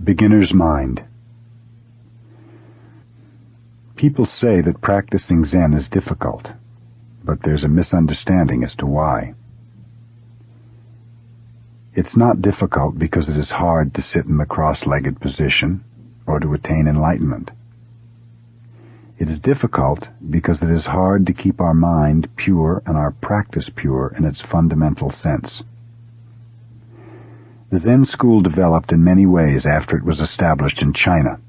Beginner's mind. People say that practicing Zen is difficult, but there's a misunderstanding as to why. It's not difficult because it is hard to sit in the cross-legged position or to attain enlightenment. It is difficult because it is hard to keep our mind pure and our practice pure in its fundamental sense. The Zen school developed in many ways after it was established in China,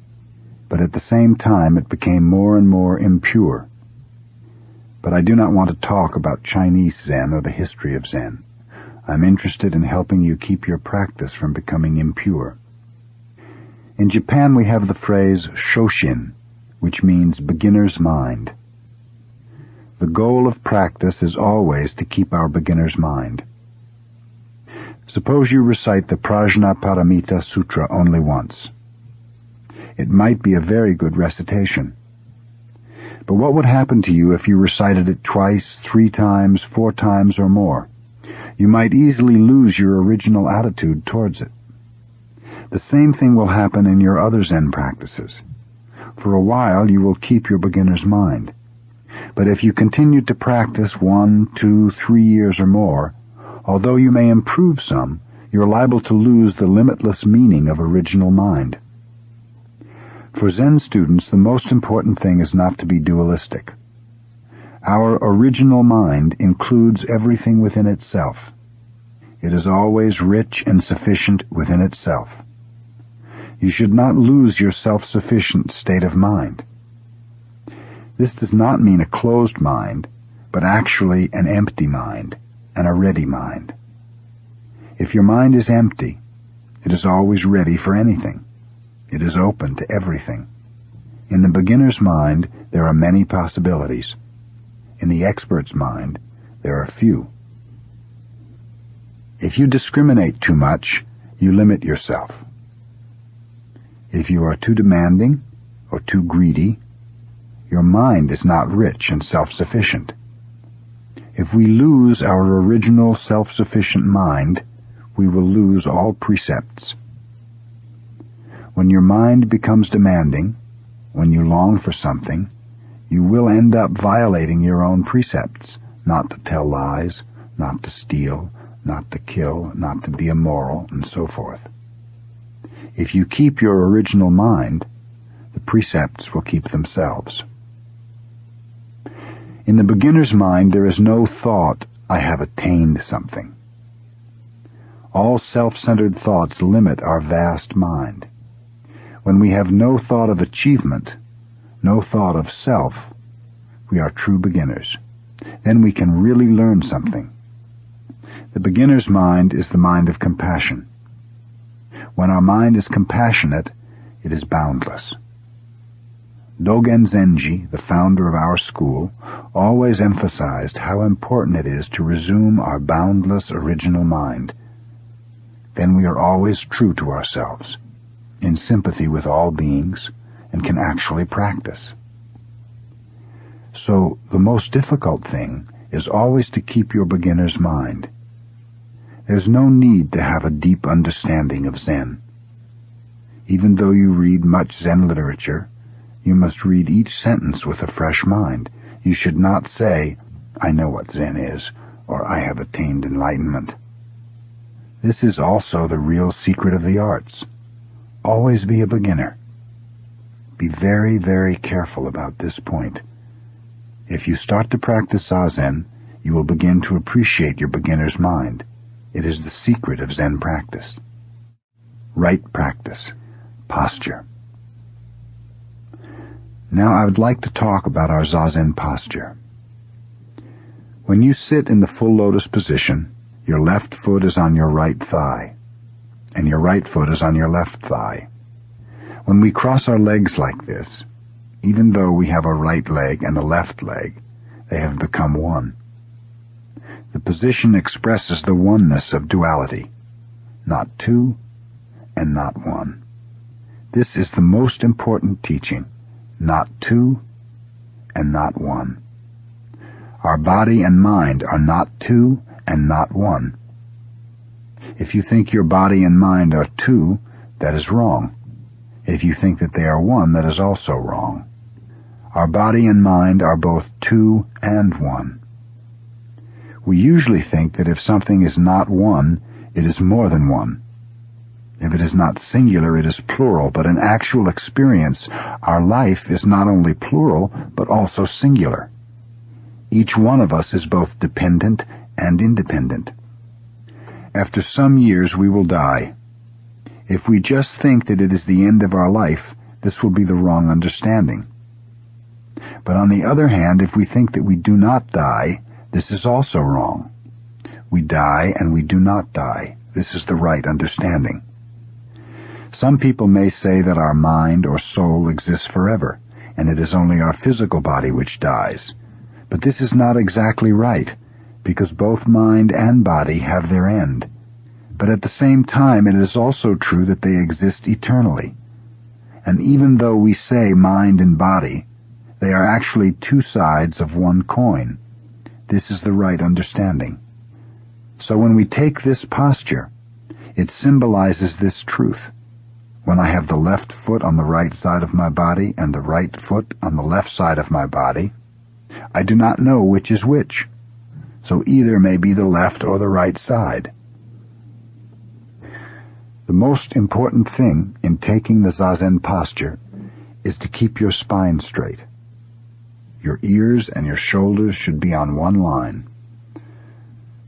but at the same time it became more and more impure. But I do not want to talk about Chinese Zen or the history of Zen. I'm interested in helping you keep your practice from becoming impure. In Japan we have the phrase shoshin, which means beginner's mind. The goal of practice is always to keep our beginner's mind. Suppose you recite the Prajnaparamita Sutra only once. It might be a very good recitation. But what would happen to you if you recited it twice, 3 times, 4 times, or more? You might easily lose your original attitude towards it. The same thing will happen in your other Zen practices. For a while you will keep your beginner's mind. But if you continue to practice 1, 2, 3 years or more, although you may improve some, you're liable to lose the limitless meaning of original mind. For Zen students, the most important thing is not to be dualistic. Our original mind includes everything within itself. It is always rich and sufficient within itself. You should not lose your self-sufficient state of mind. This does not mean a closed mind, but actually an empty mind and a ready mind. If your mind is empty, it is always ready for anything. It is open to everything. In the beginner's mind, there are many possibilities. In the expert's mind, there are few. If you discriminate too much, you limit yourself. If you are too demanding or too greedy, your mind is not rich and self-sufficient. If we lose our original self-sufficient mind, we will lose all precepts. When your mind becomes demanding, when you long for something, you will end up violating your own precepts, not to tell lies, not to steal, not to kill, not to be immoral, and so forth. If you keep your original mind, the precepts will keep themselves. In the beginner's mind, there is no thought, I have attained something. All self-centered thoughts limit our vast mind. When we have no thought of achievement, no thought of self, we are true beginners. Then we can really learn something. The beginner's mind is the mind of compassion. When our mind is compassionate, it is boundless. Dogen Zenji, the founder of our school, always emphasized how important it is to resume our boundless original mind. Then we are always true to ourselves, in sympathy with all beings, and can actually practice. So the most difficult thing is always to keep your beginner's mind. There's no need to have a deep understanding of Zen. Even though you read much Zen literature, you must read each sentence with a fresh mind. You should not say, I know what Zen is, or I have attained enlightenment. This is also the real secret of the arts. Always be a beginner. Be very, very careful about this point. If you start to practice Zazen, you will begin to appreciate your beginner's mind. It is the secret of Zen practice. Right practice. Posture. Now I would like to talk about our Zazen posture. When you sit in the full lotus position, your left foot is on your right thigh, and your right foot is on your left thigh. When we cross our legs like this, even though we have a right leg and a left leg, they have become one. The position expresses the oneness of duality, not two and not one. This is the most important teaching, not two and not one. Our body and mind are not two and not one. If you think your body and mind are two, that is wrong. If you think that they are one, that is also wrong. Our body and mind are both two and one. We usually think that if something is not one, it is more than one. If it is not singular, it is plural, but in actual experience, our life is not only plural, but also singular. Each one of us is both dependent and independent. After some years, we will die. If we just think that it is the end of our life, this will be the wrong understanding. But on the other hand, if we think that we do not die, this is also wrong. We die and we do not die. This is the right understanding. Some people may say that our mind or soul exists forever, and it is only our physical body which dies. But this is not exactly right, because both mind and body have their end. But at the same time, it is also true that they exist eternally. And even though we say mind and body, they are actually two sides of one coin. This is the right understanding. So when we take this posture, it symbolizes this truth. When I have the left foot on the right side of my body and the right foot on the left side of my body, I do not know which is which, so either may be the left or the right side. The most important thing in taking the Zazen posture is to keep your spine straight. Your ears and your shoulders should be on one line.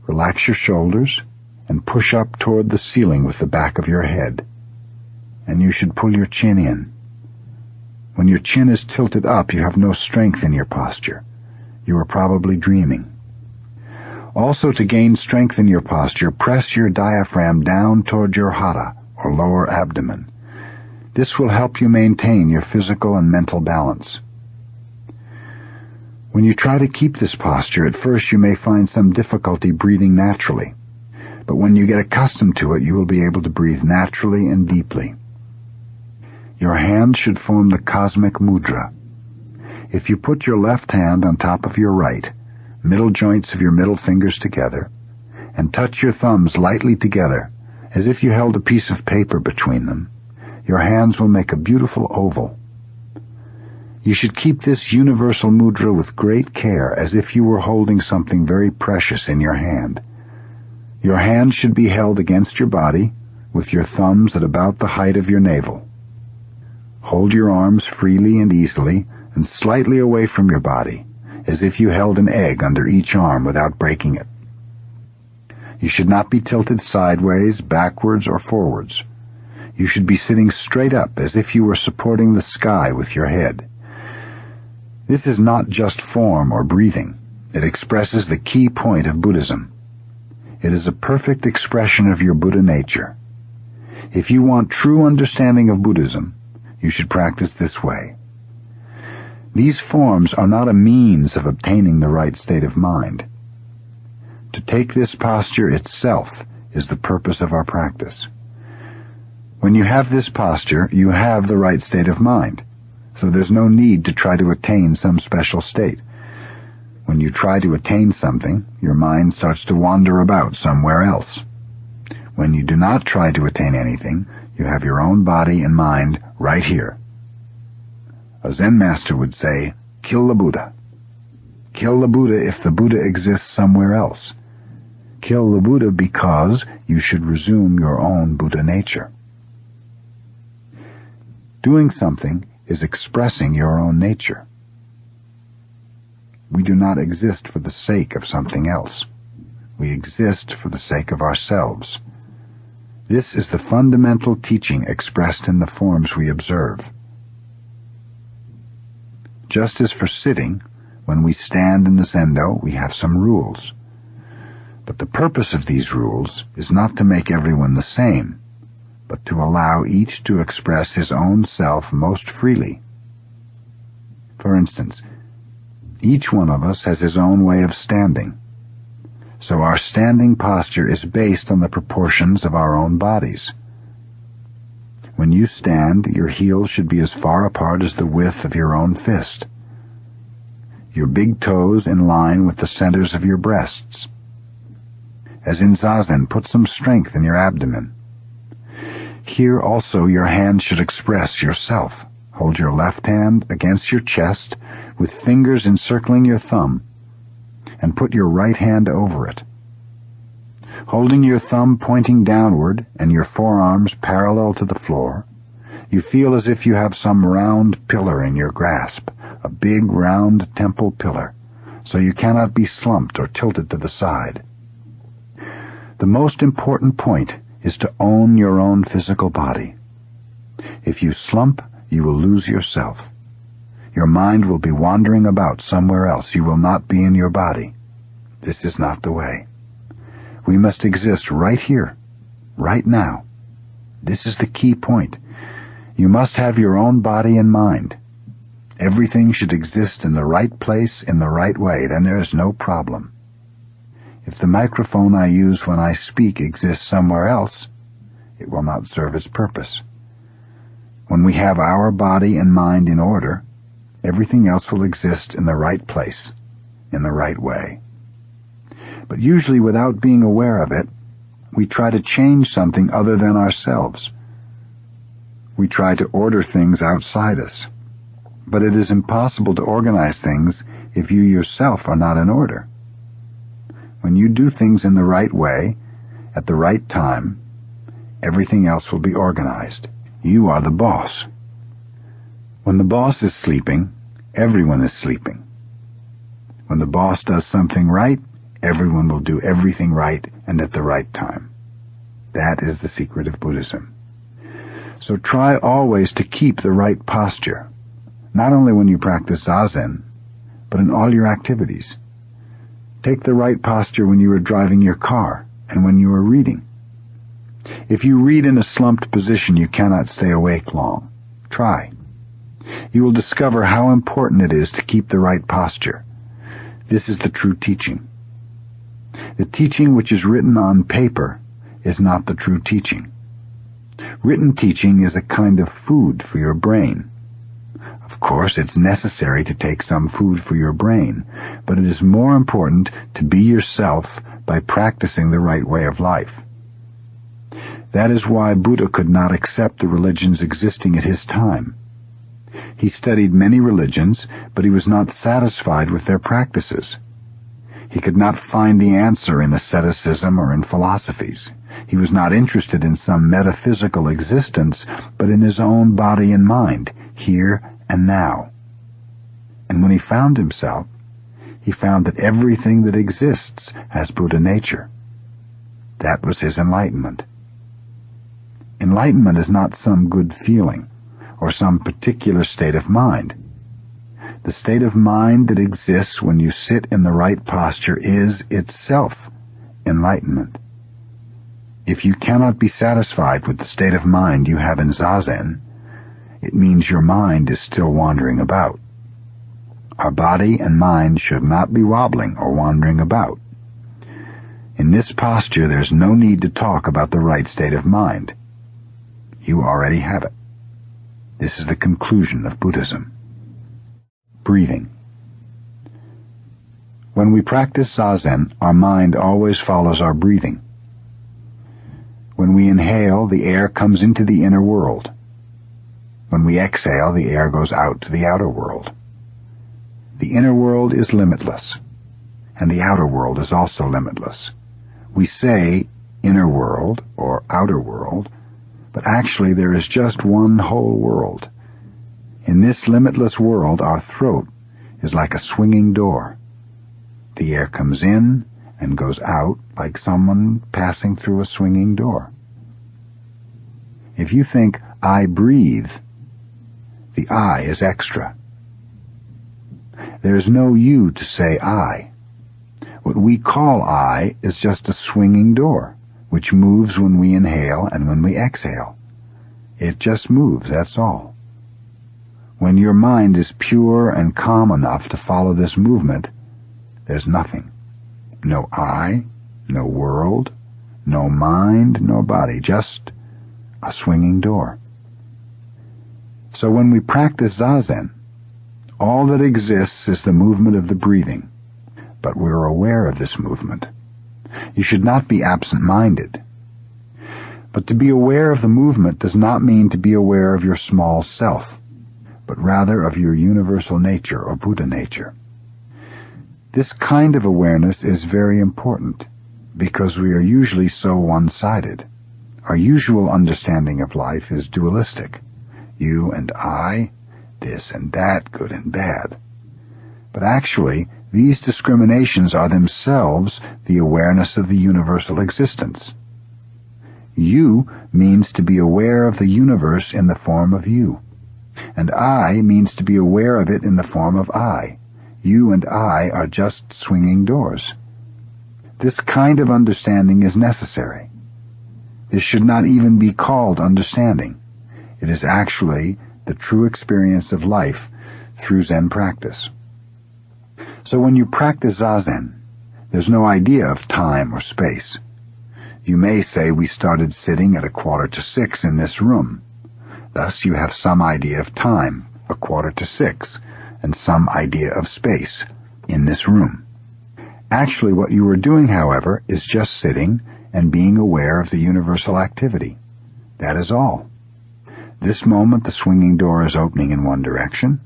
Relax your shoulders and push up toward the ceiling with the back of your head. And you should pull your chin in. When your chin is tilted up, you have no strength in your posture. You are probably dreaming. Also, to gain strength in your posture, press your diaphragm down toward your hara, or lower abdomen. This will help you maintain your physical and mental balance. When you try to keep this posture, at first you may find some difficulty breathing naturally. But when you get accustomed to it, you will be able to breathe naturally and deeply. Your hand should form the cosmic mudra. If you put your left hand on top of your right, middle joints of your middle fingers together, and touch your thumbs lightly together, as if you held a piece of paper between them, your hands will make a beautiful oval. You should keep this universal mudra with great care, as if you were holding something very precious in your hand. Your hand should be held against your body, with your thumbs at about the height of your navel. Hold your arms freely and easily, and slightly away from your body, as if you held an egg under each arm without breaking it. You should not be tilted sideways, backwards, or forwards. You should be sitting straight up, as if you were supporting the sky with your head. This is not just form or breathing. It expresses the key point of Buddhism. It is a perfect expression of your Buddha nature. If you want true understanding of Buddhism, you should practice this way. These forms are not a means of obtaining the right state of mind. To take this posture itself is the purpose of our practice. When you have this posture, you have the right state of mind, so there's no need to try to attain some special state. When you try to attain something, your mind starts to wander about somewhere else. When you do not try to attain anything, you have your own body and mind right here. A Zen master would say, kill the Buddha. Kill the Buddha if the Buddha exists somewhere else. Kill the Buddha because you should resume your own Buddha nature. Doing something is expressing your own nature. We do not exist for the sake of something else. We exist for the sake of ourselves. This is the fundamental teaching expressed in the forms we observe. Just as for sitting, when we stand in the zendo, we have some rules. But the purpose of these rules is not to make everyone the same, but to allow each to express his own self most freely. For instance, each one of us has his own way of standing, so our standing posture is based on the proportions of our own bodies. When you stand, your heels should be as far apart as the width of your own fist. Your big toes in line with the centers of your breasts. As in Zazen, put some strength in your abdomen. Here also your hand should express yourself. Hold your left hand against your chest with fingers encircling your thumb, and put your right hand over it. Holding your thumb pointing downward and your forearms parallel to the floor, you feel as if you have some round pillar in your grasp, a big round temple pillar, so you cannot be slumped or tilted to the side. The most important point is to own your own physical body. If you slump, you will lose yourself. Your mind will be wandering about somewhere else. You will not be in your body. This is not the way. We must exist right here, right now. This is the key point. You must have your own body and mind. Everything should exist in the right place in the right way. Then there is no problem. If the microphone I use when I speak exists somewhere else, it will not serve its purpose. When we have our body and mind in order, everything else will exist in the right place, in the right way. But usually without being aware of it, we try to change something other than ourselves. We try to order things outside us. But it is impossible to organize things if you yourself are not in order. When you do things in the right way, at the right time, everything else will be organized. You are the boss. When the boss is sleeping, everyone is sleeping. When the boss does something right, everyone will do everything right and at the right time. That is the secret of Buddhism. So try always to keep the right posture, not only when you practice Zazen, but in all your activities. Take the right posture when you are driving your car and when you are reading. If you read in a slumped position, you cannot stay awake long. Try. You will discover how important it is to keep the right posture. This is the true teaching. The teaching which is written on paper is not the true teaching. Written teaching is a kind of food for your brain. Of course, it's necessary to take some food for your brain, but it is more important to be yourself by practicing the right way of life. That is why Buddha could not accept the religions existing at his time. He studied many religions, but he was not satisfied with their practices. He could not find the answer in asceticism or in philosophies. He was not interested in some metaphysical existence, but in his own body and mind, here and now. And when he found himself, he found that everything that exists has Buddha nature. That was his enlightenment. Enlightenment is not some good feeling or some particular state of mind. The state of mind that exists when you sit in the right posture is itself enlightenment. If you cannot be satisfied with the state of mind you have in Zazen, it means your mind is still wandering about. Our body and mind should not be wobbling or wandering about. In this posture, there's no need to talk about the right state of mind. You already have it. This is the conclusion of Buddhism. Breathing. When we practice Zazen, our mind always follows our breathing. When we inhale, the air comes into the inner world. When we exhale, the air goes out to the outer world. The inner world is limitless, and the outer world is also limitless. We say inner world or outer world, but actually there is just one whole world. In this limitless world, our throat is like a swinging door. The air comes in and goes out like someone passing through a swinging door. If you think, I breathe, the I is extra. There is no you to say I. What we call I is just a swinging door, which moves when we inhale and when we exhale. It just moves, that's all. When your mind is pure and calm enough to follow this movement, there's nothing. No I, no world, no mind, no body, just a swinging door. So when we practice Zazen, all that exists is the movement of the breathing, but we're aware of this movement. You should not be absent-minded. But But to be aware of the movement does not mean to be aware of your small self, but rather of your universal nature or Buddha nature. This kind of awareness is very important because we are usually so one-sided. Our usual understanding of life is dualistic. You and I, this and that, good and bad. But actually, these discriminations are themselves the awareness of the universal existence. You means to be aware of the universe in the form of you, and I means to be aware of it in the form of I. You and I are just swinging doors. This kind of understanding is necessary. This should not even be called understanding. It is actually the true experience of life through Zen practice. So when you practice Zazen, there's no idea of time or space. You may say we started sitting at 5:45 in this room. Thus you have some idea of time, 5:45, and some idea of space in this room. Actually, what you are doing, however, is just sitting and being aware of the universal activity. That is all. This moment the swinging door is opening in one direction,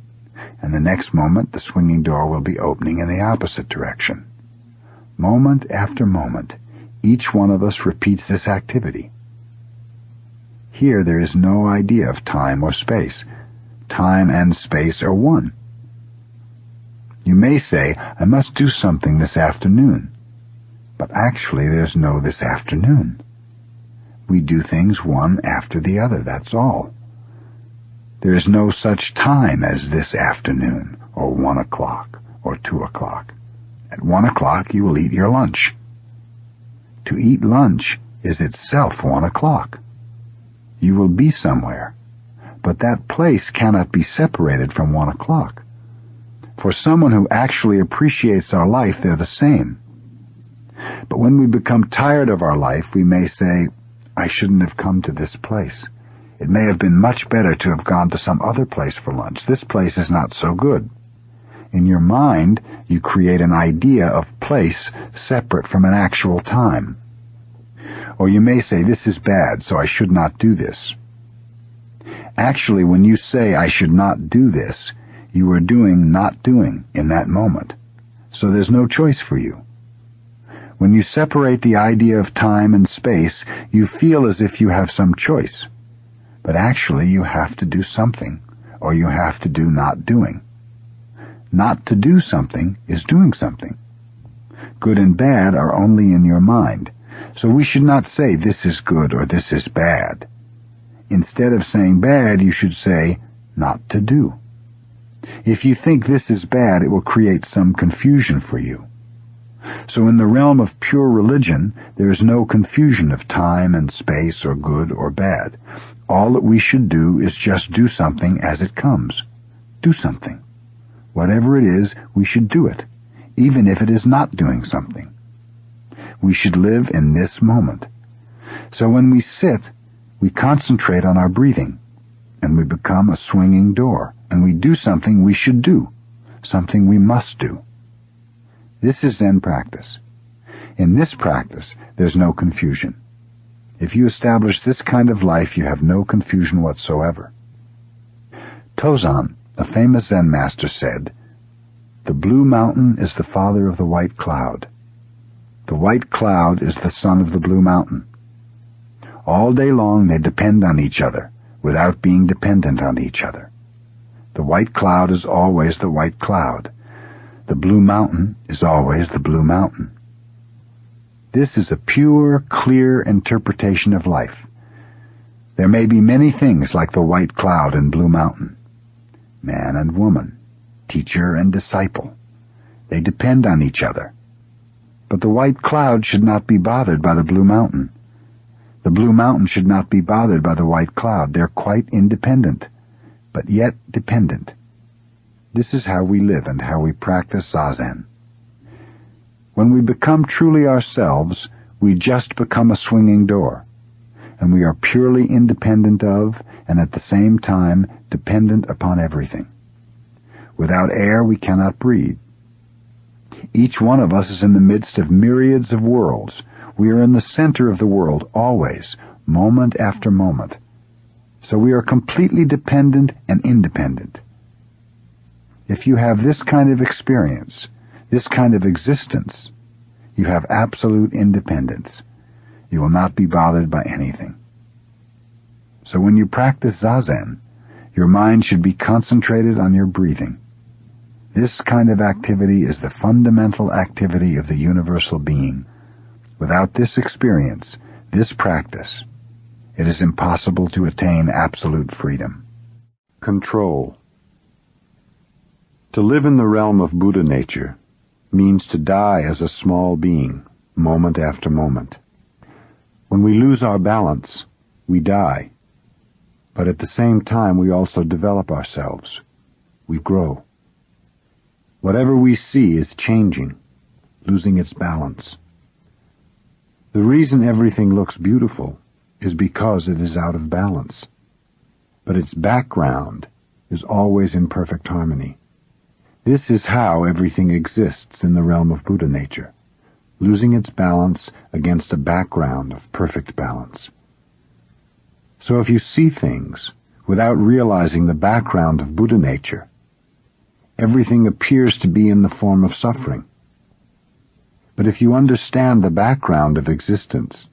and the next moment the swinging door will be opening in the opposite direction. Moment after moment, each one of us repeats this activity. Here there is no idea of time or space. Time and space are one. You may say, I must do something this afternoon. But actually there's no this afternoon. We do things one after the other, that's all. There is no such time as this afternoon, or 1 o'clock, or 2 o'clock. At 1 o'clock you will eat your lunch. To eat lunch is itself 1 o'clock. You will be somewhere, but that place cannot be separated from 1 o'clock. For someone who actually appreciates our life, they're the same. But when we become tired of our life, we may say, I shouldn't have come to this place. It may have been much better to have gone to some other place for lunch. This place is not so good. In your mind, you create an idea of place separate from an actual time. Or you may say, this is bad, so I should not do this. Actually, when you say, I should not do this, you are doing not doing in that moment. So there's no choice for you. When you separate the idea of time and space, you feel as if you have some choice. But actually you have to do something, or you have to do not doing. Not to do something is doing something. Good and bad are only in your mind, so we should not say this is good or this is bad. Instead of saying bad, you should say not to do. If you think this is bad, it will create some confusion for you. So in the realm of pure religion, there is no confusion of time and space or good or bad. All that we should do is just do something as it comes. Do something. Whatever it is, we should do it, even if it is not doing something. We should live in this moment. So when we sit, we concentrate on our breathing, and we become a swinging door, and we do something we should do, something we must do. This is Zen practice. In this practice, there's no confusion. If you establish this kind of life, you have no confusion whatsoever. Tozan, a famous Zen master, said, "The blue mountain is the father of the white cloud. The white cloud is the son of the blue mountain. All day long they depend on each other, without being dependent on each other. The white cloud is always the white cloud. The blue mountain is always the blue mountain." This is a pure, clear interpretation of life. There may be many things like the white cloud and blue mountain. Man and woman, teacher and disciple. They depend on each other. But the white cloud should not be bothered by the blue mountain. The blue mountain should not be bothered by the white cloud. They're quite independent, but yet dependent. This is how we live and how we practice Zazen. When we become truly ourselves, we just become a swinging door, and we are purely independent of, and at the same time dependent upon everything. Without air we cannot breathe. Each one of us is in the midst of myriads of worlds. We are in the center of the world, always, moment after moment. So we are completely dependent and independent. If you have this kind of experience, this kind of existence, you have absolute independence. You will not be bothered by anything. So when you practice Zazen, your mind should be concentrated on your breathing. This kind of activity is the fundamental activity of the universal being. Without this experience, this practice, it is impossible to attain absolute freedom. Control. To live in the realm of Buddha nature means to die as a small being, moment after moment. When we lose our balance, we die. But at the same time, we also develop ourselves. We grow. Whatever we see is changing, losing its balance. The reason everything looks beautiful is because it is out of balance. But its background is always in perfect harmony. This is how everything exists in the realm of Buddha nature, losing its balance against a background of perfect balance. So if you see things without realizing the background of Buddha nature, everything appears to be in the form of suffering. But if you understand the background of existence,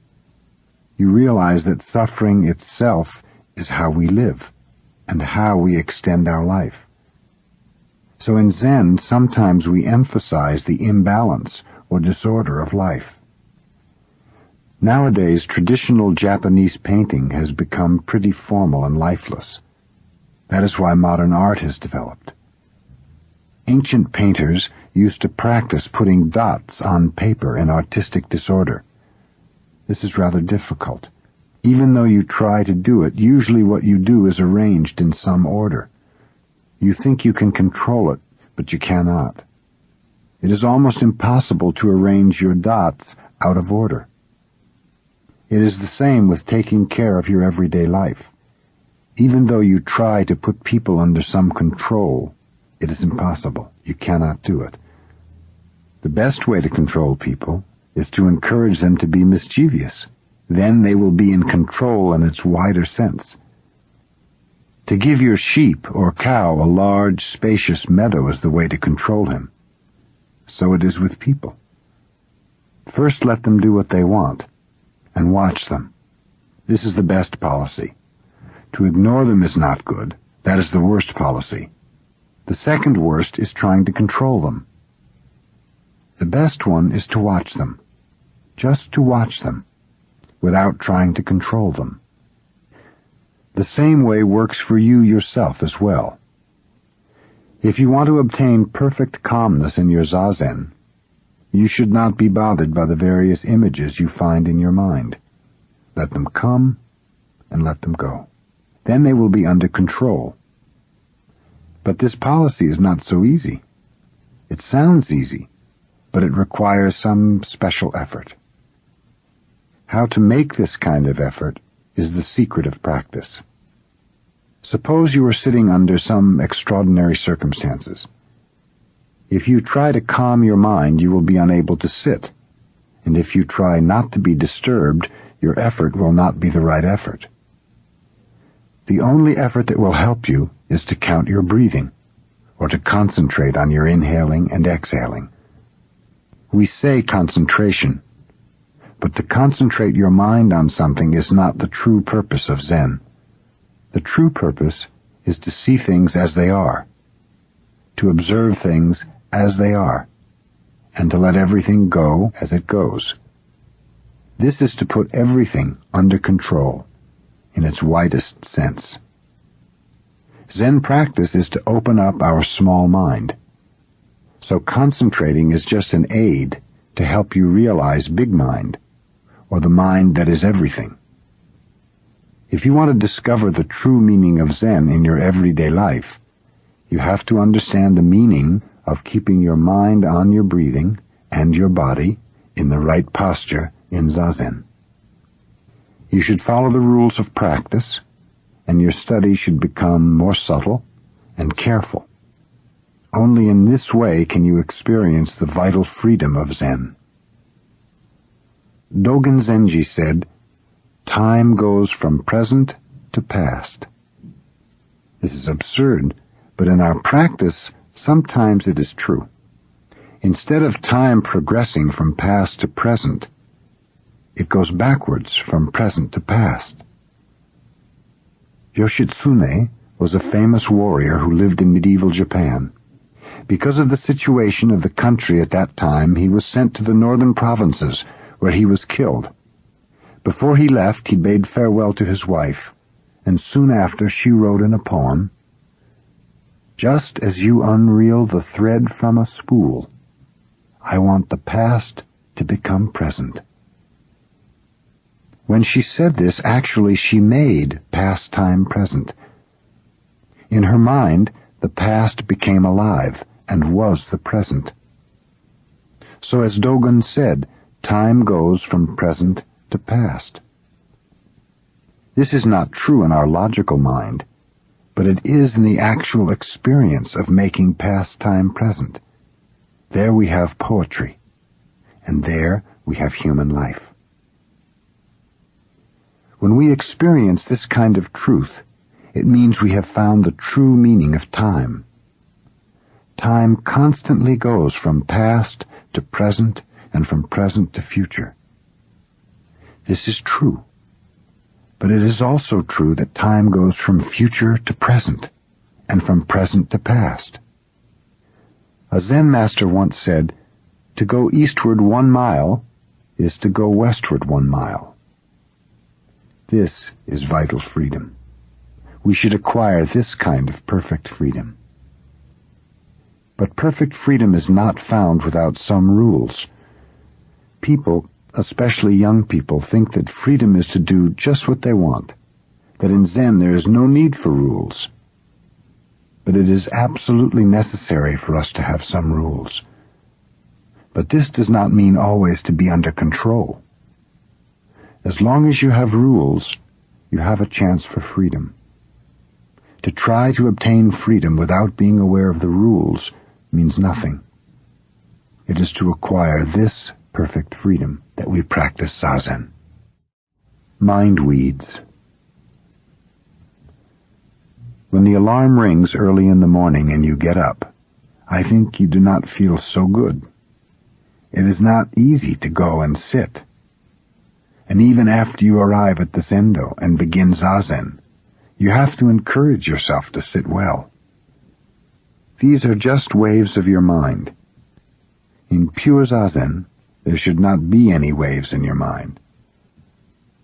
you realize that suffering itself is how we live and how we extend our life. So in Zen, sometimes we emphasize the imbalance or disorder of life. Nowadays, traditional Japanese painting has become pretty formal and lifeless. That is why modern art has developed. Ancient painters used to practice putting dots on paper in artistic disorder. This is rather difficult. Even though you try to do it, usually what you do is arranged in some order. You think you can control it, but you cannot. It is almost impossible to arrange your dots out of order. It is the same with taking care of your everyday life. Even though you try to put people under some control, it is impossible. You cannot do it. The best way to control people is to encourage them to be mischievous. Then they will be in control in its wider sense. To give your sheep or cow a large, spacious meadow is the way to control him. So it is with people. First let them do what they want, and watch them. This is the best policy. To ignore them is not good. That is the worst policy. The second worst is trying to control them. The best one is to watch them. Just to watch them, without trying to control them. The same way works for you yourself as well. If you want to obtain perfect calmness in your Zazen, you should not be bothered by the various images you find in your mind. Let them come and let them go. Then they will be under control. But this policy is not so easy. It sounds easy, but it requires some special effort. How to make this kind of effort is the secret of practice. Suppose you are sitting under some extraordinary circumstances. If you try to calm your mind, you will be unable to sit, and if you try not to be disturbed, your effort will not be the right effort. The only effort that will help you is to count your breathing, or to concentrate on your inhaling and exhaling. We say concentration, but to concentrate your mind on something is not the true purpose of Zen. The true purpose is to see things as they are, to observe things as they are, and to let everything go as it goes. This is to put everything under control, in its widest sense. Zen practice is to open up our small mind. So concentrating is just an aid to help you realize big mind, or the mind that is everything. If you want to discover the true meaning of Zen in your everyday life, you have to understand the meaning of keeping your mind on your breathing and your body in the right posture in Zazen. You should follow the rules of practice, and your study should become more subtle and careful. Only in this way can you experience the vital freedom of Zen. Dogen Zenji said, time goes from present to past. This is absurd, but in our practice, sometimes it is true. Instead of time progressing from past to present, it goes backwards from present to past. Yoshitsune was a famous warrior who lived in medieval Japan. Because of the situation of the country at that time, he was sent to the northern provinces, where he was killed. Before he left, he bade farewell to his wife, and soon after she wrote in a poem, "Just as you unreel the thread from a spool, I want the past to become present." When she said this, actually she made past time present. In her mind, the past became alive and was the present. So as Dogen said, time goes from present to past. This is not true in our logical mind, but it is in the actual experience of making past time present. There we have poetry, and there we have human life. When we experience this kind of truth, it means we have found the true meaning of time. Time constantly goes from past to present and from present to future. This is true, but it is also true that time goes from future to present and from present to past. A Zen master once said, "To go eastward 1 mile is to go westward 1 mile." This is vital freedom. We should acquire this kind of perfect freedom. But perfect freedom is not found without some rules. People, especially young people, think that freedom is to do just what they want, that in Zen there is no need for rules. But it is absolutely necessary for us to have some rules. But this does not mean always to be under control. As long as you have rules, you have a chance for freedom. To try to obtain freedom without being aware of the rules means nothing. It is to acquire this perfect freedom that we practice Zazen. Mind weeds. When the alarm rings early in the morning and you get up, I think you do not feel so good. It is not easy to go and sit. And even after you arrive at the Zendo and begin Zazen, you have to encourage yourself to sit well. These are just waves of your mind. In pure Zazen, there should not be any waves in your mind.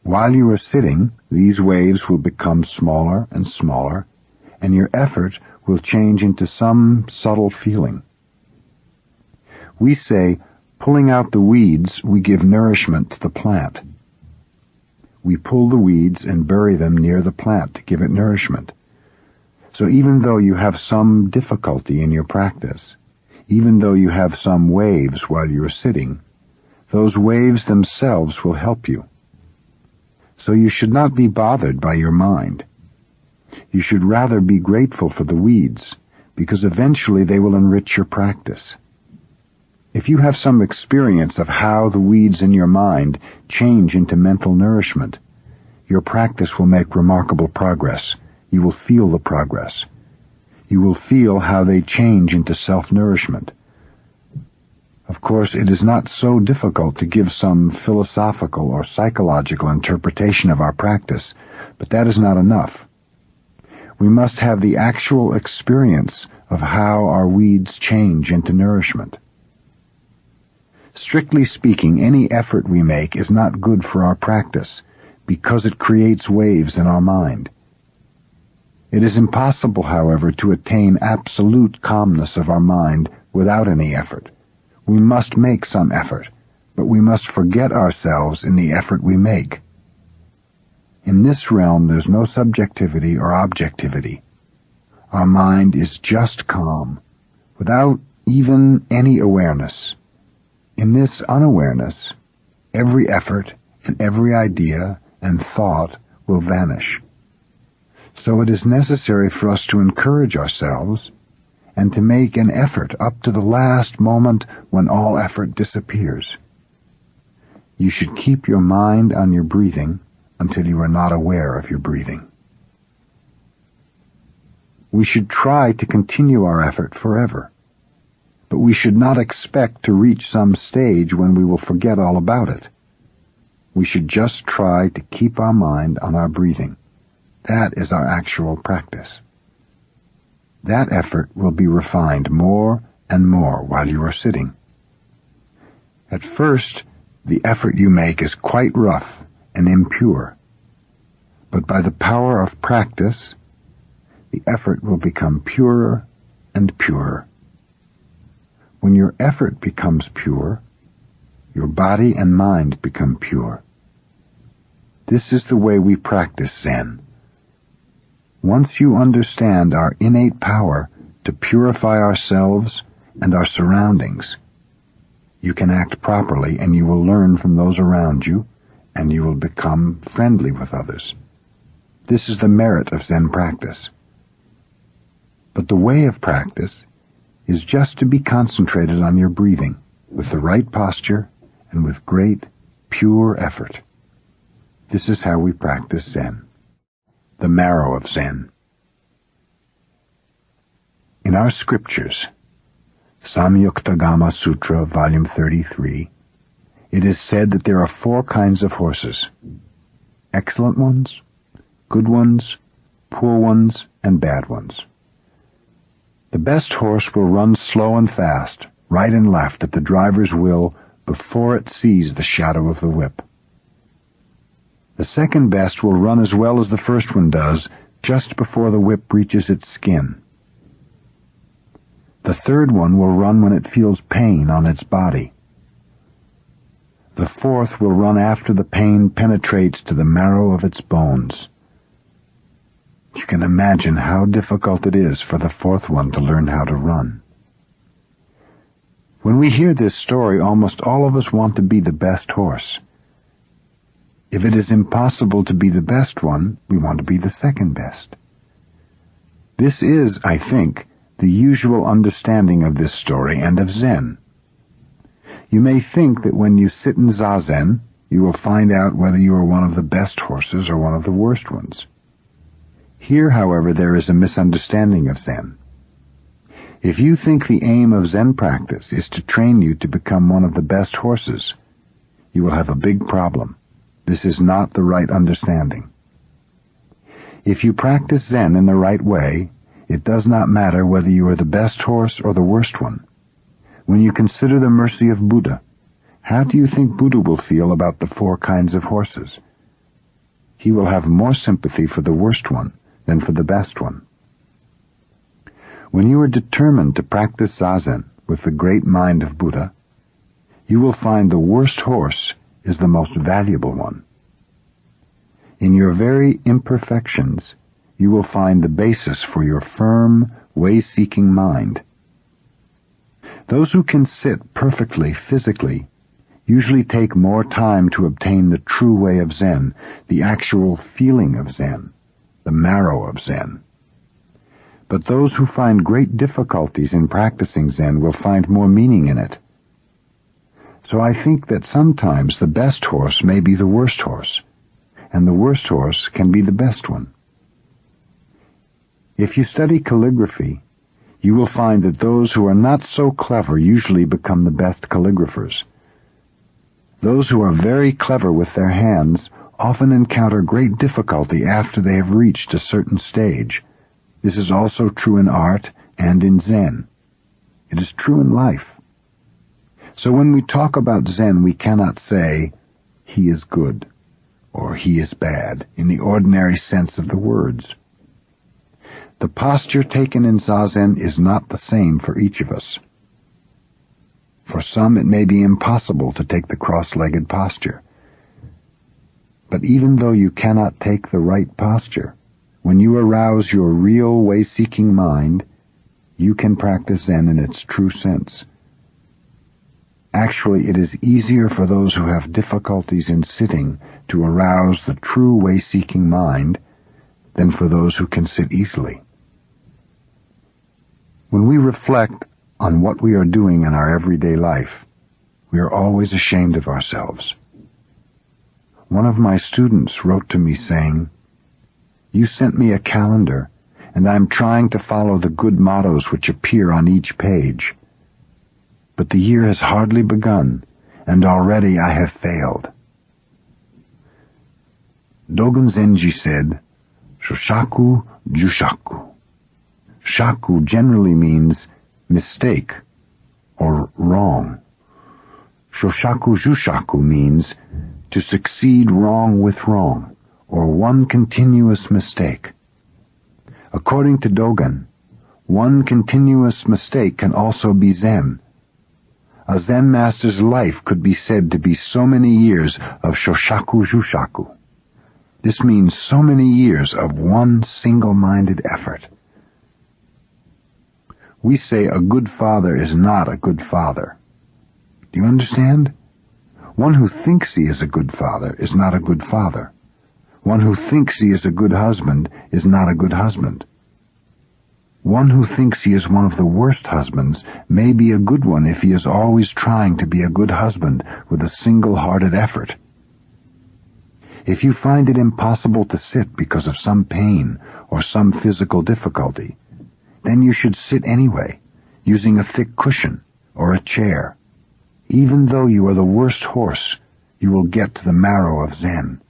While you are sitting, these waves will become smaller and smaller, and your effort will change into some subtle feeling. We say, pulling out the weeds, we give nourishment to the plant. We pull the weeds and bury them near the plant to give it nourishment. So even though you have some difficulty in your practice, even though you have some waves while you are sitting, those waves themselves will help you. So you should not be bothered by your mind. You should rather be grateful for the weeds, because eventually they will enrich your practice. If you have some experience of how the weeds in your mind change into mental nourishment, your practice will make remarkable progress. You will feel the progress. You will feel how they change into self-nourishment. Of course, it is not so difficult to give some philosophical or psychological interpretation of our practice, but that is not enough. We must have the actual experience of how our weeds change into nourishment. Strictly speaking, any effort we make is not good for our practice, because it creates waves in our mind. It is impossible, however, to attain absolute calmness of our mind without any effort. We must make some effort, but we must forget ourselves in the effort we make. In this realm there's no subjectivity or objectivity. Our mind is just calm, without even any awareness. In this unawareness, every effort and every idea and thought will vanish. So it is necessary for us to encourage ourselves and to make an effort up to the last moment when all effort disappears. You should keep your mind on your breathing until you are not aware of your breathing. We should try to continue our effort forever, but we should not expect to reach some stage when we will forget all about it. We should just try to keep our mind on our breathing. That is our actual practice. That effort will be refined more and more while you are sitting. At first, the effort you make is quite rough and impure, but by the power of practice, the effort will become purer and purer. When your effort becomes pure, your body and mind become pure. This is the way we practice Zen. Once you understand our innate power to purify ourselves and our surroundings, you can act properly, and you will learn from those around you, and you will become friendly with others. This is the merit of Zen practice. But the way of practice is just to be concentrated on your breathing with the right posture and with great, pure effort. This is how we practice Zen. The marrow of Zen. In our scriptures, Samyuktagama Sutra, Volume 33, it is said that there are 4 kinds of horses: excellent ones, good ones, poor ones, and bad ones. The best horse will run slow and fast, right and left, at the driver's will before it sees the shadow of the whip. The second best will run as well as the first one does, just before the whip reaches its skin. The third one will run when it feels pain on its body. The fourth will run after the pain penetrates to the marrow of its bones. You can imagine how difficult it is for the fourth one to learn how to run. When we hear this story, almost all of us want to be the best horse. If it is impossible to be the best one, we want to be the second best. This is, I think, the usual understanding of this story and of Zen. You may think that when you sit in Zazen, you will find out whether you are one of the best horses or one of the worst ones. Here, however, there is a misunderstanding of Zen. If you think the aim of Zen practice is to train you to become one of the best horses, you will have a big problem. This is not the right understanding. If you practice Zen in the right way, it does not matter whether you are the best horse or the worst one. When you consider the mercy of Buddha, how do you think Buddha will feel about the 4 kinds of horses? He will have more sympathy for the worst one than for the best one. When you are determined to practice Zazen with the great mind of Buddha, you will find the worst horse is the most valuable one. In your very imperfections, you will find the basis for your firm, way-seeking mind. Those who can sit perfectly physically usually take more time to obtain the true way of Zen, the actual feeling of Zen, the marrow of Zen. But those who find great difficulties in practicing Zen will find more meaning in it. So I think that sometimes the best horse may be the worst horse, and the worst horse can be the best one. If you study calligraphy, you will find that those who are not so clever usually become the best calligraphers. Those who are very clever with their hands often encounter great difficulty after they have reached a certain stage. This is also true in art and in Zen. It is true in life. So when we talk about Zen, we cannot say, he is good, or he is bad, in the ordinary sense of the words. The posture taken in Zazen is not the same for each of us. For some, it may be impossible to take the cross-legged posture. But even though you cannot take the right posture, when you arouse your real way-seeking mind, you can practice Zen in its true sense. Actually, it is easier for those who have difficulties in sitting to arouse the true way-seeking mind than for those who can sit easily. When we reflect on what we are doing in our everyday life, we are always ashamed of ourselves. One of my students wrote to me saying, "You sent me a calendar, and I am trying to follow the good mottos which appear on each page. But the year has hardly begun, and already I have failed." Dogen Zenji said, "Shoshaku Jushaku." Shaku generally means mistake or wrong. Shoshaku Jushaku means to succeed wrong with wrong, or one continuous mistake. According to Dogen, one continuous mistake can also be Zen. A Zen master's life could be said to be so many years of Shoshaku Jushaku. This means so many years of one single-minded effort. We say a good father is not a good father. Do you understand? One who thinks he is a good father is not a good father. One who thinks he is a good husband is not a good husband. One who thinks he is one of the worst husbands may be a good one if he is always trying to be a good husband with a single-hearted effort. If you find it impossible to sit because of some pain or some physical difficulty, then you should sit anyway, using a thick cushion or a chair. Even though you are the worst horse, you will get to the marrow of Zen.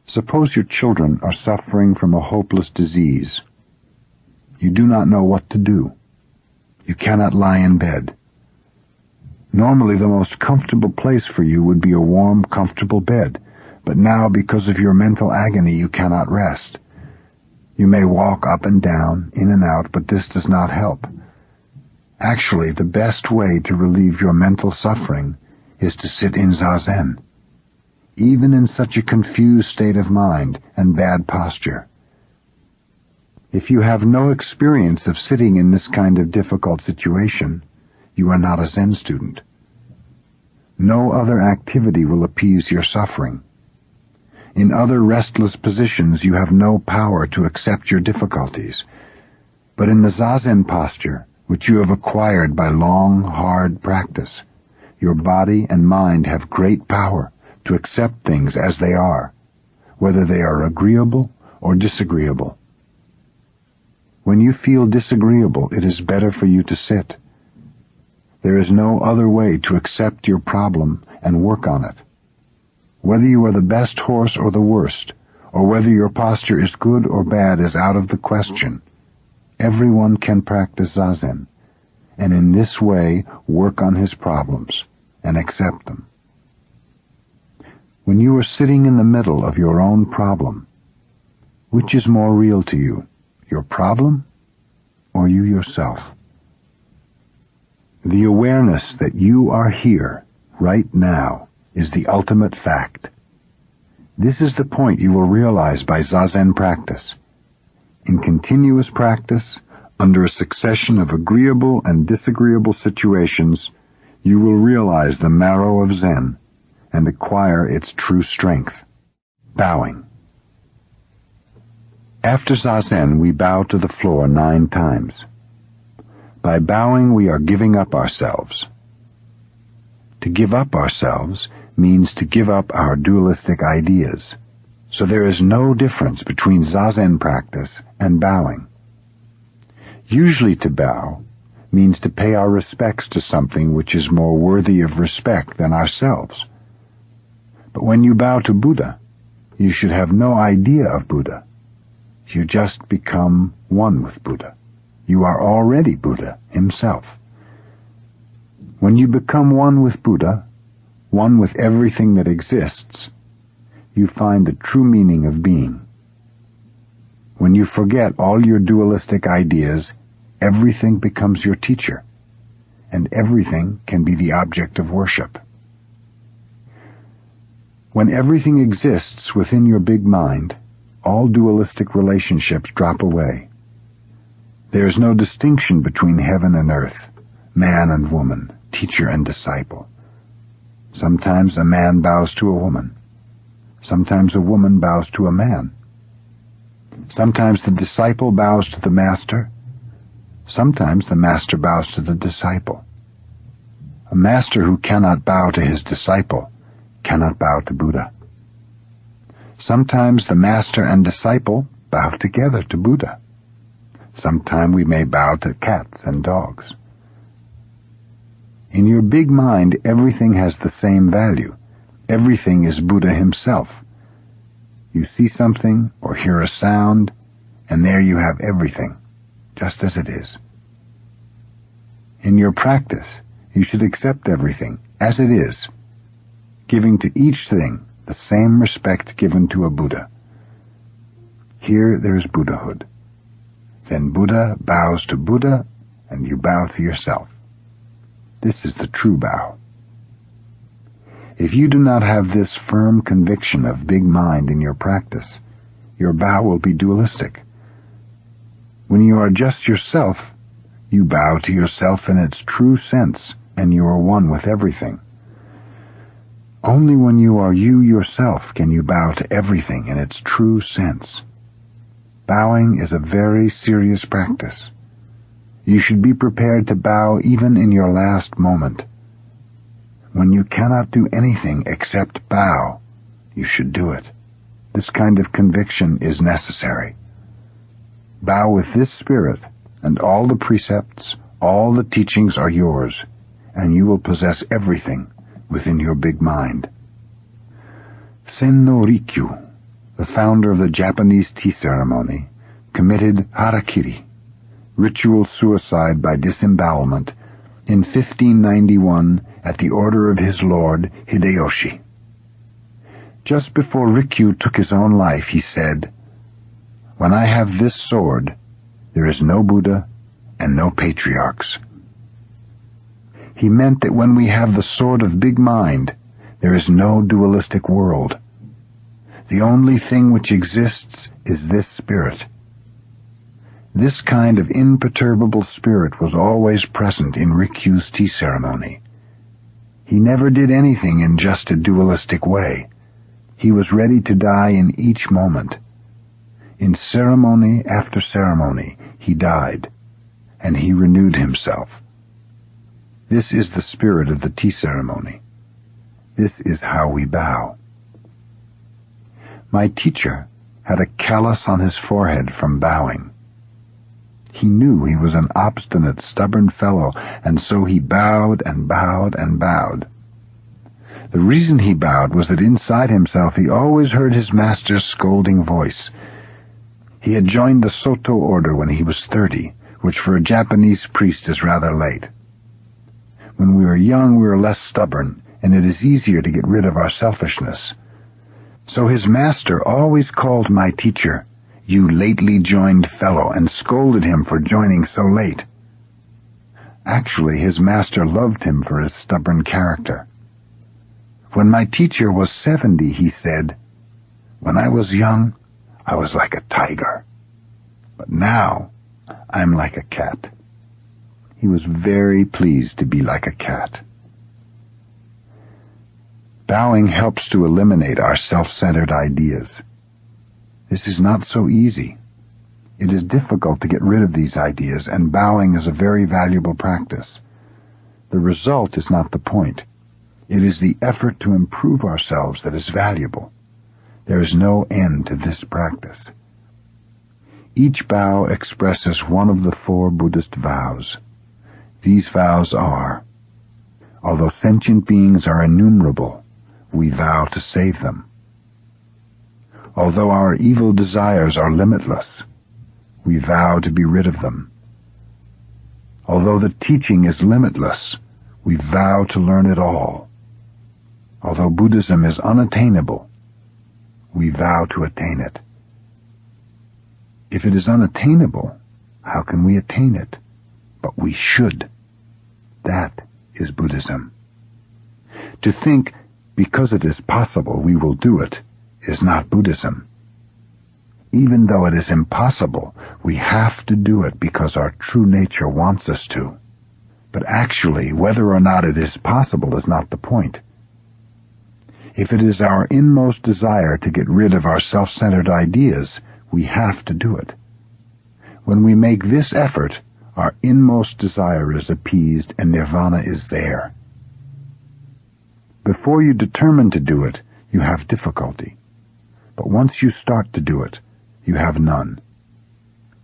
Suppose your children are suffering from a hopeless disease. You do not know what to do. You cannot lie in bed. Normally the most comfortable place for you would be a warm, comfortable bed, but now because of your mental agony you cannot rest. You may walk up and down, in and out, but this does not help. Actually, the best way to relieve your mental suffering is to sit in zazen, even in such a confused state of mind and bad posture. If you have no experience of sitting in this kind of difficult situation, you are not a Zen student. No other activity will appease your suffering. In other restless positions you have no power to accept your difficulties, but in the zazen posture, which you have acquired by long, hard practice, your body and mind have great power to accept things as they are, whether they are agreeable or disagreeable. When you feel disagreeable, it is better for you to sit. There is no other way to accept your problem and work on it. Whether you are the best horse or the worst, or whether your posture is good or bad is out of the question. Everyone can practice zazen, and in this way work on his problems and accept them. When you are sitting in the middle of your own problem, which is more real to you, your problem or you yourself? The awareness that you are here, right now, is the ultimate fact. This is the point you will realize by zazen practice. In continuous practice, under a succession of agreeable and disagreeable situations, you will realize the marrow of Zen and acquire its true strength. Bowing. After zazen, we bow to the floor 9 times. By bowing, we are giving up ourselves. To give up ourselves means to give up our dualistic ideas. So there is no difference between zazen practice and bowing. Usually to bow means to pay our respects to something which is more worthy of respect than ourselves. But when you bow to Buddha, you should have no idea of Buddha. You just become one with Buddha. You are already Buddha himself. When you become one with Buddha, one with everything that exists, you find the true meaning of being. When you forget all your dualistic ideas, everything becomes your teacher, and everything can be the object of worship. When everything exists within your big mind, all dualistic relationships drop away. There is no distinction between heaven and earth, man and woman, teacher and disciple. Sometimes a man bows to a woman. Sometimes a woman bows to a man. Sometimes the disciple bows to the master. Sometimes the master bows to the disciple. A master who cannot bow to his disciple cannot bow to Buddha. Sometimes the master and disciple bow together to Buddha. Sometimes we may bow to cats and dogs. In your big mind, everything has the same value. Everything is Buddha himself. You see something or hear a sound, and there you have everything, just as it is. In your practice, you should accept everything as it is, giving to each thing the same respect given to a Buddha. Here there is Buddhahood. Then Buddha bows to Buddha, and you bow to yourself. This is the true bow. If you do not have this firm conviction of big mind in your practice, your bow will be dualistic. When you are just yourself, you bow to yourself in its true sense, and you are one with everything. Only when you are you yourself can you bow to everything in its true sense. Bowing is a very serious practice. You should be prepared to bow even in your last moment. When you cannot do anything except bow, you should do it. This kind of conviction is necessary. Bow with this spirit, and all the precepts, all the teachings are yours, and you will possess everything within your big mind. Sen no Rikyu, the founder of the Japanese tea ceremony, committed harakiri, ritual suicide by disembowelment, in 1591 at the order of his lord Hideyoshi. Just before Rikyu took his own life, he said, "When I have this sword, there is no Buddha and no patriarchs." He meant that when we have the sword of big mind, there is no dualistic world. The only thing which exists is this spirit. This kind of imperturbable spirit was always present in Rikyu's tea ceremony. He never did anything in just a dualistic way. He was ready to die in each moment. In ceremony after ceremony, he died, and he renewed himself. This is the spirit of the tea ceremony. This is how we bow. My teacher had a callus on his forehead from bowing. He knew he was an obstinate, stubborn fellow, and so he bowed and bowed and bowed. The reason he bowed was that inside himself he always heard his master's scolding voice. He had joined the Soto order when he was 30, which for a Japanese priest is rather late. When we were young, we were less stubborn, and it is easier to get rid of our selfishness. So his master always called my teacher, "You lately joined fellow," and scolded him for joining so late. Actually, his master loved him for his stubborn character. When my teacher was 70, he said, "When I was young, I was like a tiger. But now, I'm like a cat." He was very pleased to be like a cat. Bowing helps to eliminate our self-centered ideas. This is not so easy. It is difficult to get rid of these ideas, and bowing is a very valuable practice. The result is not the point. It is the effort to improve ourselves that is valuable. There is no end to this practice. Each bow expresses one of the 4 Buddhist vows. These vows are, although sentient beings are innumerable, we vow to save them. Although our evil desires are limitless, we vow to be rid of them. Although the teaching is limitless, we vow to learn it all. Although Buddhism is unattainable, we vow to attain it. If it is unattainable, how can we attain it? But we should. That is Buddhism. To think, because it is possible we will do it, is not Buddhism. Even though it is impossible, we have to do it because our true nature wants us to. But actually, whether or not it is possible is not the point. If it is our inmost desire to get rid of our self-centered ideas, we have to do it. When we make this effort, our inmost desire is appeased and nirvana is there. Before you determine to do it, you have difficulty. But once you start to do it, you have none.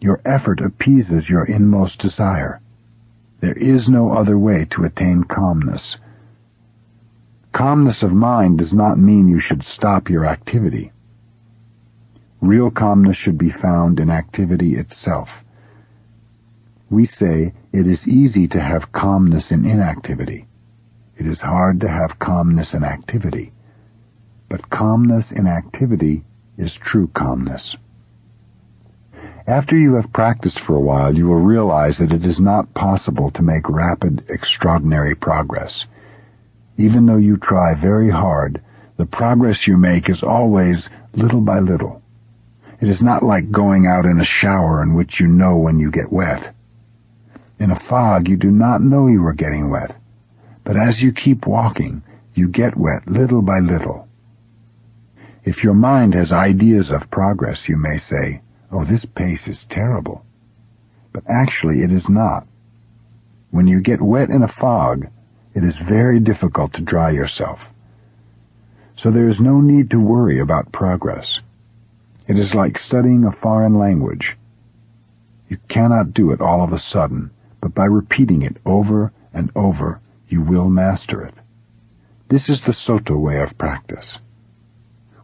Your effort appeases your inmost desire. There is no other way to attain calmness. Calmness of mind does not mean you should stop your activity. Real calmness should be found in activity itself. We say it is easy to have calmness in inactivity. It is hard to have calmness in activity. But calmness in activity is true calmness. After you have practiced for a while, you will realize that it is not possible to make rapid, extraordinary progress. Even though you try very hard, the progress you make is always little by little. It is not like going out in a shower in which you know when you get wet. In a fog, you do not know you are getting wet. But as you keep walking, you get wet little by little. If your mind has ideas of progress, you may say, "Oh, this pace is terrible." But actually it is not. When you get wet in a fog, it is very difficult to dry yourself. So there is no need to worry about progress. It is like studying a foreign language. You cannot do it all of a sudden, but by repeating it over and over, you will master it. This is the Soto way of practice.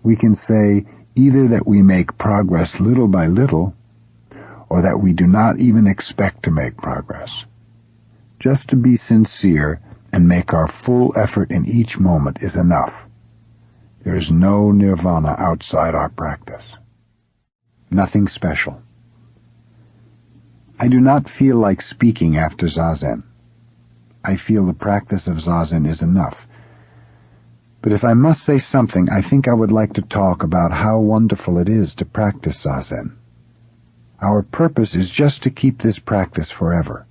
We can say either that we make progress little by little, or that we do not even expect to make progress. Just to be sincere and make our full effort in each moment is enough. There is no nirvana outside our practice. Nothing special. I do not feel like speaking after Zazen. I feel the practice of Zazen is enough. But if I must say something, I think I would like to talk about how wonderful it is to practice Zazen. Our purpose is just to keep this practice forever.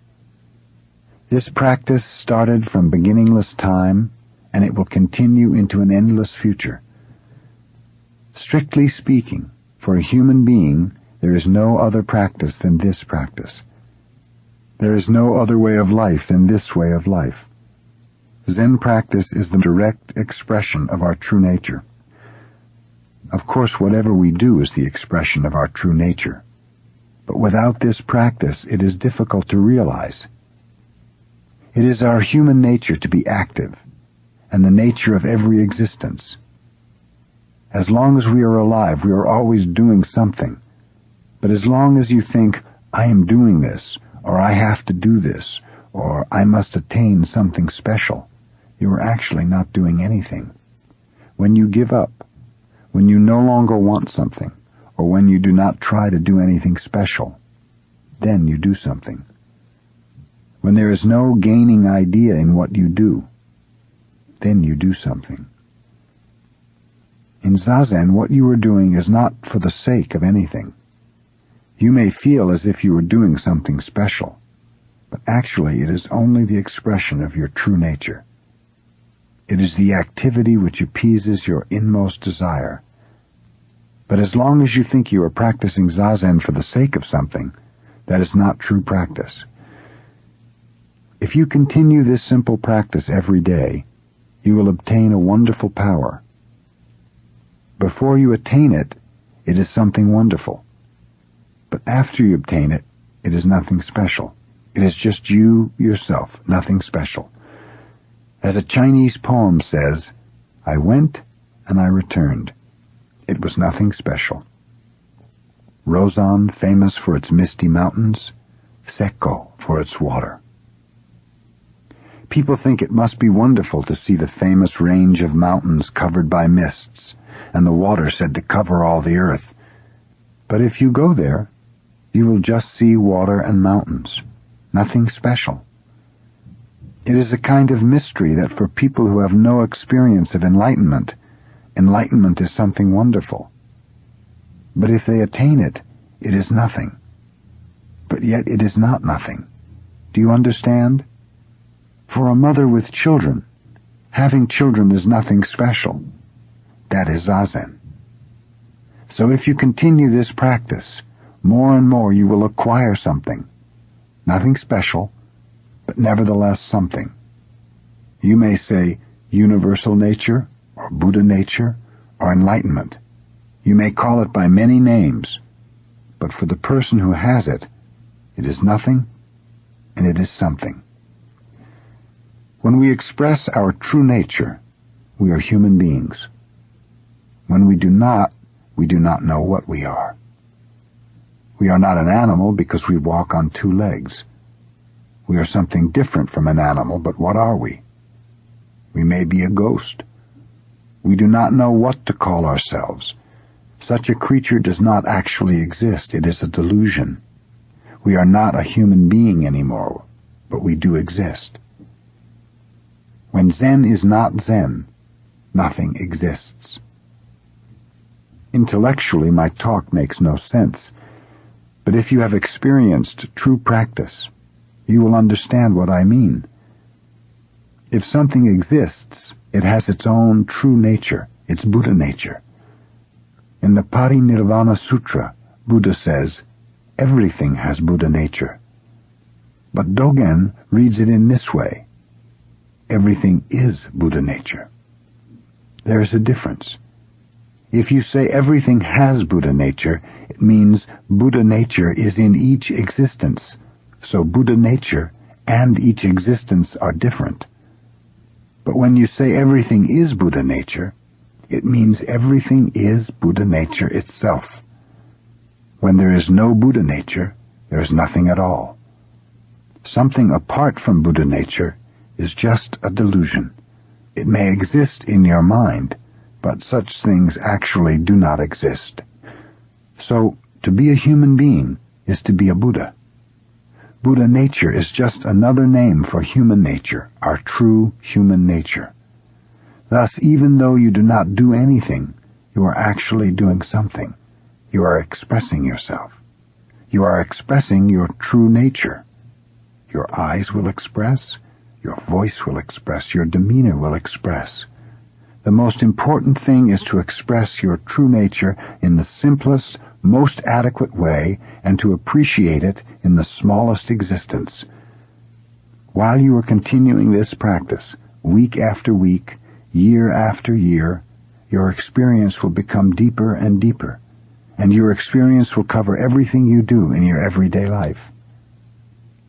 This practice started from beginningless time, and it will continue into an endless future. Strictly speaking, for a human being, there is no other practice than this practice. There is no other way of life than this way of life. Zen practice is the direct expression of our true nature. Of course, whatever we do is the expression of our true nature. But without this practice, it is difficult to realize. It is our human nature to be active, and the nature of every existence. As long as we are alive, we are always doing something. But as long as you think, "I am doing this," or "I have to do this," or "I must attain something special," you are actually not doing anything. When you give up, when you no longer want something, or when you do not try to do anything special, then you do something. When there is no gaining idea in what you do, then you do something. In Zazen, what you are doing is not for the sake of anything. You may feel as if you were doing something special, but actually it is only the expression of your true nature. It is the activity which appeases your inmost desire. But as long as you think you are practicing Zazen for the sake of something, that is not true practice. If you continue this simple practice every day, you will obtain a wonderful power. Before you attain it, it is something wonderful. But after you obtain it, it is nothing special. It is just you, yourself, nothing special. As a Chinese poem says, "I went and I returned. It was nothing special." Rozan, famous for its misty mountains, Sekko for its water. People think it must be wonderful to see the famous range of mountains covered by mists, and the water said to cover all the earth. But if you go there, you will just see water and mountains, nothing special. It is a kind of mystery that for people who have no experience of enlightenment, enlightenment is something wonderful. But if they attain it, it is nothing. But yet it is not nothing. Do you understand? For a mother with children, having children is nothing special. That is Zazen. So if you continue this practice, more and more you will acquire something. Nothing special, but nevertheless something. You may say, universal nature, or Buddha nature, or enlightenment. You may call it by many names, but for the person who has it, it is nothing and it is something. When we express our true nature, we are human beings. When we do not know what we are. We are not an animal because we walk on two legs. We are something different from an animal, but what are we? We may be a ghost. We do not know what to call ourselves. Such a creature does not actually exist. It is a delusion. We are not a human being anymore, but we do exist. When Zen is not Zen, nothing exists. Intellectually, my talk makes no sense, but if you have experienced true practice, you will understand what I mean. If something exists, it has its own true nature, its Buddha nature. In the Parinirvana Sutra, Buddha says, everything has Buddha nature. But Dogen reads it in this way, everything is Buddha nature. There is a difference. If you say everything has Buddha nature, it means Buddha nature is in each existence, so Buddha nature and each existence are different. But when you say everything is Buddha nature, it means everything is Buddha nature itself. When there is no Buddha nature, there is nothing at all. Something apart from Buddha nature is just a delusion. It may exist in your mind, but such things actually do not exist. So, to be a human being is to be a Buddha. Buddha nature is just another name for human nature, our true human nature. Thus, even though you do not do anything, you are actually doing something. You are expressing yourself. You are expressing your true nature. Your eyes will express, your voice will express, your demeanor will express. The most important thing is to express your true nature in the simplest, most adequate way and to appreciate it in the smallest existence. While you are continuing this practice, week after week, year after year, your experience will become deeper and deeper, and your experience will cover everything you do in your everyday life.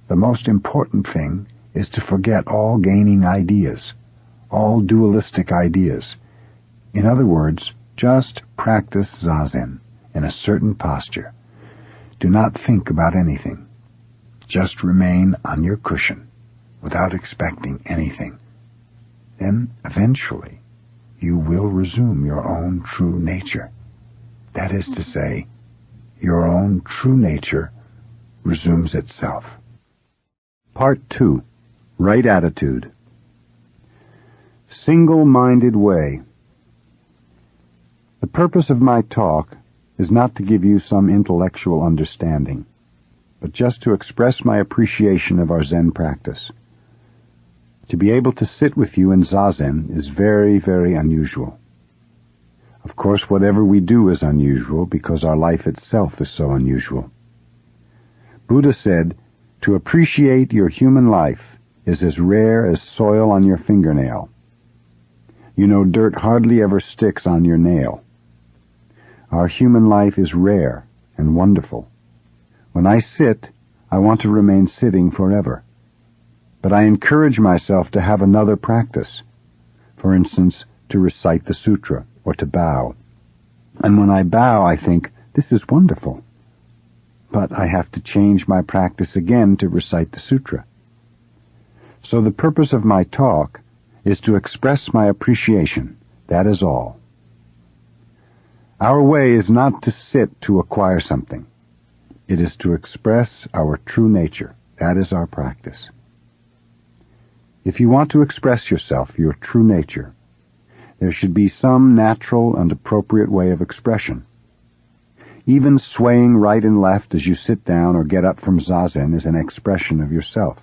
The most important thing is to forget all gaining ideas, all dualistic ideas. In other words, just practice Zazen in a certain posture. Do not think about anything. Just remain on your cushion without expecting anything. Then, eventually, you will resume your own true nature. That is to say, your own true nature resumes itself. Part 2. Right Attitude. Single-minded way. The purpose of my talk is not to give you some intellectual understanding, but just to express my appreciation of our Zen practice. To be able to sit with you in Zazen is very, very unusual. Of course, whatever we do is unusual because our life itself is so unusual. Buddha said, to appreciate your human life is as rare as soil on your fingernail. You know, dirt hardly ever sticks on your nail. Our human life is rare and wonderful. When I sit, I want to remain sitting forever. But I encourage myself to have another practice. For instance, to recite the sutra or to bow. And when I bow, I think, this is wonderful. But I have to change my practice again to recite the sutra. So the purpose of my talk is to express my appreciation. That is all. Our way is not to sit to acquire something. It is to express our true nature. That is our practice. If you want to express yourself, your true nature, there should be some natural and appropriate way of expression. Even swaying right and left as you sit down or get up from Zazen is an expression of yourself.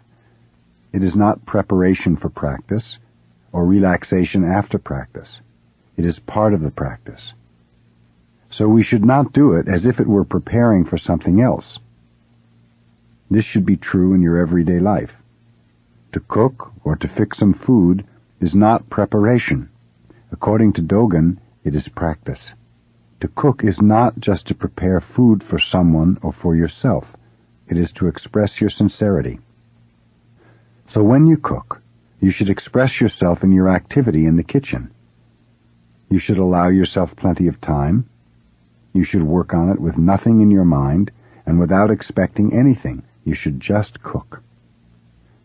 It is not preparation for practice or relaxation after practice. It is part of the practice. So we should not do it as if it were preparing for something else. This should be true in your everyday life. To cook or to fix some food is not preparation. According to Dogen, it is practice. To cook is not just to prepare food for someone or for yourself. It is to express your sincerity. So when you cook, you should express yourself in your activity in the kitchen. You should allow yourself plenty of time. You should work on it with nothing in your mind and without expecting anything. You should just cook.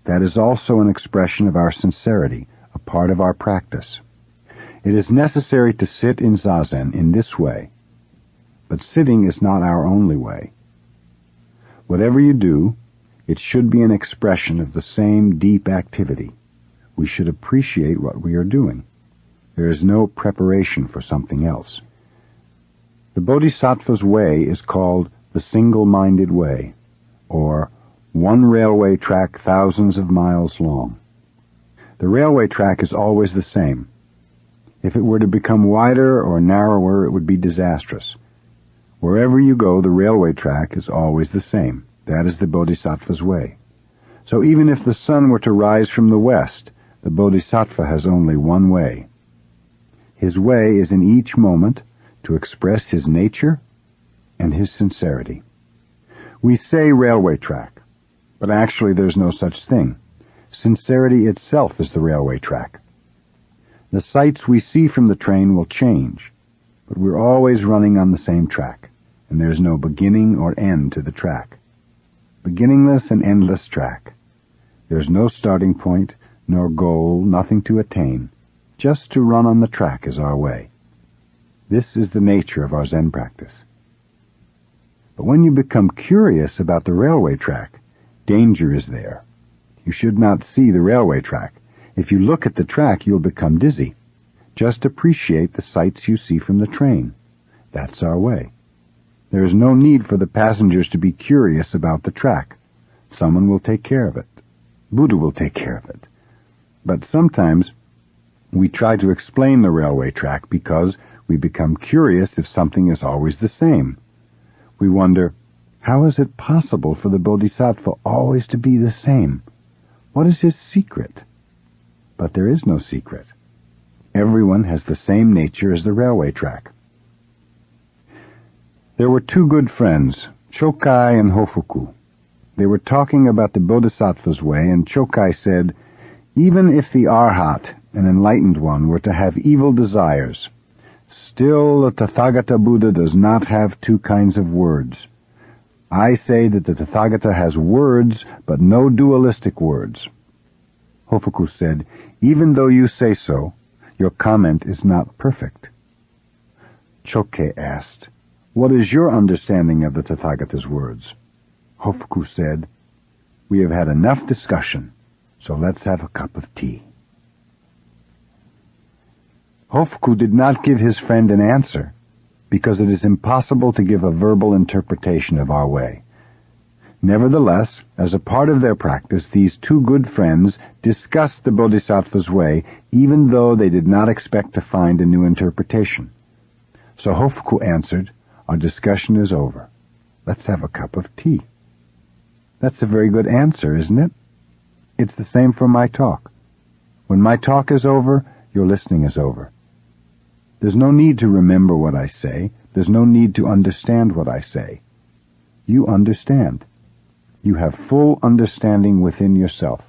That is also an expression of our sincerity, a part of our practice. It is necessary to sit in zazen in this way, but sitting is not our only way. Whatever you do, it should be an expression of the same deep activity. We should appreciate what we are doing. There is no preparation for something else. The Bodhisattva's way is called the single-minded way, or one railway track thousands of miles long. The railway track is always the same. If it were to become wider or narrower, it would be disastrous. Wherever you go, the railway track is always the same. That is the Bodhisattva's way. So even if the sun were to rise from the west, the Bodhisattva has only one way. His way is in each moment to express his nature and his sincerity. We say railway track, but actually there's no such thing. Sincerity itself is the railway track. The sights we see from the train will change, but we're always running on the same track, and there's no beginning or end to the track. Beginningless and endless track. There's no starting point, nor goal, nothing to attain. Just to run on the track is our way. This is the nature of our Zen practice. But when you become curious about the railway track, danger is there. You should not see the railway track. If you look at the track, you'll become dizzy. Just appreciate the sights you see from the train. That's our way. There is no need for the passengers to be curious about the track. Someone will take care of it. Buddha will take care of it. But sometimes we try to explain the railway track because we become curious if something is always the same. We wonder, how is it possible for the Bodhisattva always to be the same? What is his secret? But there is no secret. Everyone has the same nature as the railway track. There were two good friends, Chokai and Hofuku. They were talking about the Bodhisattva's way, and Chokai said, "Even if the Arhat, an enlightened one, were to have evil desires, still the Tathagata Buddha does not have two kinds of words. I say that the Tathagata has words, but no dualistic words." Hofuku said, "Even though you say so, your comment is not perfect." Chokai asked, "What is your understanding of the Tathagata's words?" Hofuku said, "We have had enough discussion, so let's have a cup of tea." Hofuku did not give his friend an answer, because it is impossible to give a verbal interpretation of our way. Nevertheless, as a part of their practice, these two good friends discussed the Bodhisattva's way, even though they did not expect to find a new interpretation. So Hofuku answered, "Our discussion is over. Let's have a cup of tea." That's a very good answer, isn't it? It's the same for my talk. When my talk is over, your listening is over. There's no need to remember what I say. There's no need to understand what I say. You understand. You have full understanding within yourself.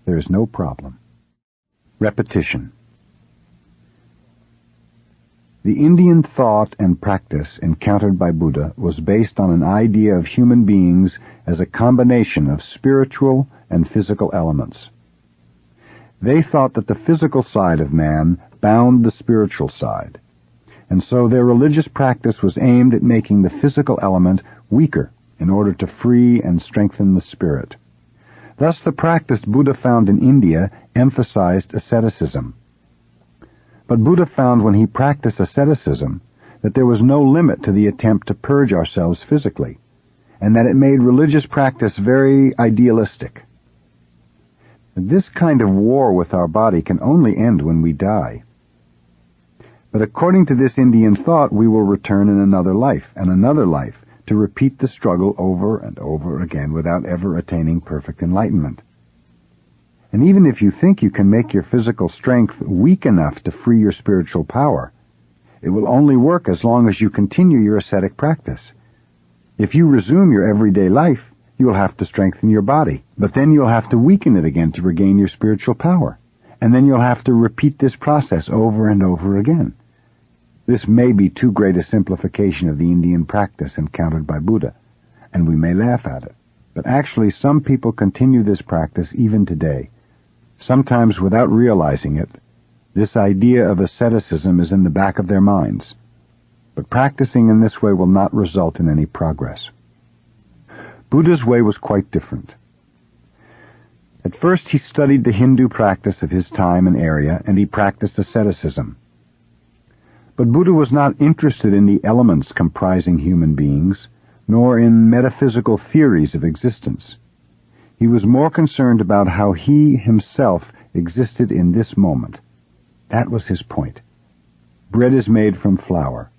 There is no problem. Repetition. The Indian thought and practice encountered by Buddha was based on an idea of human beings as a combination of spiritual and physical elements. They thought that the physical side of man bound the spiritual side, and so their religious practice was aimed at making the physical element weaker in order to free and strengthen the spirit. Thus the practice Buddha found in India emphasized asceticism. But Buddha found when he practiced asceticism that there was no limit to the attempt to purge ourselves physically, and that it made religious practice very idealistic. This kind of war with our body can only end when we die. But according to this Indian thought, we will return in another life, and another life, to repeat the struggle over and over again without ever attaining perfect enlightenment. And even if you think you can make your physical strength weak enough to free your spiritual power, it will only work as long as you continue your ascetic practice. If you resume your everyday life, you will have to strengthen your body, but then you'll have to weaken it again to regain your spiritual power. And then you'll have to repeat this process over and over again. This may be too great a simplification of the Indian practice encountered by Buddha, and we may laugh at it. But actually, some people continue this practice even today. Sometimes without realizing it, this idea of asceticism is in the back of their minds. But practicing in this way will not result in any progress. Buddha's way was quite different. At first he studied the Hindu practice of his time and area, and he practiced asceticism. But Buddha was not interested in the elements comprising human beings, nor in metaphysical theories of existence. He was more concerned about how he himself existed in this moment. That was his point. Bread is made from flour.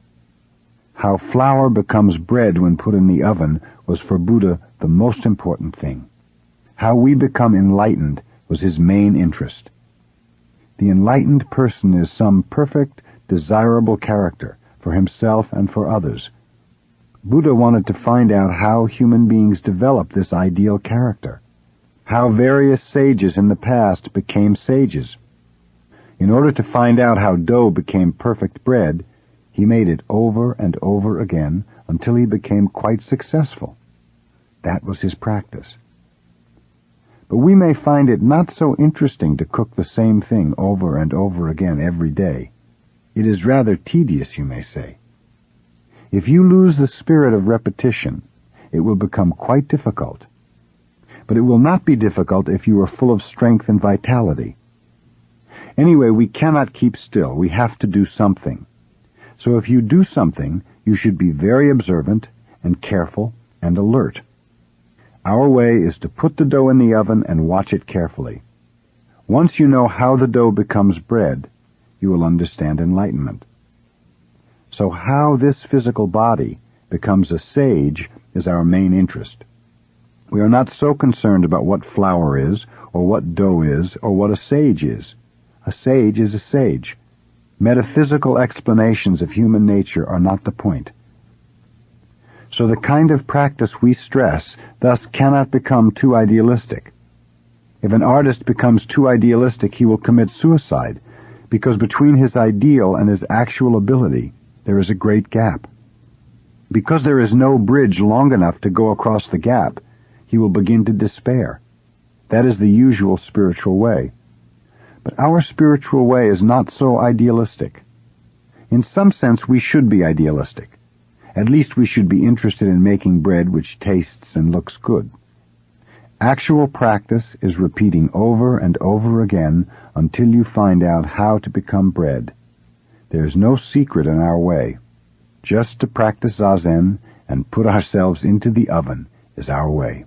How flour becomes bread when put in the oven was for Buddha the most important thing. How we become enlightened was his main interest. The enlightened person is some perfect, desirable character for himself and for others. Buddha wanted to find out how human beings develop this ideal character, how various sages in the past became sages. In order to find out how dough became perfect bread, he made it over and over again until he became quite successful. That was his practice. But we may find it not so interesting to cook the same thing over and over again every day. It is rather tedious, you may say. If you lose the spirit of repetition, it will become quite difficult. But it will not be difficult if you are full of strength and vitality. Anyway, we cannot keep still. We have to do something. So if you do something, you should be very observant and careful and alert. Our way is to put the dough in the oven and watch it carefully. Once you know how the dough becomes bread, you will understand enlightenment. So how this physical body becomes a sage is our main interest. We are not so concerned about what flour is, or what dough is, or what a sage is. A sage is a sage. Metaphysical explanations of human nature are not the point. So the kind of practice we stress thus cannot become too idealistic. If an artist becomes too idealistic, he will commit suicide, because between his ideal and his actual ability there is a great gap. Because there is no bridge long enough to go across the gap, he will begin to despair. That is the usual spiritual way. But our spiritual way is not so idealistic. In some sense we should be idealistic. At least we should be interested in making bread which tastes and looks good. Actual practice is repeating over and over again until you find out how to become bread. There is no secret in our way. Just to practice Zazen and put ourselves into the oven is our way.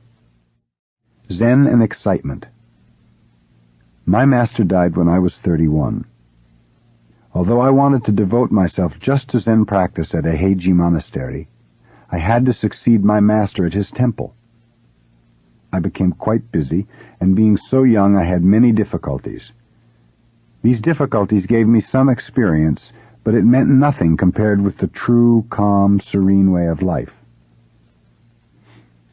Zen and excitement. My master died when I was 31. Although I wanted to devote myself just to Zen practice at a Heiji monastery, I had to succeed my master at his temple. I became quite busy, and being so young I had many difficulties. These difficulties gave me some experience, but it meant nothing compared with the true, calm, serene way of life.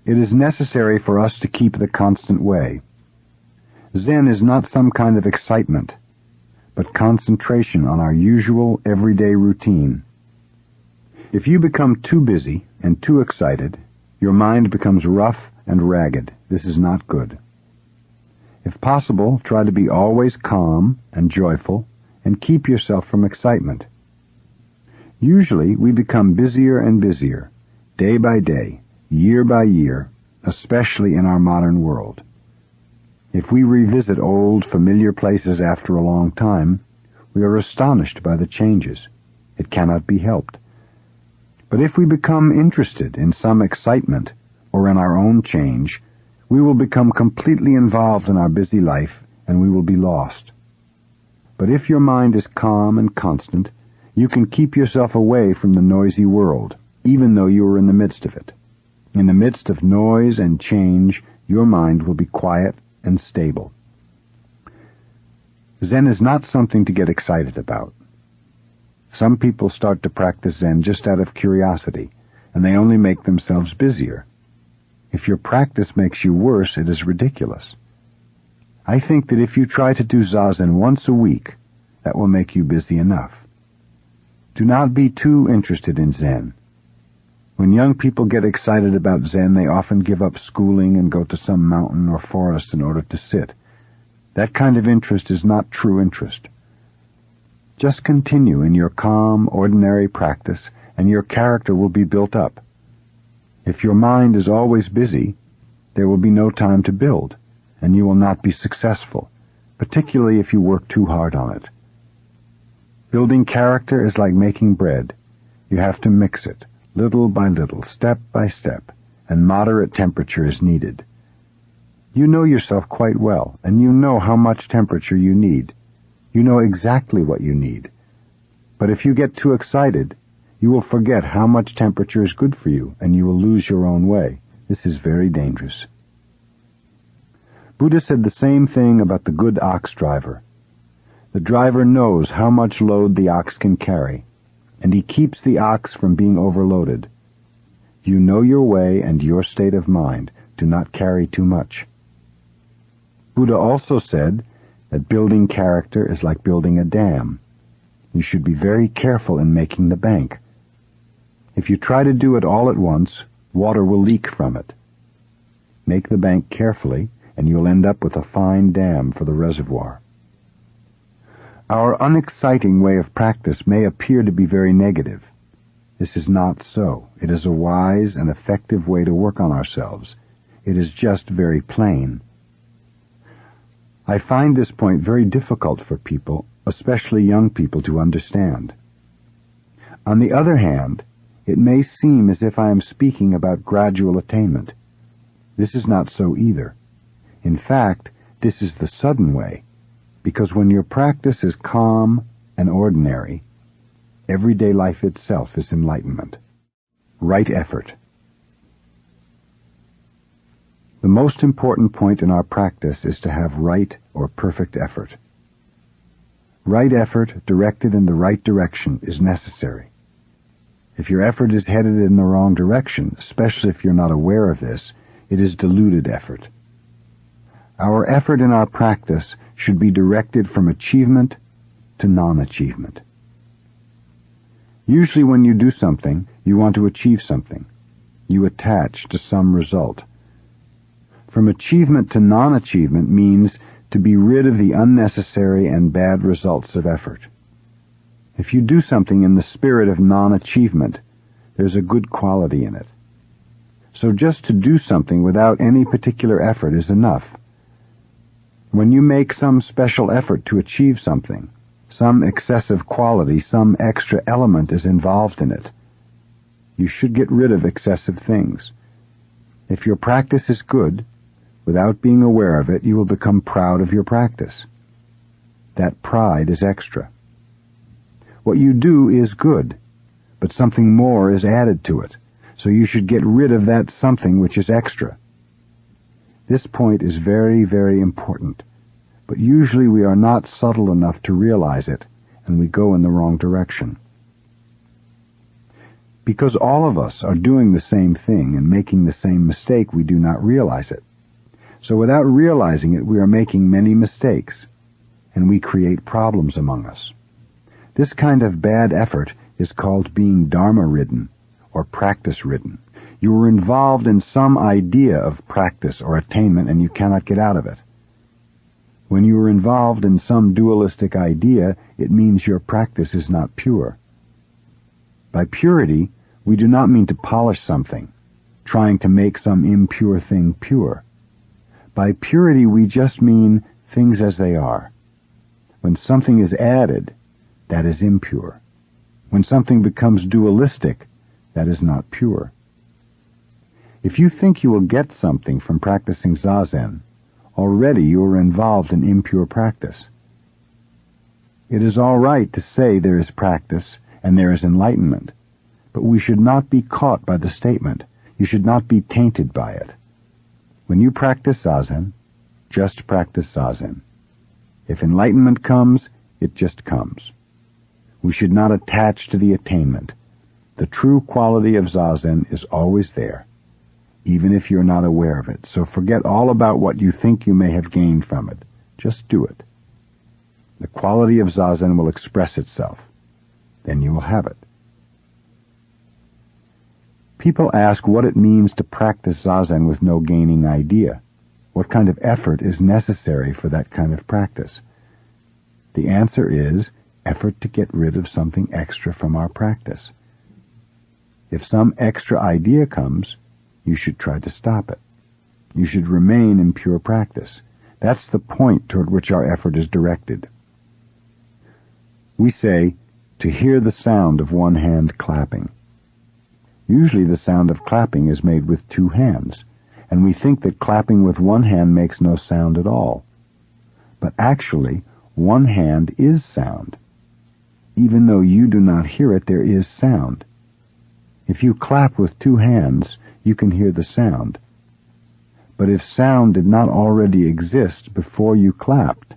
It is necessary for us to keep the constant way. Zen is not some kind of excitement, but concentration on our usual everyday routine. If you become too busy and too excited, your mind becomes rough and ragged. This is not good. If possible, try to be always calm and joyful and keep yourself from excitement. Usually we become busier and busier, day by day, year by year, especially in our modern world. If we revisit old, familiar places after a long time, we are astonished by the changes. It cannot be helped. But if we become interested in some excitement or in our own change, we will become completely involved in our busy life and we will be lost. But if your mind is calm and constant, you can keep yourself away from the noisy world, even though you are in the midst of it. In the midst of noise and change, your mind will be quiet and stable. Zen is not something to get excited about. Some people start to practice Zen just out of curiosity, and they only make themselves busier. If your practice makes you worse, it is ridiculous. I think that if you try to do Zazen once a week, that will make you busy enough. Do not be too interested in Zen. When young people get excited about Zen, they often give up schooling and go to some mountain or forest in order to sit. That kind of interest is not true interest. Just continue in your calm, ordinary practice, and your character will be built up. If your mind is always busy, there will be no time to build, and you will not be successful, particularly if you work too hard on it. Building character is like making bread. You have to mix it, little by little, step by step, and moderate temperature is needed. You know yourself quite well, and you know how much temperature you need. You know exactly what you need. But if you get too excited, you will forget how much temperature is good for you, and you will lose your own way. This is very dangerous. Buddha said the same thing about the good ox driver. The driver knows how much load the ox can carry, and he keeps the ox from being overloaded. You know your way and your state of mind. Do not carry too much. Buddha also said that building character is like building a dam. You should be very careful in making the bank. If you try to do it all at once, water will leak from it. Make the bank carefully, and you'll end up with a fine dam for the reservoir. Our unexciting way of practice may appear to be very negative. This is not so. It is a wise and effective way to work on ourselves. It is just very plain. I find this point very difficult for people, especially young people, to understand. On the other hand, it may seem as if I am speaking about gradual attainment. This is not so either. In fact, this is the sudden way, because when your practice is calm and ordinary, everyday life itself is enlightenment. Right effort. The most important point in our practice is to have right or perfect effort. Right effort directed in the right direction is necessary. If your effort is headed in the wrong direction, especially if you're not aware of this, it is diluted effort. Our effort in our practice should be directed from achievement to non-achievement. Usually when you do something, you want to achieve something. You attach to some result. From achievement to non-achievement means to be rid of the unnecessary and bad results of effort. If you do something in the spirit of non-achievement, there's a good quality in it. So just to do something without any particular effort is enough. When you make some special effort to achieve something, some excessive quality, some extra element is involved in it. You should get rid of excessive things. If your practice is good, without being aware of it, you will become proud of your practice. That pride is extra. What you do is good, but something more is added to it, so you should get rid of that something which is extra. This point is very, very important, but usually we are not subtle enough to realize it, and we go in the wrong direction. Because all of us are doing the same thing and making the same mistake, we do not realize it. So without realizing it, we are making many mistakes, and we create problems among us. This kind of bad effort is called being dharma-ridden, or practice-ridden. You are involved in some idea of practice or attainment, and you cannot get out of it. When you are involved in some dualistic idea, it means your practice is not pure. By purity, we do not mean to polish something, trying to make some impure thing pure. By purity, we just mean things as they are. When something is added, that is impure. When something becomes dualistic, that is not pure. If you think you will get something from practicing Zazen, already you are involved in impure practice. It is all right to say there is practice and there is enlightenment, but we should not be caught by the statement. You should not be tainted by it. When you practice Zazen, just practice Zazen. If enlightenment comes, it just comes. We should not attach to the attainment. The true quality of Zazen is always there, even if you're not aware of it. So forget all about what you think you may have gained from it. Just do it. The quality of Zazen will express itself. Then you will have it. People ask what it means to practice Zazen with no gaining idea. What kind of effort is necessary for that kind of practice? The answer is effort to get rid of something extra from our practice. If some extra idea comes, you should try to stop it. You should remain in pure practice. That's the point toward which our effort is directed. We say, to hear the sound of one hand clapping. Usually the sound of clapping is made with two hands, and we think that clapping with one hand makes no sound at all. But actually, one hand is sound. Even though you do not hear it, there is sound. If you clap with two hands, you can hear the sound. But if sound did not already exist before you clapped,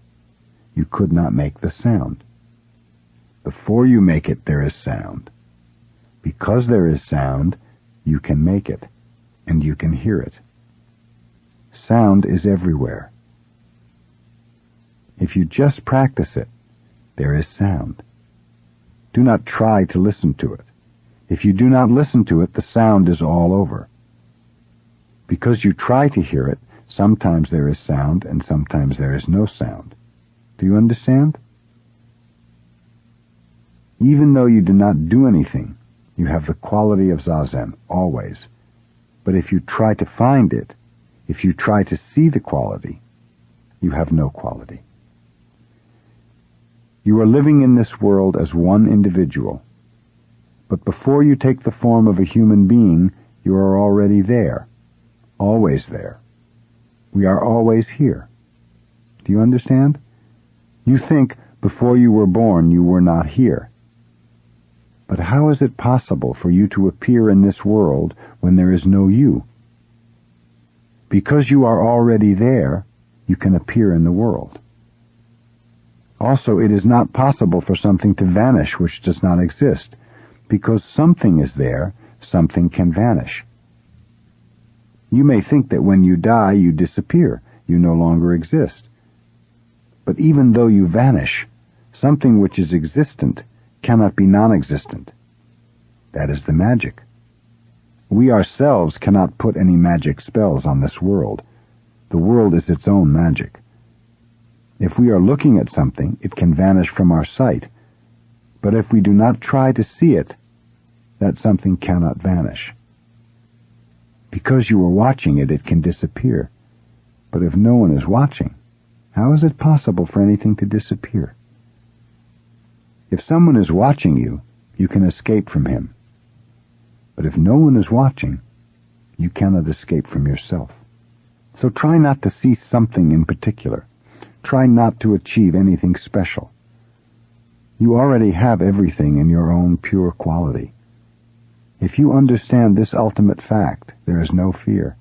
you could not make the sound. Before you make it, there is sound. Because there is sound, you can make it, and you can hear it. Sound is everywhere. If you just practice it, there is sound. Do not try to listen to it. If you do not listen to it, the sound is all over. Because you try to hear it, sometimes there is sound and sometimes there is no sound. Do you understand? Even though you do not do anything, you have the quality of Zazen, always. But if you try to find it, if you try to see the quality, you have no quality. You are living in this world as one individual. But before you take the form of a human being, you are already there, always there. We are always here. Do you understand? You think before you were born you were not here. But how is it possible for you to appear in this world when there is no you? Because you are already there, you can appear in the world. Also, it is not possible for something to vanish which does not exist. Because something is there, something can vanish. You may think that when you die, you disappear, you no longer exist. But even though you vanish, something which is existent cannot be non-existent. That is the magic. We ourselves cannot put any magic spells on this world. The world is its own magic. If we are looking at something, it can vanish from our sight. But if we do not try to see it, that something cannot vanish. Because you are watching it, it can disappear. But if no one is watching, how is it possible for anything to disappear? If someone is watching you, you can escape from him. But if no one is watching, you cannot escape from yourself. So try not to see something in particular. Try not to achieve anything special. You already have everything in your own pure quality. If you understand this ultimate fact, there is no fear.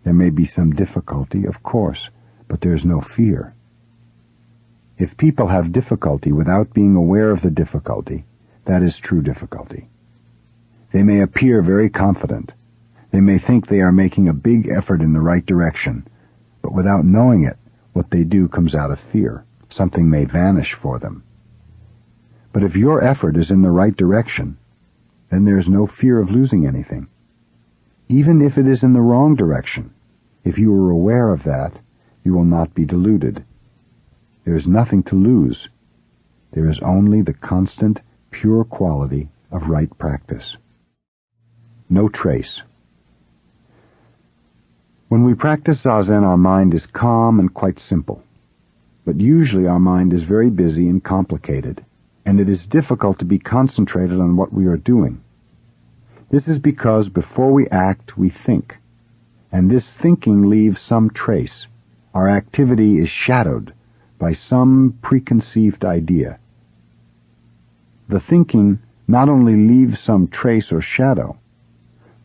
There may be some difficulty, of course, but there is no fear. If people have difficulty without being aware of the difficulty, that is true difficulty. They may appear very confident. They may think they are making a big effort in the right direction, but without knowing it, what they do comes out of fear. Something may vanish for them. But if your effort is in the right direction, then there is no fear of losing anything. Even if it is in the wrong direction, if you are aware of that, you will not be deluded. There is nothing to lose. There is only the constant, pure quality of right practice. No trace. When we practice Zazen, our mind is calm and quite simple. But usually our mind is very busy and complicated, and it is difficult to be concentrated on what we are doing. This is because before we act, we think, and this thinking leaves some trace. Our activity is shadowed by some preconceived idea. The thinking not only leaves some trace or shadow,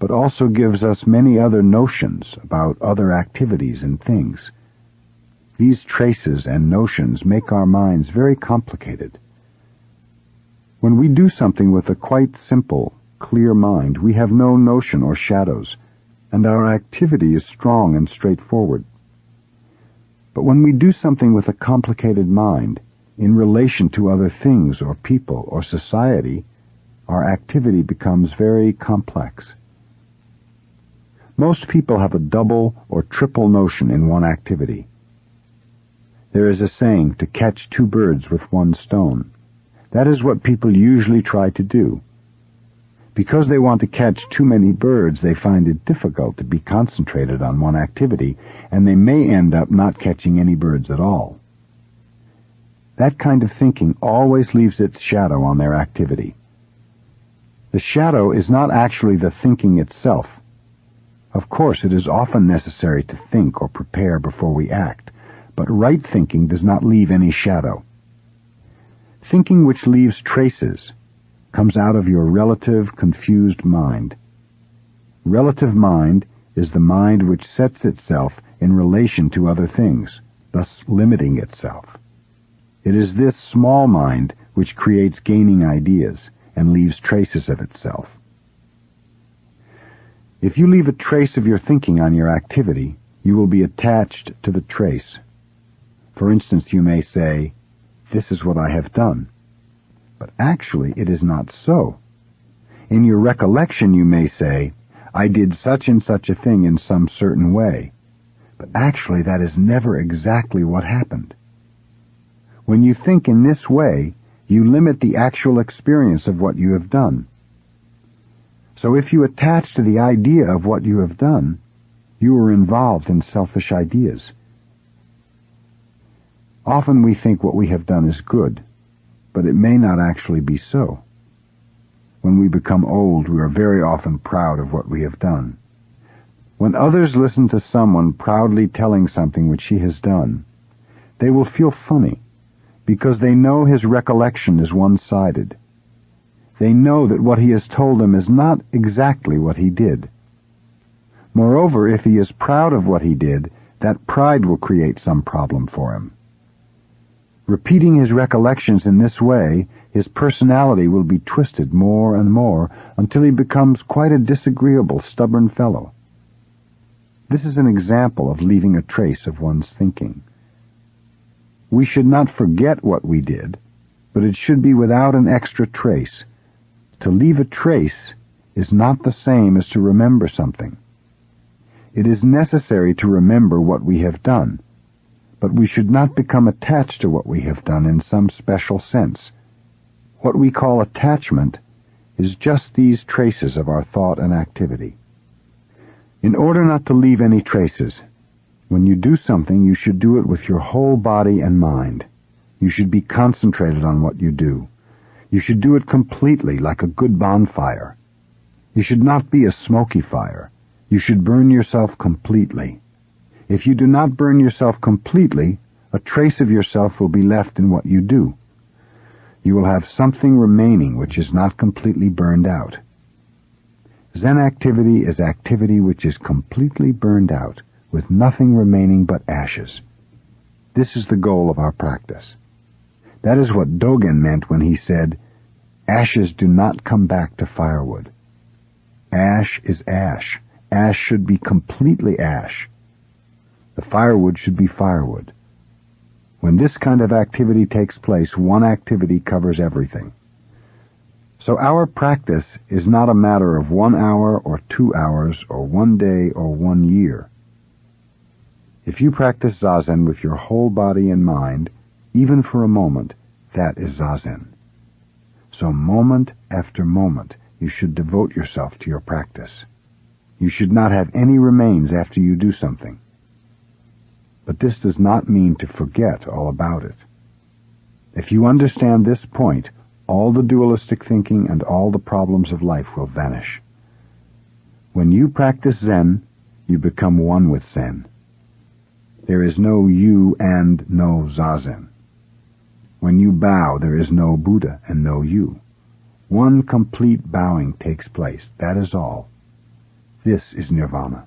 but also gives us many other notions about other activities and things. These traces and notions make our minds very complicated. When we do something with a quite simple, clear mind, we have no notion or shadows, and our activity is strong and straightforward. But when we do something with a complicated mind, in relation to other things or people or society, our activity becomes very complex. Most people have a double or triple notion in one activity. There is a saying, to catch two birds with one stone. That is what people usually try to do. Because they want to catch too many birds, they find it difficult to be concentrated on one activity, and they may end up not catching any birds at all. That kind of thinking always leaves its shadow on their activity. The shadow is not actually the thinking itself. Of course, it is often necessary to think or prepare before we act, but right thinking does not leave any shadow. Thinking which leaves traces comes out of your relative, confused mind. Relative mind is the mind which sets itself in relation to other things, thus limiting itself. It is this small mind which creates gaining ideas and leaves traces of itself. If you leave a trace of your thinking on your activity, you will be attached to the trace. For instance, you may say, "This is what I have done." But actually it is not so. In your recollection you may say, "I did such and such a thing in some certain way." But actually that is never exactly what happened. When you think in this way, you limit the actual experience of what you have done. So if you attach to the idea of what you have done, you are involved in selfish ideas. Often we think what we have done is good, but it may not actually be so. When we become old, we are very often proud of what we have done. When others listen to someone proudly telling something which he has done, they will feel funny, because they know his recollection is one-sided. They know that what he has told them is not exactly what he did. Moreover, if he is proud of what he did, that pride will create some problem for him. Repeating his recollections in this way, his personality will be twisted more and more until he becomes quite a disagreeable, stubborn fellow. This is an example of leaving a trace of one's thinking. We should not forget what we did, but it should be without an extra trace. To leave a trace is not the same as to remember something. It is necessary to remember what we have done, but we should not become attached to what we have done in some special sense. What we call attachment is just these traces of our thought and activity. In order not to leave any traces, when you do something, you should do it with your whole body and mind. You should be concentrated on what you do. You should do it completely, like a good bonfire. You should not be a smoky fire. You should burn yourself completely. If you do not burn yourself completely, a trace of yourself will be left in what you do. You will have something remaining which is not completely burned out. Zen activity is activity which is completely burned out, with nothing remaining but ashes. This is the goal of our practice. That is what Dogen meant when he said, "Ashes do not come back to firewood." Ash is ash. Ash should be completely ash. The firewood should be firewood. When this kind of activity takes place, one activity covers everything. So our practice is not a matter of 1 hour or 2 hours or 1 day or 1 year. If you practice Zazen with your whole body and mind, even for a moment, that is Zazen. So moment after moment, you should devote yourself to your practice. You should not have any remains after you do something. But this does not mean to forget all about it. If you understand this point, all the dualistic thinking and all the problems of life will vanish. When you practice Zen, you become one with Zen. There is no you and no Zazen. When you bow, there is no Buddha and no you. One complete bowing takes place, that is all. This is nirvana.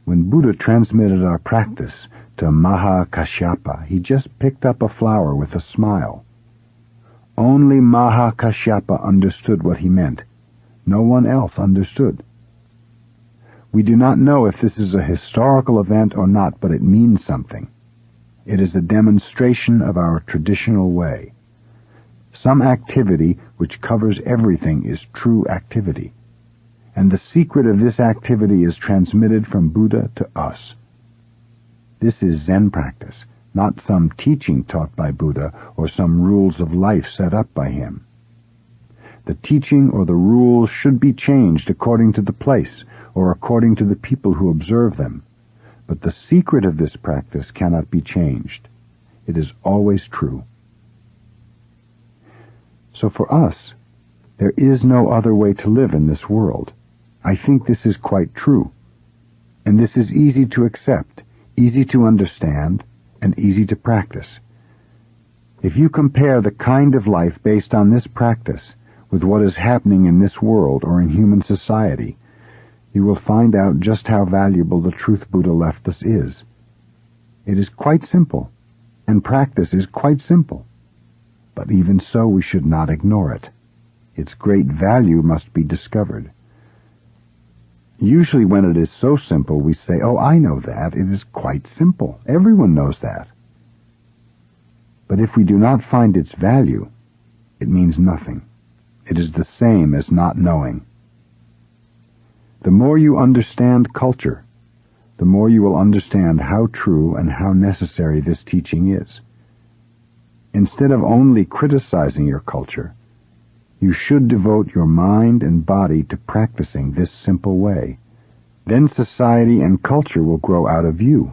When Buddha transmitted our practice to Maha Kashyapa, he just picked up a flower with a smile. Only Maha Kashyapa understood what he meant. No one else understood. We do not know if this is a historical event or not, but it means something. It is a demonstration of our traditional way. Some activity which covers everything is true activity, and the secret of this activity is transmitted from Buddha to us. This is Zen practice, not some teaching taught by Buddha or some rules of life set up by him. The teaching or the rules should be changed according to the place or according to the people who observe them, but the secret of this practice cannot be changed. It is always true. So for us, there is no other way to live in this world. I think this is quite true. And this is easy to accept, easy to understand, and easy to practice. If you compare the kind of life based on this practice with what is happening in this world or in human society, you will find out just how valuable the truth Buddha left us is. It is quite simple, and practice is quite simple. But even so, we should not ignore it. Its great value must be discovered. Usually when it is so simple, we say, "Oh, I know that. It is quite simple. Everyone knows that." But if we do not find its value, it means nothing. It is the same as not knowing. The more you understand culture, the more you will understand how true and how necessary this teaching is. Instead of only criticizing your culture, you should devote your mind and body to practicing this simple way. Then society and culture will grow out of you.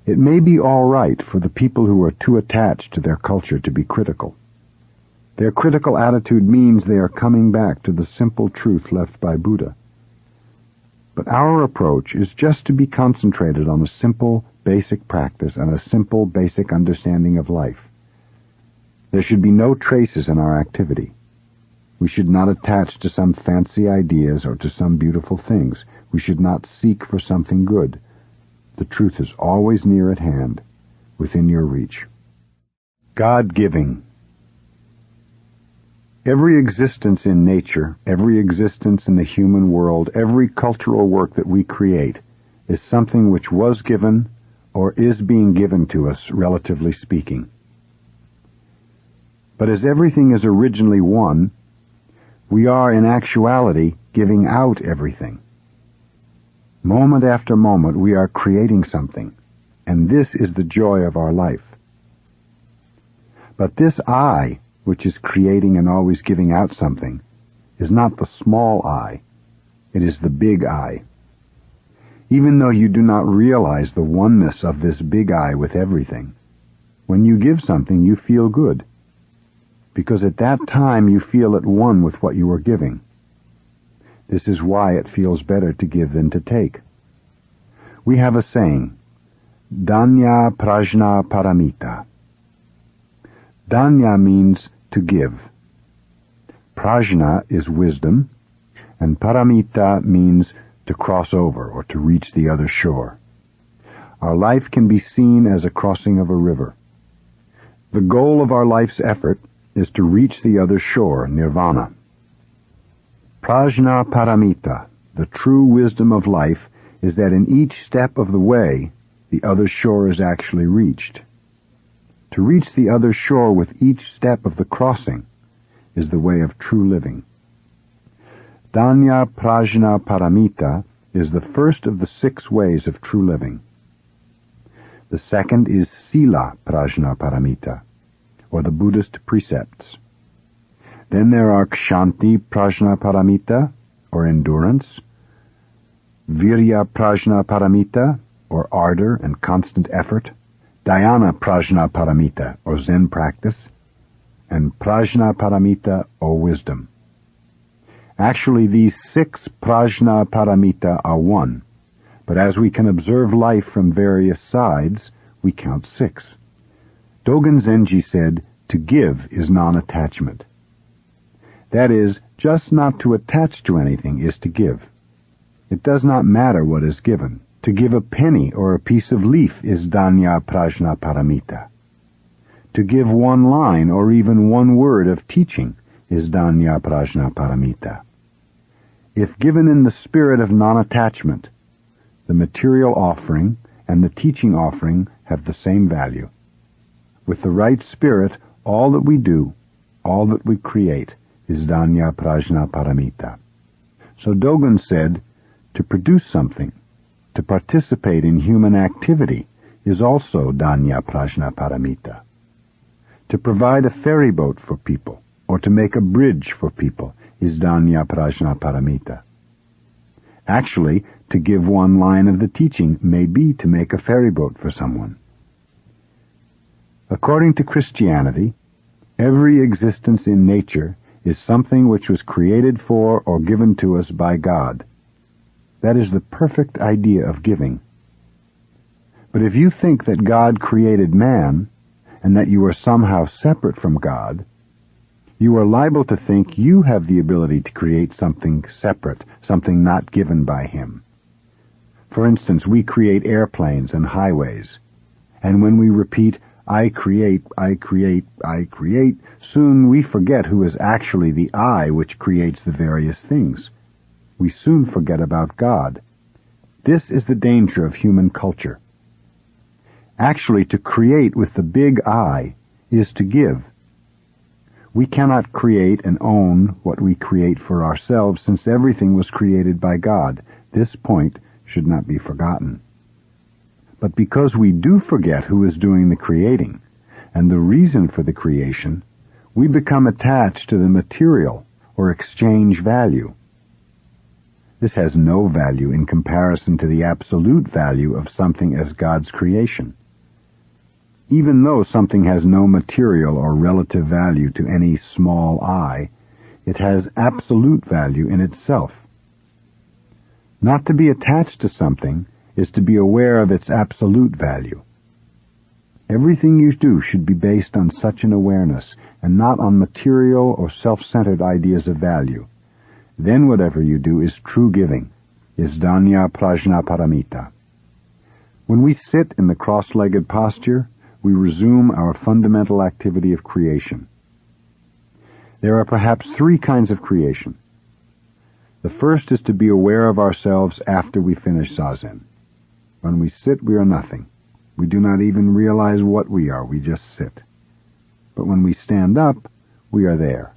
It may be all right for the people who are too attached to their culture to be critical. Their critical attitude means they are coming back to the simple truth left by Buddha. But our approach is just to be concentrated on a simple, basic practice and a simple, basic understanding of life. There should be no traces in our activity. We should not attach to some fancy ideas or to some beautiful things. We should not seek for something good. The truth is always near at hand, within your reach. God-giving. Every existence in nature, every existence in the human world, every cultural work that we create is something which was given or is being given to us, relatively speaking. But as everything is originally one, we are in actuality giving out everything. Moment after moment we are creating something, and this is the joy of our life. But this I, which is creating and always giving out something, is not the small I, it is the big I. Even though you do not realize the oneness of this big I with everything, when you give something you feel good, because at that time you feel at one with what you are giving. This is why it feels better to give than to take. We have a saying, Danya Prajna Paramita. Danya means to give. Prajna is wisdom, and Paramita means to cross over or to reach the other shore. Our life can be seen as a crossing of a river. The goal of our life's effort is to reach the other shore, nirvana. Prajna Paramita, the true wisdom of life, is that in each step of the way, the other shore is actually reached. To reach the other shore with each step of the crossing is the way of true living. Danya Prajna Paramita is the first of the 6 ways of true living. The second is Sila Prajna Paramita, or the Buddhist precepts. Then there are Kshanti Prajna Paramita, or endurance, Virya Prajna Paramita, or ardor and constant effort, Dhyana Prajna Paramita, or Zen practice, and Prajna Paramita, or wisdom. Actually, these 6 Prajna Paramita are one, but as we can observe life from various sides, we count 6. Dogen Zenji said, to give is non-attachment. That is, just not to attach to anything is to give. It does not matter what is given. To give a penny or a piece of leaf is danya prajna paramita. To give one line or even one word of teaching is danya prajna paramita. If given in the spirit of non-attachment, the material offering and the teaching offering have the same value. With the right spirit, all that we do, all that we create, is danya prajna paramita. So Dogen said, to produce something, to participate in human activity, is also danya prajna paramita. To provide a ferry boat for people, or to make a bridge for people, is danya prajna paramita. Actually, to give one line of the teaching may be to make a ferry boat for someone. According to Christianity, every existence in nature is something which was created for or given to us by God. That is the perfect idea of giving. But if you think that God created man, and that you are somehow separate from God, you are liable to think you have the ability to create something separate, something not given by Him. For instance, we create airplanes and highways, and when we repeat, I create, I create, I create, soon we forget who is actually the I which creates the various things. We soon forget about God. This is the danger of human culture. Actually, to create with the big I is to give. We cannot create and own what we create for ourselves, since everything was created by God. This point should not be forgotten. But because we do forget who is doing the creating and the reason for the creation, we become attached to the material or exchange value. This has no value in comparison to the absolute value of something as God's creation. Even though something has no material or relative value to any small I, it has absolute value in itself. Not to be attached to something is to be aware of its absolute value. Everything you do should be based on such an awareness, and not on material or self-centered ideas of value. Then whatever you do is true giving, is danya prajna paramita. When we sit in the cross-legged posture, we resume our fundamental activity of creation. There are perhaps three kinds of creation. The first is to be aware of ourselves after we finish zazen. When we sit, we are nothing. We do not even realize what we are, we just sit. But when we stand up, we are there.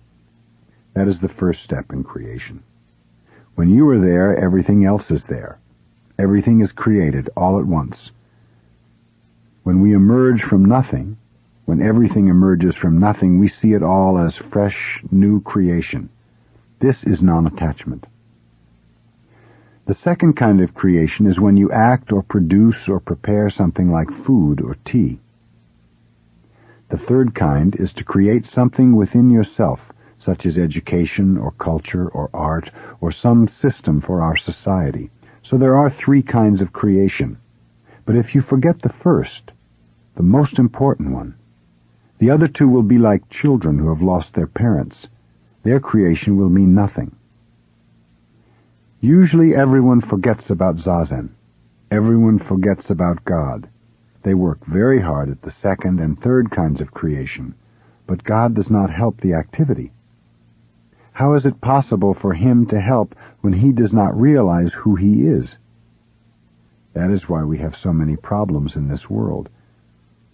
That is the first step in creation. When you are there, everything else is there. Everything is created all at once. When we emerge from nothing, when everything emerges from nothing, we see it all as fresh, new creation. This is non-attachment. The second kind of creation is when you act or produce or prepare something like food or tea. The third kind is to create something within yourself, such as education or culture or art or some system for our society. So there are three kinds of creation. But if you forget the first, the most important one, the other two will be like children who have lost their parents. Their creation will mean nothing. Usually everyone forgets about zazen. Everyone forgets about God. They work very hard at the second and third kinds of creation, but God does not help the activity. How is it possible for Him to help when He does not realize who He is? That is why we have so many problems in this world.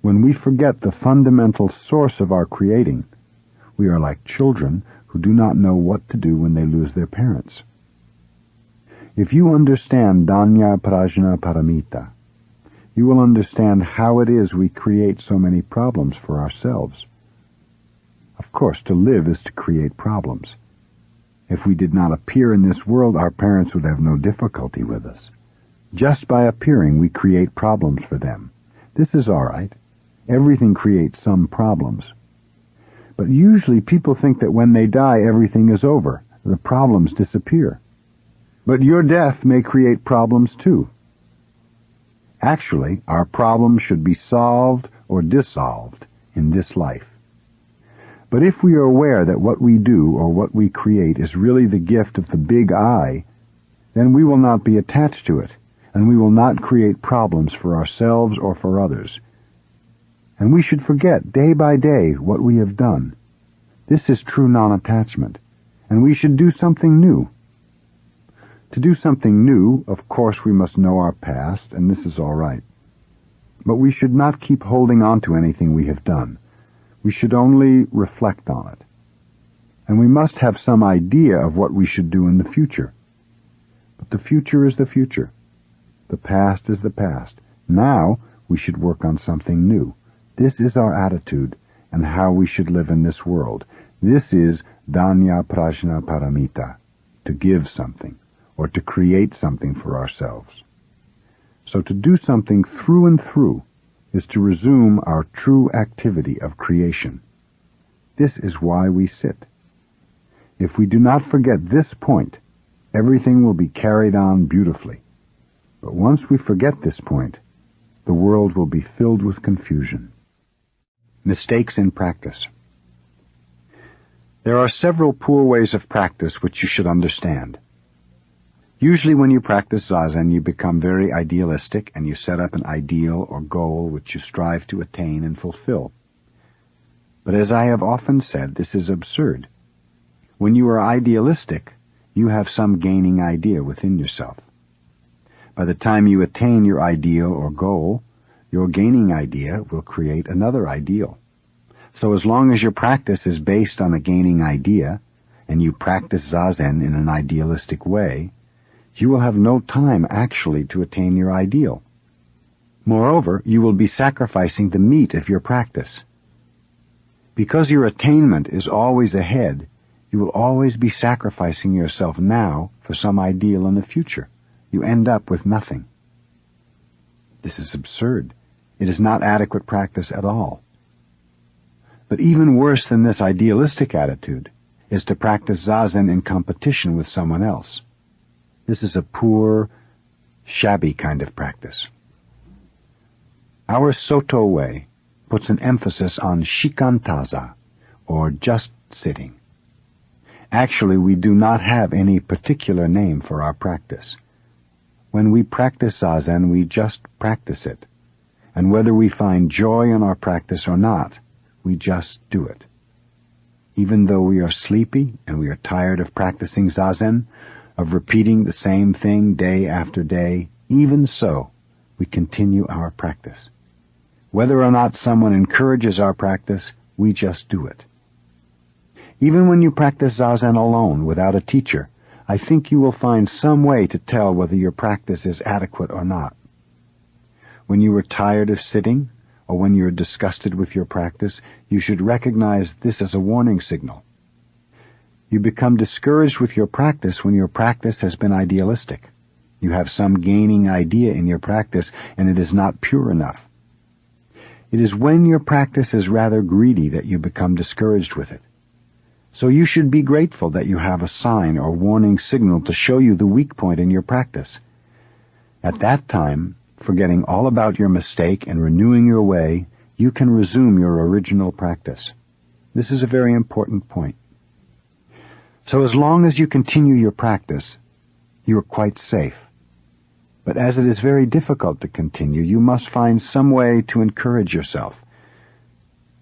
When we forget the fundamental source of our creating, we are like children who do not know what to do when they lose their parents. If you understand danya prajna paramita, you will understand how it is we create so many problems for ourselves. Of course, to live is to create problems. If we did not appear in this world, our parents would have no difficulty with us. Just by appearing, we create problems for them. This is all right. Everything creates some problems. But usually people think that when they die, everything is over. The problems disappear. But your death may create problems too. Actually, our problems should be solved or dissolved in this life. But if we are aware that what we do or what we create is really the gift of the big I, then we will not be attached to it, and we will not create problems for ourselves or for others. And we should forget day by day what we have done. This is true non-attachment, and we should do something new. To do something new, of course, we must know our past, and this is all right. But we should not keep holding on to anything we have done. We should only reflect on it. And we must have some idea of what we should do in the future. But the future is the future. The past is the past. Now we should work on something new. This is our attitude and how we should live in this world. This is danya prajna paramita, to give something, or to create something for ourselves. So to do something through and through is to resume our true activity of creation. This is why we sit. If we do not forget this point, everything will be carried on beautifully. But once we forget this point, the world will be filled with confusion. Mistakes in practice. There are several poor ways of practice which you should understand. Usually when you practice Zazen, you become very idealistic and you set up an ideal or goal which you strive to attain and fulfill. But as I have often said, this is absurd. When you are idealistic, you have some gaining idea within yourself. By the time you attain your ideal or goal, your gaining idea will create another ideal. So as long as your practice is based on a gaining idea, and you practice Zazen in an idealistic way, you will have no time actually to attain your ideal. Moreover, you will be sacrificing the meat of your practice. Because your attainment is always ahead, you will always be sacrificing yourself now for some ideal in the future. You end up with nothing. This is absurd. It is not adequate practice at all. But even worse than this idealistic attitude is to practice Zazen in competition with someone else. This is a poor, shabby kind of practice. Our Soto way puts an emphasis on shikantaza, or just sitting. Actually, we do not have any particular name for our practice. When we practice Zazen, we just practice it. And whether we find joy in our practice or not, we just do it. Even though we are sleepy and we are tired of practicing Zazen, of repeating the same thing day after day, even so, we continue our practice. Whether or not someone encourages our practice, we just do it. Even when you practice Zazen alone, without a teacher, I think you will find some way to tell whether your practice is adequate or not. When you are tired of sitting, or when you are disgusted with your practice, you should recognize this as a warning signal. You become discouraged with your practice when your practice has been idealistic. You have some gaining idea in your practice, and it is not pure enough. It is when your practice is rather greedy that you become discouraged with it. So you should be grateful that you have a sign or warning signal to show you the weak point in your practice. At that time, forgetting all about your mistake and renewing your way, you can resume your original practice. This is a very important point. So as long as you continue your practice, you are quite safe. But as it is very difficult to continue, you must find some way to encourage yourself.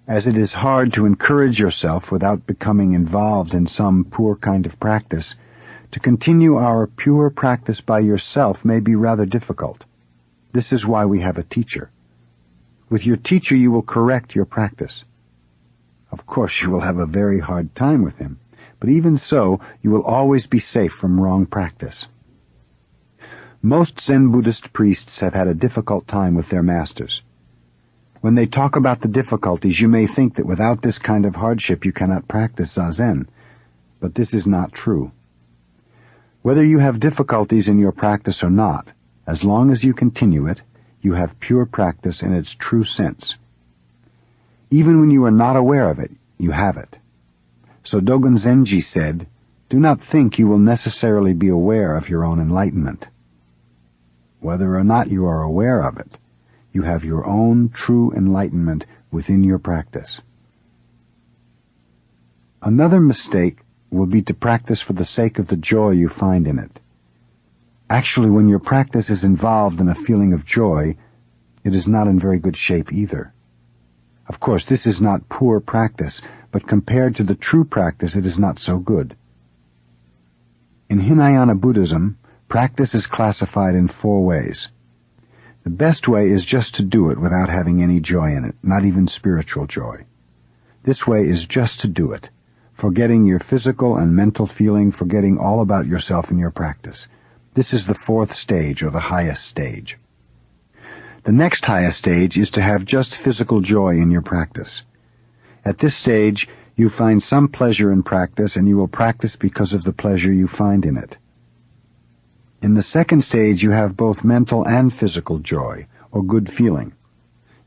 As it is hard to encourage yourself without becoming involved in some poor kind of practice, to continue our pure practice by yourself may be rather difficult. This is why we have a teacher. With your teacher you will correct your practice. Of course you will have a very hard time with him, but even so you will always be safe from wrong practice. Most Zen Buddhist priests have had a difficult time with their masters. When they talk about the difficulties, you may think that without this kind of hardship you cannot practice Zazen, but this is not true. Whether you have difficulties in your practice or not, as long as you continue it, you have pure practice in its true sense. Even when you are not aware of it, you have it. So Dogen Zenji said, "Do not think you will necessarily be aware of your own enlightenment. Whether or not you are aware of it, you have your own true enlightenment within your practice." Another mistake will be to practice for the sake of the joy you find in it. Actually, when your practice is involved in a feeling of joy, it is not in very good shape either. Of course, this is not poor practice, but compared to the true practice, it is not so good. In Hinayana Buddhism, practice is classified in 4 ways. The best way is just to do it without having any joy in it, not even spiritual joy. This way is just to do it, forgetting your physical and mental feeling, forgetting all about yourself in your practice. This is the 4th stage, or the highest stage. The next highest stage is to have just physical joy in your practice. At this stage, you find some pleasure in practice, and you will practice because of the pleasure you find in it. In the 2nd stage, you have both mental and physical joy, or good feeling.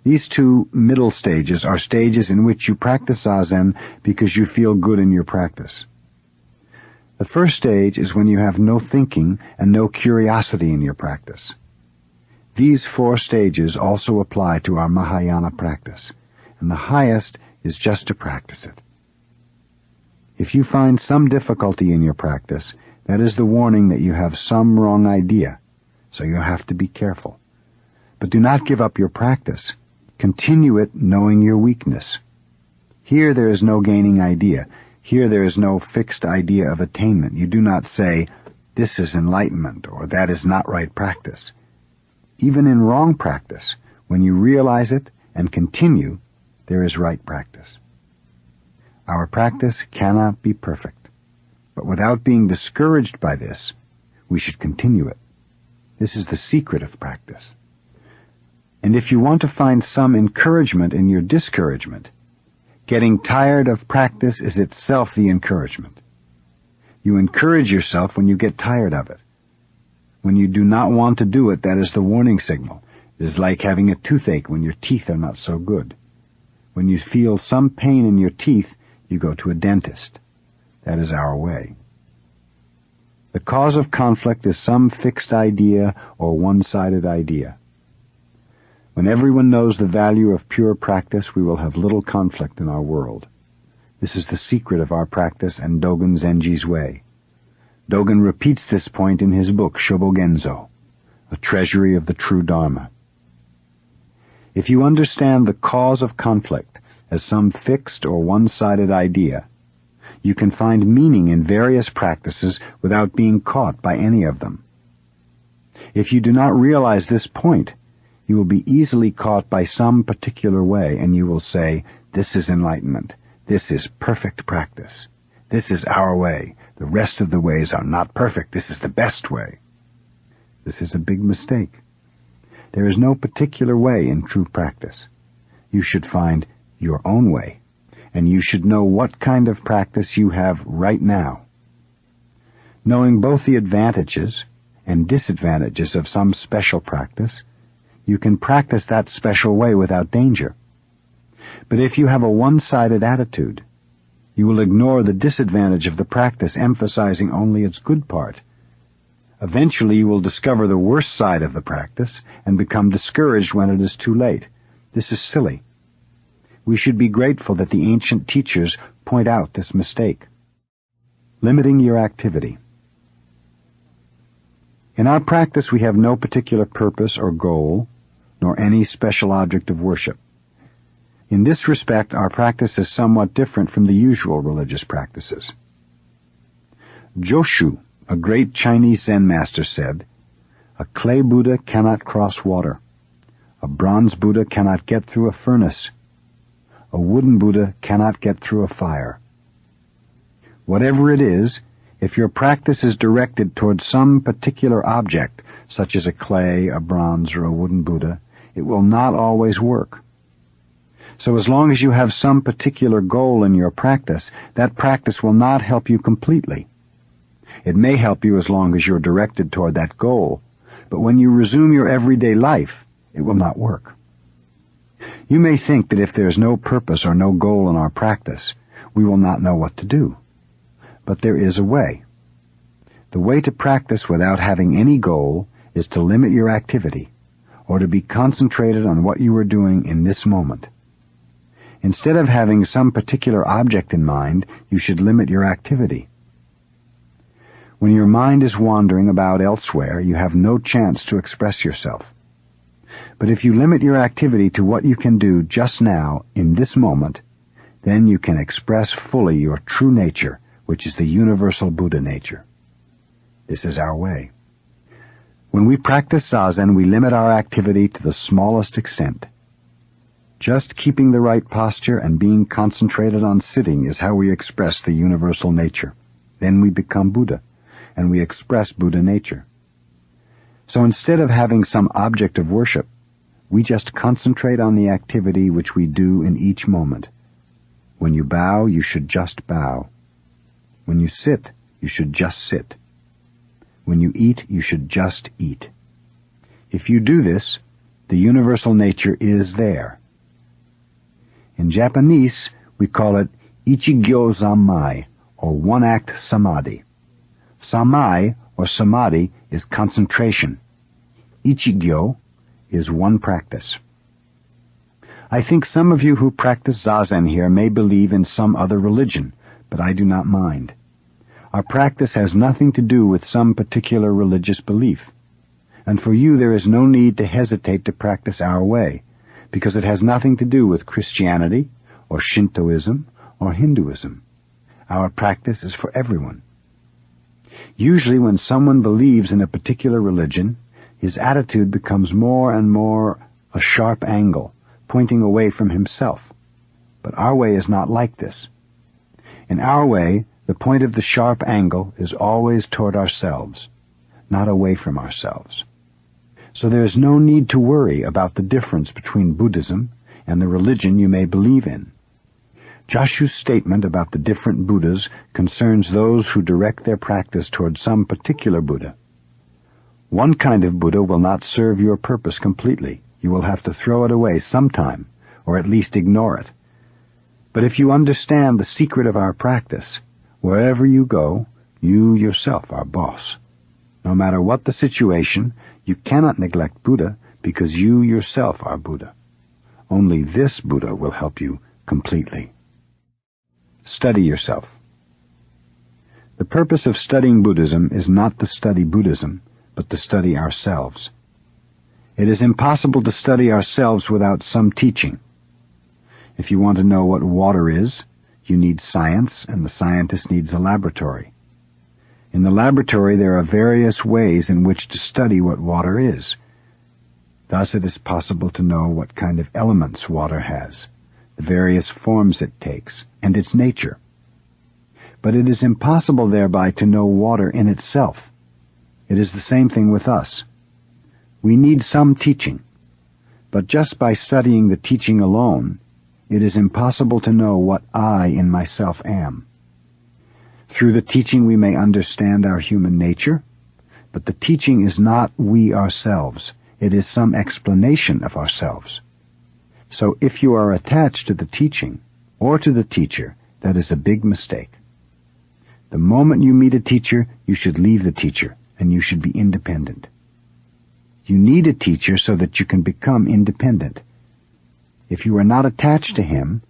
These 2 middle stages are stages in which you practice Zazen because you feel good in your practice. The 1st stage is when you have no thinking and no curiosity in your practice. These 4 stages also apply to our Mahayana practice, and the highest is just to practice it. If you find some difficulty in your practice, that is the warning that you have some wrong idea, so you have to be careful. But do not give up your practice. Continue it knowing your weakness. Here there is no gaining idea. Here there is no fixed idea of attainment. You do not say, this is enlightenment, or that is not right practice. Even in wrong practice, when you realize it and continue, there is right practice. Our practice cannot be perfect, but without being discouraged by this, we should continue it. This is the secret of practice. And if you want to find some encouragement in your discouragement, getting tired of practice is itself the encouragement. You encourage yourself when you get tired of it. When you do not want to do it, that is the warning signal. It is like having a toothache when your teeth are not so good. When you feel some pain in your teeth, you go to a dentist. That is our way. The cause of conflict is some fixed idea or one-sided idea. When everyone knows the value of pure practice, we will have little conflict in our world. This is the secret of our practice and Dogen Zenji's way. Dogen repeats this point in his book, Shobogenzo, a treasury of the true Dharma. If you understand the cause of conflict as some fixed or one-sided idea, you can find meaning in various practices without being caught by any of them. If you do not realize this point, you will be easily caught by some particular way, and you will say, this is enlightenment. This is perfect practice. This is our way. The rest of the ways are not perfect. This is the best way. This is a big mistake. There is no particular way in true practice. You should find your own way, and you should know what kind of practice you have right now. Knowing both the advantages and disadvantages of some special practice, you can practice that special way without danger. But if you have a one-sided attitude, you will ignore the disadvantage of the practice, emphasizing only its good part. Eventually you will discover the worst side of the practice and become discouraged when it is too late. This is silly. We should be grateful that the ancient teachers point out this mistake. Limiting your activity. In our practice we have no particular purpose or goal, nor any special object of worship. In this respect, our practice is somewhat different from the usual religious practices. Joshu, a great Chinese Zen master, said, "A clay Buddha cannot cross water. A bronze Buddha cannot get through a furnace. A wooden Buddha cannot get through a fire." Whatever it is, if your practice is directed toward some particular object, such as a clay, a bronze, or a wooden Buddha, it will not always work. So as long as you have some particular goal in your practice, that practice will not help you completely. It may help you as long as you're directed toward that goal, but when you resume your everyday life, it will not work. You may think that if there is no purpose or no goal in our practice, we will not know what to do. But there is a way. The way to practice without having any goal is to limit your activity, or to be concentrated on what you are doing in this moment. Instead of having some particular object in mind, you should limit your activity. When your mind is wandering about elsewhere, you have no chance to express yourself. But if you limit your activity to what you can do just now, in this moment, then you can express fully your true nature, which is the universal Buddha nature. This is our way. When we practice Zazen, we limit our activity to the smallest extent. Just keeping the right posture and being concentrated on sitting is how we express the universal nature. Then we become Buddha, and we express Buddha nature. So instead of having some object of worship, we just concentrate on the activity which we do in each moment. When you bow, you should just bow. When you sit, you should just sit. When you eat, you should just eat. If you do this, the universal nature is there. In Japanese, we call it Ichigyo Zammai, or one-act samadhi. Sammai, or samadhi, is concentration. Ichigyo is one practice. I think some of you who practice Zazen here may believe in some other religion, but I do not mind. Our practice has nothing to do with some particular religious belief, and for you there is no need to hesitate to practice our way, because it has nothing to do with Christianity, or Shintoism, or Hinduism. Our practice is for everyone. Usually when someone believes in a particular religion, his attitude becomes more and more a sharp angle, pointing away from himself. But our way is not like this. In our way, the point of the sharp angle is always toward ourselves, not away from ourselves. So there is no need to worry about the difference between Buddhism and the religion you may believe in. Joshu's statement about the different Buddhas concerns those who direct their practice toward some particular Buddha. One kind of Buddha will not serve your purpose completely. You will have to throw it away sometime, or at least ignore it. But if you understand the secret of our practice, wherever you go, you yourself are boss. No matter what the situation, you cannot neglect Buddha because you yourself are Buddha. Only this Buddha will help you completely. Study yourself. The purpose of studying Buddhism is not to study Buddhism, but to study ourselves. It is impossible to study ourselves without some teaching. If you want to know what water is, you need science, and the scientist needs a laboratory. In the laboratory there are various ways in which to study what water is. Thus it is possible to know what kind of elements water has, the various forms it takes, and its nature. But it is impossible thereby to know water in itself. It is the same thing with us. We need some teaching, but just by studying the teaching alone, it is impossible to know what I in myself am. Through the teaching we may understand our human nature, but the teaching is not we ourselves. It is some explanation of ourselves. So if you are attached to the teaching or to the teacher, that is a big mistake. The moment you meet a teacher, you should leave the teacher, and you should be independent. You need a teacher so that you can become independent. If you are not attached to him,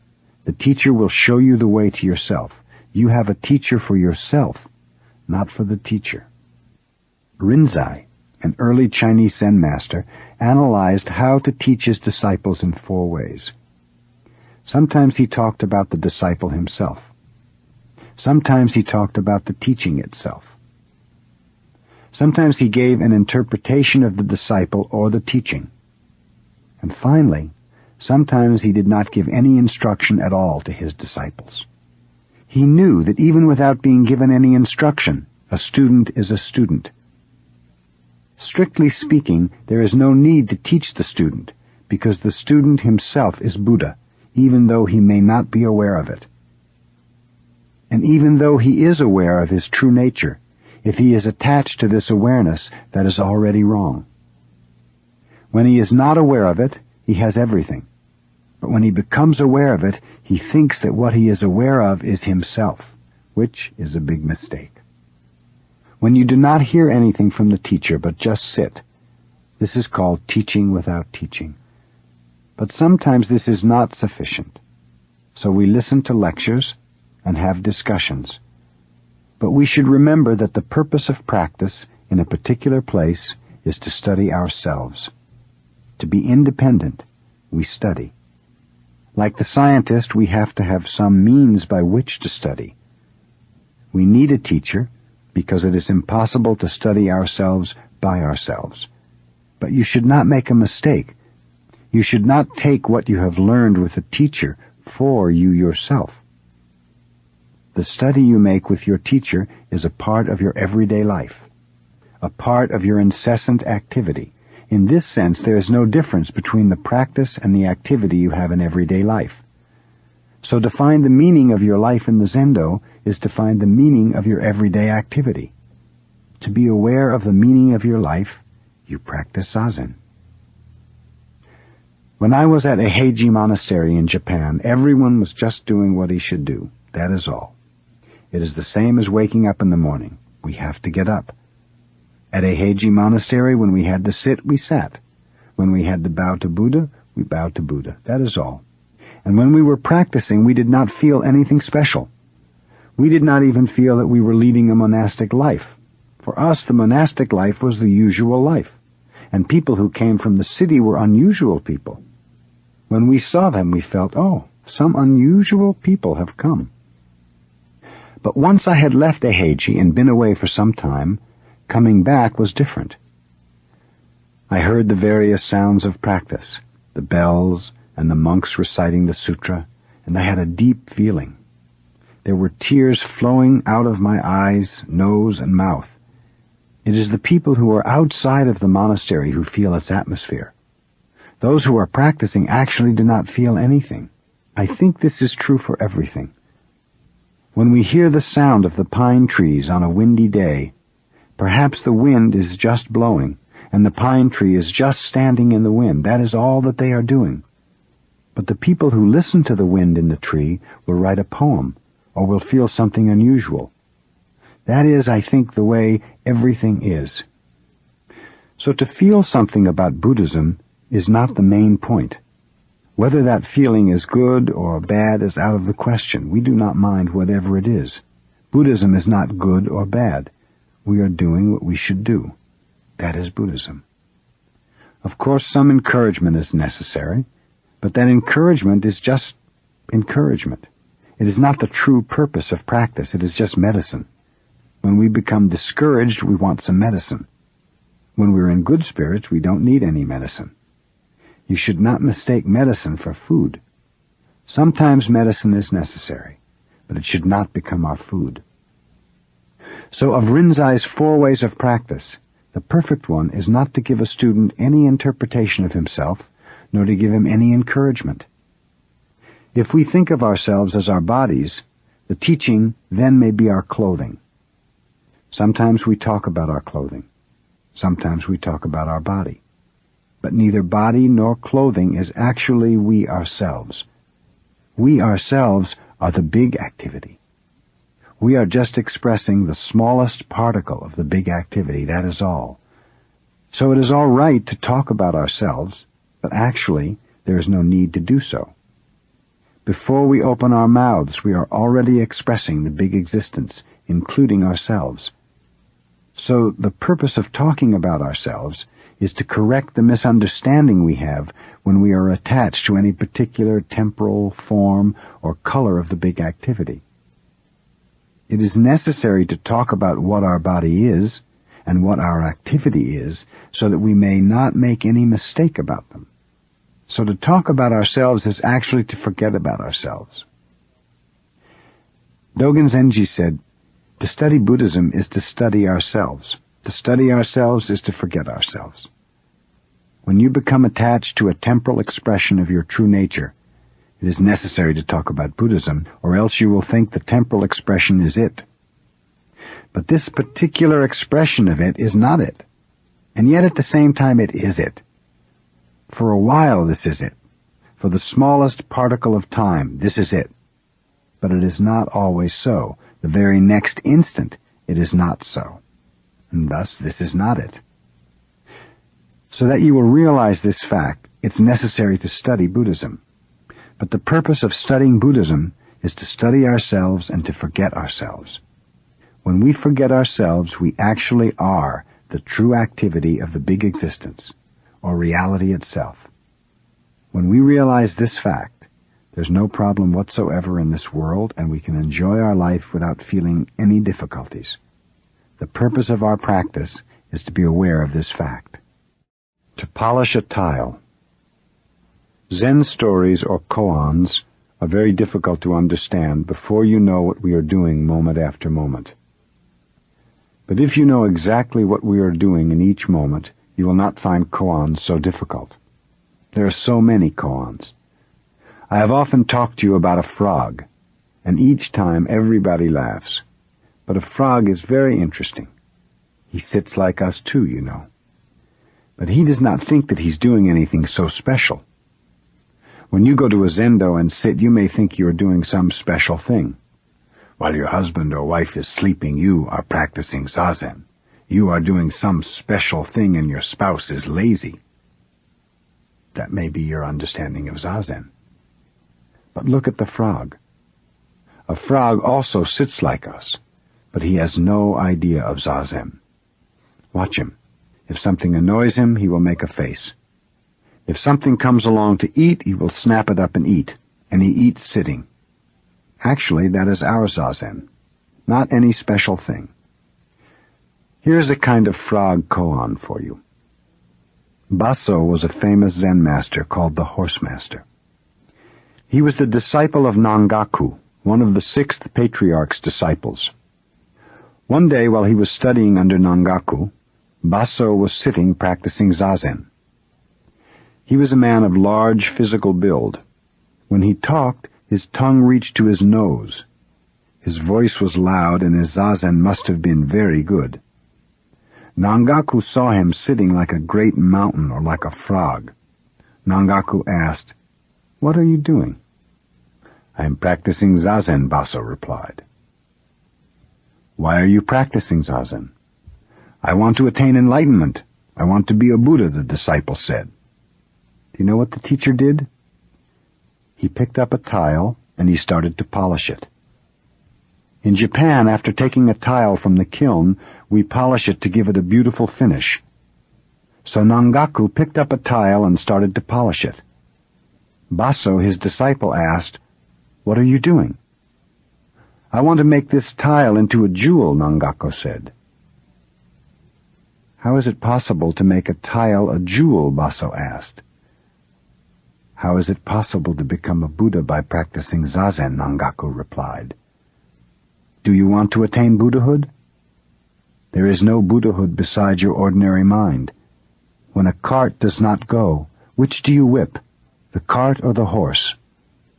the teacher will show you the way to yourself. You have a teacher for yourself, not for the teacher. Rinzai, an early Chinese Zen master, analyzed how to teach his disciples in 4 ways. Sometimes he talked about the disciple himself. Sometimes he talked about the teaching itself. Sometimes he gave an interpretation of the disciple or the teaching. And finally, sometimes he did not give any instruction at all to his disciples. He knew that even without being given any instruction, a student is a student. Strictly speaking, there is no need to teach the student, because the student himself is Buddha, even though he may not be aware of it. And even though he is aware of his true nature, if he is attached to this awareness, that is already wrong. When he is not aware of it, he has everything. But when he becomes aware of it, he thinks that what he is aware of is himself, which is a big mistake. When you do not hear anything from the teacher but just sit, this is called teaching without teaching. But sometimes this is not sufficient. So we listen to lectures and have discussions. But we should remember that the purpose of practice in a particular place is to study ourselves. To be independent, we study. Like the scientist, we have to have some means by which to study. We need a teacher because it is impossible to study ourselves by ourselves. But you should not make a mistake. You should not take what you have learned with a teacher for you yourself. The study you make with your teacher is a part of your everyday life, a part of your incessant activity. In this sense, there is no difference between the practice and the activity you have in everyday life. So to find the meaning of your life in the Zendo is to find the meaning of your everyday activity. To be aware of the meaning of your life, you practice Zazen. When I was at a Heiji monastery in Japan, everyone was just doing what he should do. That is all. It is the same as waking up in the morning. We have to get up. At a Heiji monastery, when we had to sit, we sat. When we had to bow to Buddha, we bowed to Buddha. That is all. And when we were practicing, we did not feel anything special. We did not even feel that we were leading a monastic life. For us, the monastic life was the usual life, and people who came from the city were unusual people. When we saw them, we felt, oh, some unusual people have come. But once I had left Eheiji and been away for some time, coming back was different. I heard the various sounds of practice, the bells and the monks reciting the sutra, and I had a deep feeling. There were tears flowing out of my eyes, nose, and mouth. It is the people who are outside of the monastery who feel its atmosphere. Those who are practicing actually do not feel anything. I think this is true for everything. When we hear the sound of the pine trees on a windy day, perhaps the wind is just blowing, and the pine tree is just standing in the wind. That is all that they are doing. But the people who listen to the wind in the tree will write a poem, or will feel something unusual. That is, I think, the way everything is. So to feel something about Buddhism is not the main point. Whether that feeling is good or bad is out of the question. We do not mind whatever it is. Buddhism is not good or bad. We are doing what we should do. That is Buddhism. Of course, some encouragement is necessary, but that encouragement is just encouragement. It is not the true purpose of practice. It is just medicine. When we become discouraged, we want some medicine. When we're in good spirits, we don't need any medicine. You should not mistake medicine for food. Sometimes medicine is necessary, but it should not become our food. So of Rinzai's 4 ways of practice, the perfect one is not to give a student any interpretation of himself, nor to give him any encouragement. If we think of ourselves as our bodies, the teaching then may be our clothing. Sometimes we talk about our clothing. Sometimes we talk about our body. But neither body nor clothing is actually we ourselves. We ourselves are the big activity. We are just expressing the smallest particle of the big activity, that is all. So it is all right to talk about ourselves, but actually there is no need to do so. Before we open our mouths, we are already expressing the big existence, including ourselves. So the purpose of talking about ourselves is to correct the misunderstanding we have when we are attached to any particular temporal form or color of the big activity. It is necessary to talk about what our body is and what our activity is so that we may not make any mistake about them. So to talk about ourselves is actually to forget about ourselves. Dogen Zenji said, to study Buddhism is to study ourselves. To study ourselves is to forget ourselves. When you become attached to a temporal expression of your true nature, it is necessary to talk about Buddhism, or else you will think the temporal expression is it. But this particular expression of it is not it, and yet at the same time it is it. For a while this is it. For the smallest particle of time, this is it. But it is not always so. The very next instant, it is not so. And thus, this is not it. So that you will realize this fact, it's necessary to study Buddhism. But the purpose of studying Buddhism is to study ourselves and to forget ourselves. When we forget ourselves, we actually are the true activity of the big existence, or reality itself. When we realize this fact, there's no problem whatsoever in this world, and we can enjoy our life without feeling any difficulties. The purpose of our practice is to be aware of this fact. To polish a tile. Zen stories or koans are very difficult to understand before you know what we are doing moment after moment. But if you know exactly what we are doing in each moment, you will not find koans so difficult. There are so many koans. I have often talked to you about a frog, and each time everybody laughs. But a frog is very interesting. He sits like us too, you know. But he does not think that he's doing anything so special. When you go to a zendo and sit, you may think you are doing some special thing. While your husband or wife is sleeping, you are practicing zazen. You are doing some special thing and your spouse is lazy. That may be your understanding of zazen. But look at the frog. A frog also sits like us, but he has no idea of zazen. Watch him. If something annoys him, he will make a face. If something comes along to eat, he will snap it up and eat, and he eats sitting. Actually, that is our zazen, not any special thing. Here's a kind of frog koan for you. Baso was a famous Zen master called the Horse Master. He was the disciple of Nangaku, one of the 6th patriarch's disciples. One day while he was studying under Nangaku, Baso was sitting practicing zazen. He was a man of large physical build. When he talked, his tongue reached to his nose. His voice was loud, and his zazen must have been very good. Nangaku saw him sitting like a great mountain or like a frog. Nangaku asked, "What are you doing?" "I am practicing zazen," Baso replied. "Why are you practicing zazen?" "I want to attain enlightenment. I want to be a Buddha," the disciple said. Do you know what the teacher did? He picked up a tile and he started to polish it. In Japan, after taking a tile from the kiln, we polish it to give it a beautiful finish. So Nangaku picked up a tile and started to polish it. Baso, his disciple, asked, "What are you doing?" "I want to make this tile into a jewel," Nangaku said. "How is it possible to make a tile a jewel?" Baso asked. "How is it possible to become a Buddha by practicing zazen?" Nangaku replied. "Do you want to attain Buddhahood? There is no Buddhahood beside your ordinary mind. When a cart does not go, which do you whip, the cart or the horse?"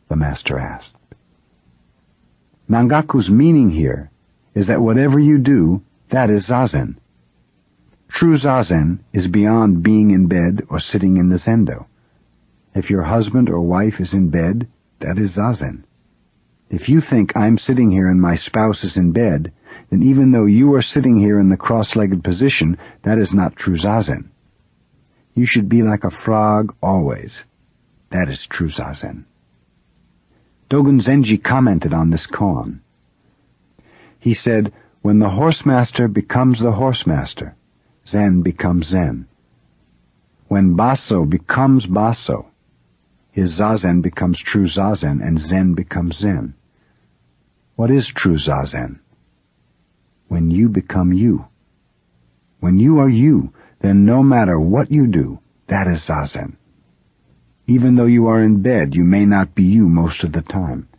the master asked. Nangaku's meaning here is that whatever you do, that is zazen. True zazen is beyond being in bed or sitting in the zendo. If your husband or wife is in bed, that is zazen. If you think I'm sitting here and my spouse is in bed, then even though you are sitting here in the cross-legged position, that is not true zazen. You should be like a frog always. That is true zazen. Dogen Zenji commented on this koan. He said, "When the horse master becomes the horse master, Zen becomes Zen. When Baso becomes Baso, his zazen becomes true zazen and Zen becomes Zen. What is true zazen? When you become you. When you are you, then no matter what you do, that is zazen. Even though you are in bed, you may not be you most of the time.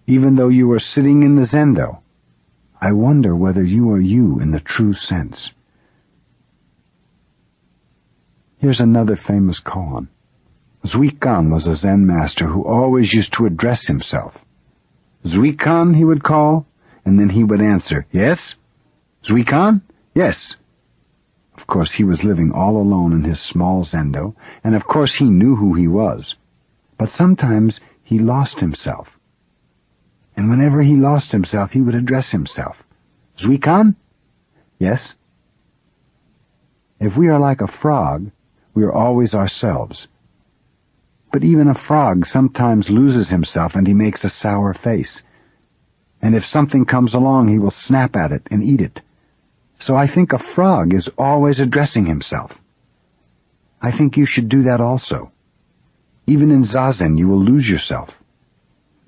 Even though you are sitting in the zendo, I wonder whether you are you in the true sense." Here's another famous koan. Zuikan was a Zen master who always used to address himself. "Zuikan," he would call, and then he would answer, "Yes? Zuikan? Yes." Of course, he was living all alone in his small zendo, and of course he knew who he was. But sometimes he lost himself. And whenever he lost himself, he would address himself. "Zuikan? Yes?" If we are like a frog, we are always ourselves. But even a frog sometimes loses himself and he makes a sour face. And if something comes along, he will snap at it and eat it. So I think a frog is always addressing himself. I think you should do that also. Even in Zazen, you will lose yourself.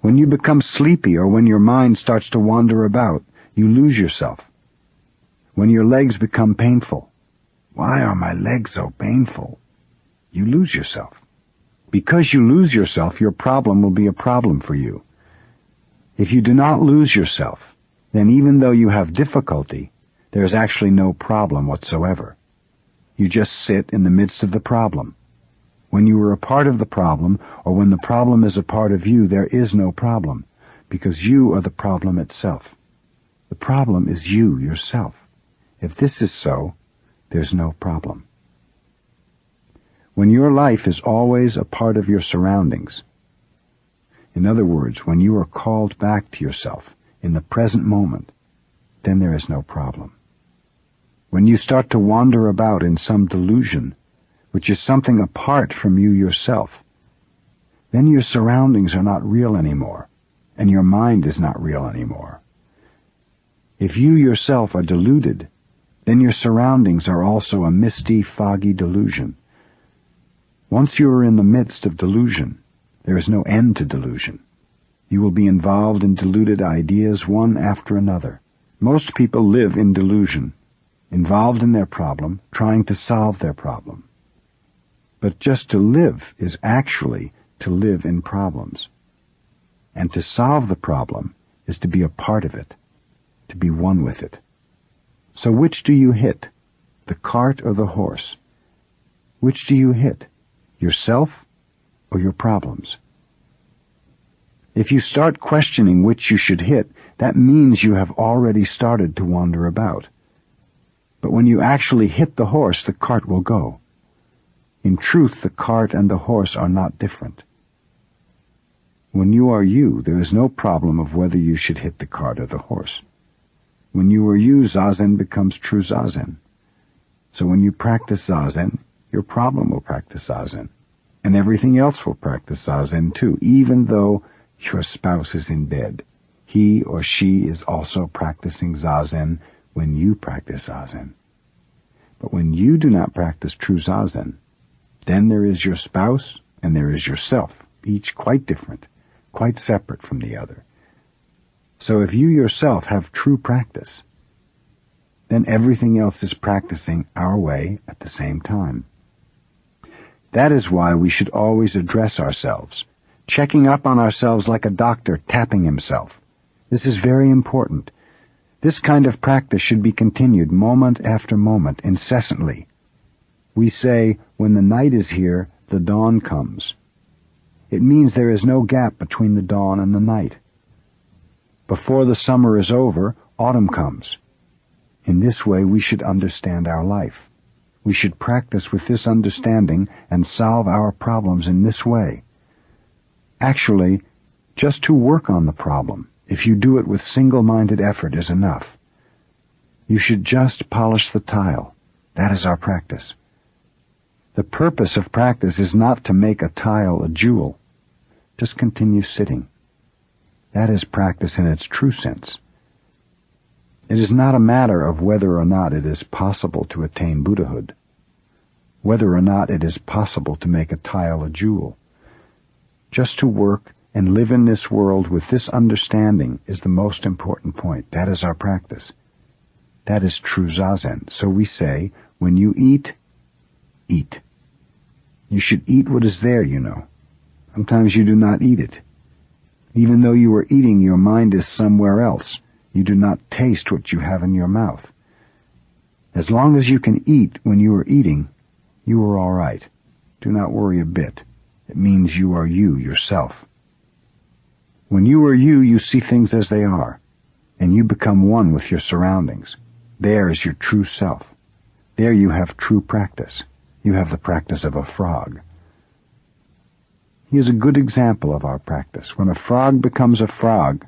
When you become sleepy or when your mind starts to wander about, you lose yourself. When your legs become painful, why are my legs so painful? You lose yourself. Because you lose yourself, your problem will be a problem for you. If you do not lose yourself, then even though you have difficulty, there is actually no problem whatsoever. You just sit in the midst of the problem. When you are a part of the problem, or when the problem is a part of you, there is no problem, because you are the problem itself. The problem is you, yourself. If this is so, there's no problem. When your life is always a part of your surroundings, in other words, when you are called back to yourself in the present moment, then there is no problem. When you start to wander about in some delusion, which is something apart from you yourself, then your surroundings are not real anymore, and your mind is not real anymore. If you yourself are deluded, then your surroundings are also a misty, foggy delusion. Once you are in the midst of delusion, there is no end to delusion. You will be involved in deluded ideas one after another. Most people live in delusion, involved in their problem, trying to solve their problem. But just to live is actually to live in problems. And to solve the problem is to be a part of it, to be one with it. So which do you hit, the cart or the horse? Which do you hit, yourself or your problems? If you start questioning which you should hit, that means you have already started to wander about. But when you actually hit the horse, the cart will go. In truth, the cart and the horse are not different. When you are you, there is no problem of whether you should hit the cart or the horse. When you are you, Zazen becomes true Zazen. So when you practice Zazen, your problem will practice Zazen. And everything else will practice Zazen too, even though your spouse is in bed. He or she is also practicing Zazen when you practice Zazen. But when you do not practice true Zazen, then there is your spouse and there is yourself, each quite different, quite separate from the other. So if you yourself have true practice, then everything else is practicing our way at the same time. That is why we should always address ourselves, checking up on ourselves like a doctor tapping himself. This is very important. This kind of practice should be continued moment after moment, incessantly. We say, when the night is here, the dawn comes. It means there is no gap between the dawn and the night. Before the summer is over, autumn comes. In this way, we should understand our life. We should practice with this understanding and solve our problems in this way. Actually, just to work on the problem, if you do it with single-minded effort, is enough. You should just polish the tile. That is our practice. The purpose of practice is not to make a tile a jewel. Just continue sitting. That is practice in its true sense. It is not a matter of whether or not it is possible to attain Buddhahood, whether or not it is possible to make a tile a jewel. Just to work and live in this world with this understanding is the most important point. That is our practice. That is true Zazen. So we say, when you eat, eat. You should eat what is there, you know. Sometimes you do not eat it. Even though you are eating, your mind is somewhere else. You do not taste what you have in your mouth. As long as you can eat when you are eating, you are all right. Do not worry a bit. It means you are you, yourself. When you are you, you see things as they are, and you become one with your surroundings. There is your true self. There you have true practice. You have the practice of a frog. He is a good example of our practice. When a frog becomes a frog,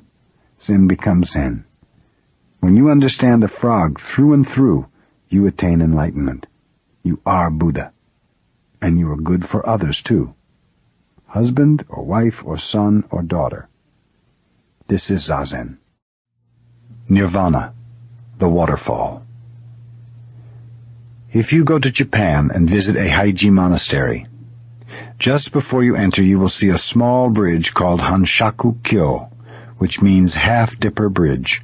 Zen becomes Zen. When you understand a frog through and through, you attain enlightenment. You are Buddha. And you are good for others too. Husband or wife or son or daughter. This is Zazen. Nirvana, the waterfall. If you go to Japan and visit a Haiji monastery, just before you enter you will see a small bridge called Hanshaku-kyo, which means half-dipper bridge.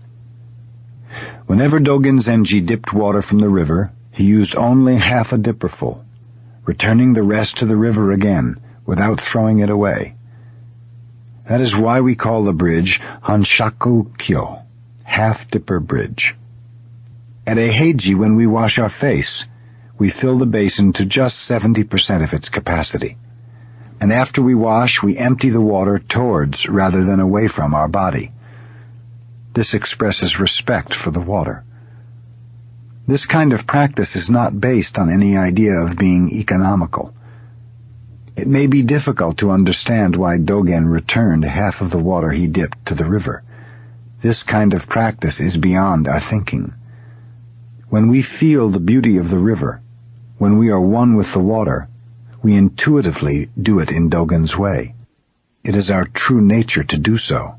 Whenever Dogen Zenji dipped water from the river, he used only half a dipperful, returning the rest to the river again, without throwing it away. That is why we call the bridge Hanshaku-kyo, half-dipper bridge. At a Heiji, when we wash our face, we fill the basin to just 70% of its capacity. And after we wash, we empty the water towards rather than away from our body. This expresses respect for the water. This kind of practice is not based on any idea of being economical. It may be difficult to understand why Dogen returned half of the water he dipped to the river. This kind of practice is beyond our thinking. When we feel the beauty of the river, when we are one with the water, we intuitively do it in Dogen's way. It is our true nature to do so.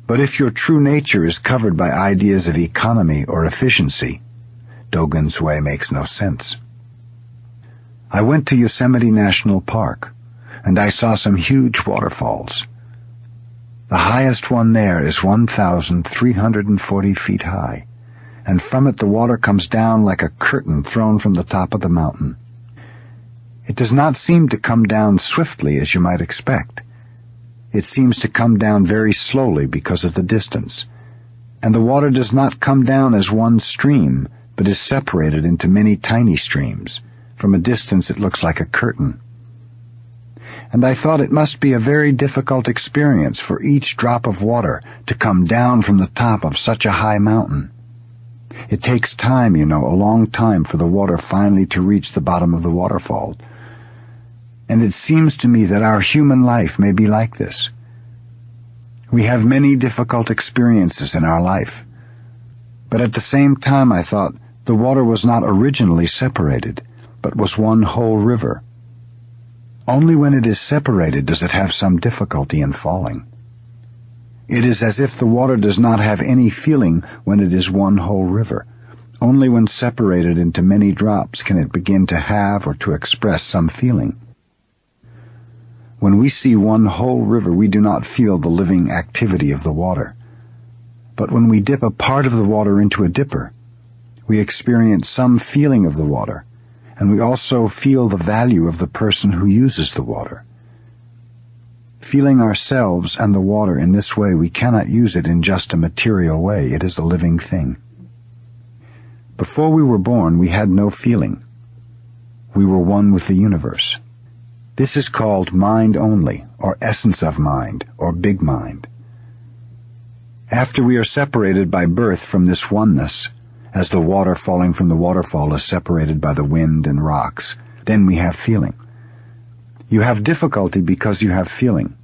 But if your true nature is covered by ideas of economy or efficiency, Dogen's way makes no sense. I went to Yosemite National Park, and I saw some huge waterfalls. The highest one there is 1,340 feet high, and from it the water comes down like a curtain thrown from the top of the mountain. It does not seem to come down swiftly as you might expect. It seems to come down very slowly because of the distance, and the water does not come down as one stream, but is separated into many tiny streams. From a distance it looks like a curtain. And I thought it must be a very difficult experience for each drop of water to come down from the top of such a high mountain. It takes time, a long time for the water finally to reach the bottom of the waterfall. And it seems to me that our human life may be like this. We have many difficult experiences in our life. But at the same time I thought the water was not originally separated, but was one whole river. Only when it is separated does it have some difficulty in falling. It is as if the water does not have any feeling when it is one whole river. Only when separated into many drops can it begin to have or to express some feeling. When we see one whole river, we do not feel the living activity of the water. But when we dip a part of the water into a dipper, we experience some feeling of the water, and we also feel the value of the person who uses the water. Feeling ourselves and the water in this way, we cannot use it in just a material way. It is a living thing. Before we were born, we had no feeling. We were one with the universe. This is called mind only, or essence of mind, or big mind. After we are separated by birth from this oneness, as the water falling from the waterfall is separated by the wind and rocks, then we have feeling. You have difficulty because you have feeling.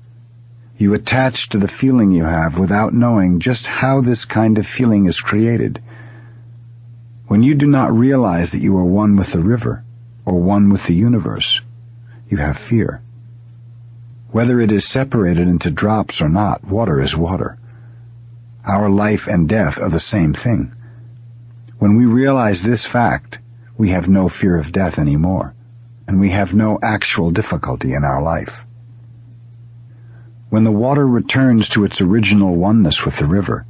You attach to the feeling you have without knowing just how this kind of feeling is created. When you do not realize that you are one with the river, or one with the universe, you have fear. Whether it is separated into drops or not, water is water. Our life and death are the same thing. When we realize this fact, we have no fear of death anymore, and we have no actual difficulty in our life. When the water returns to its original oneness with the river,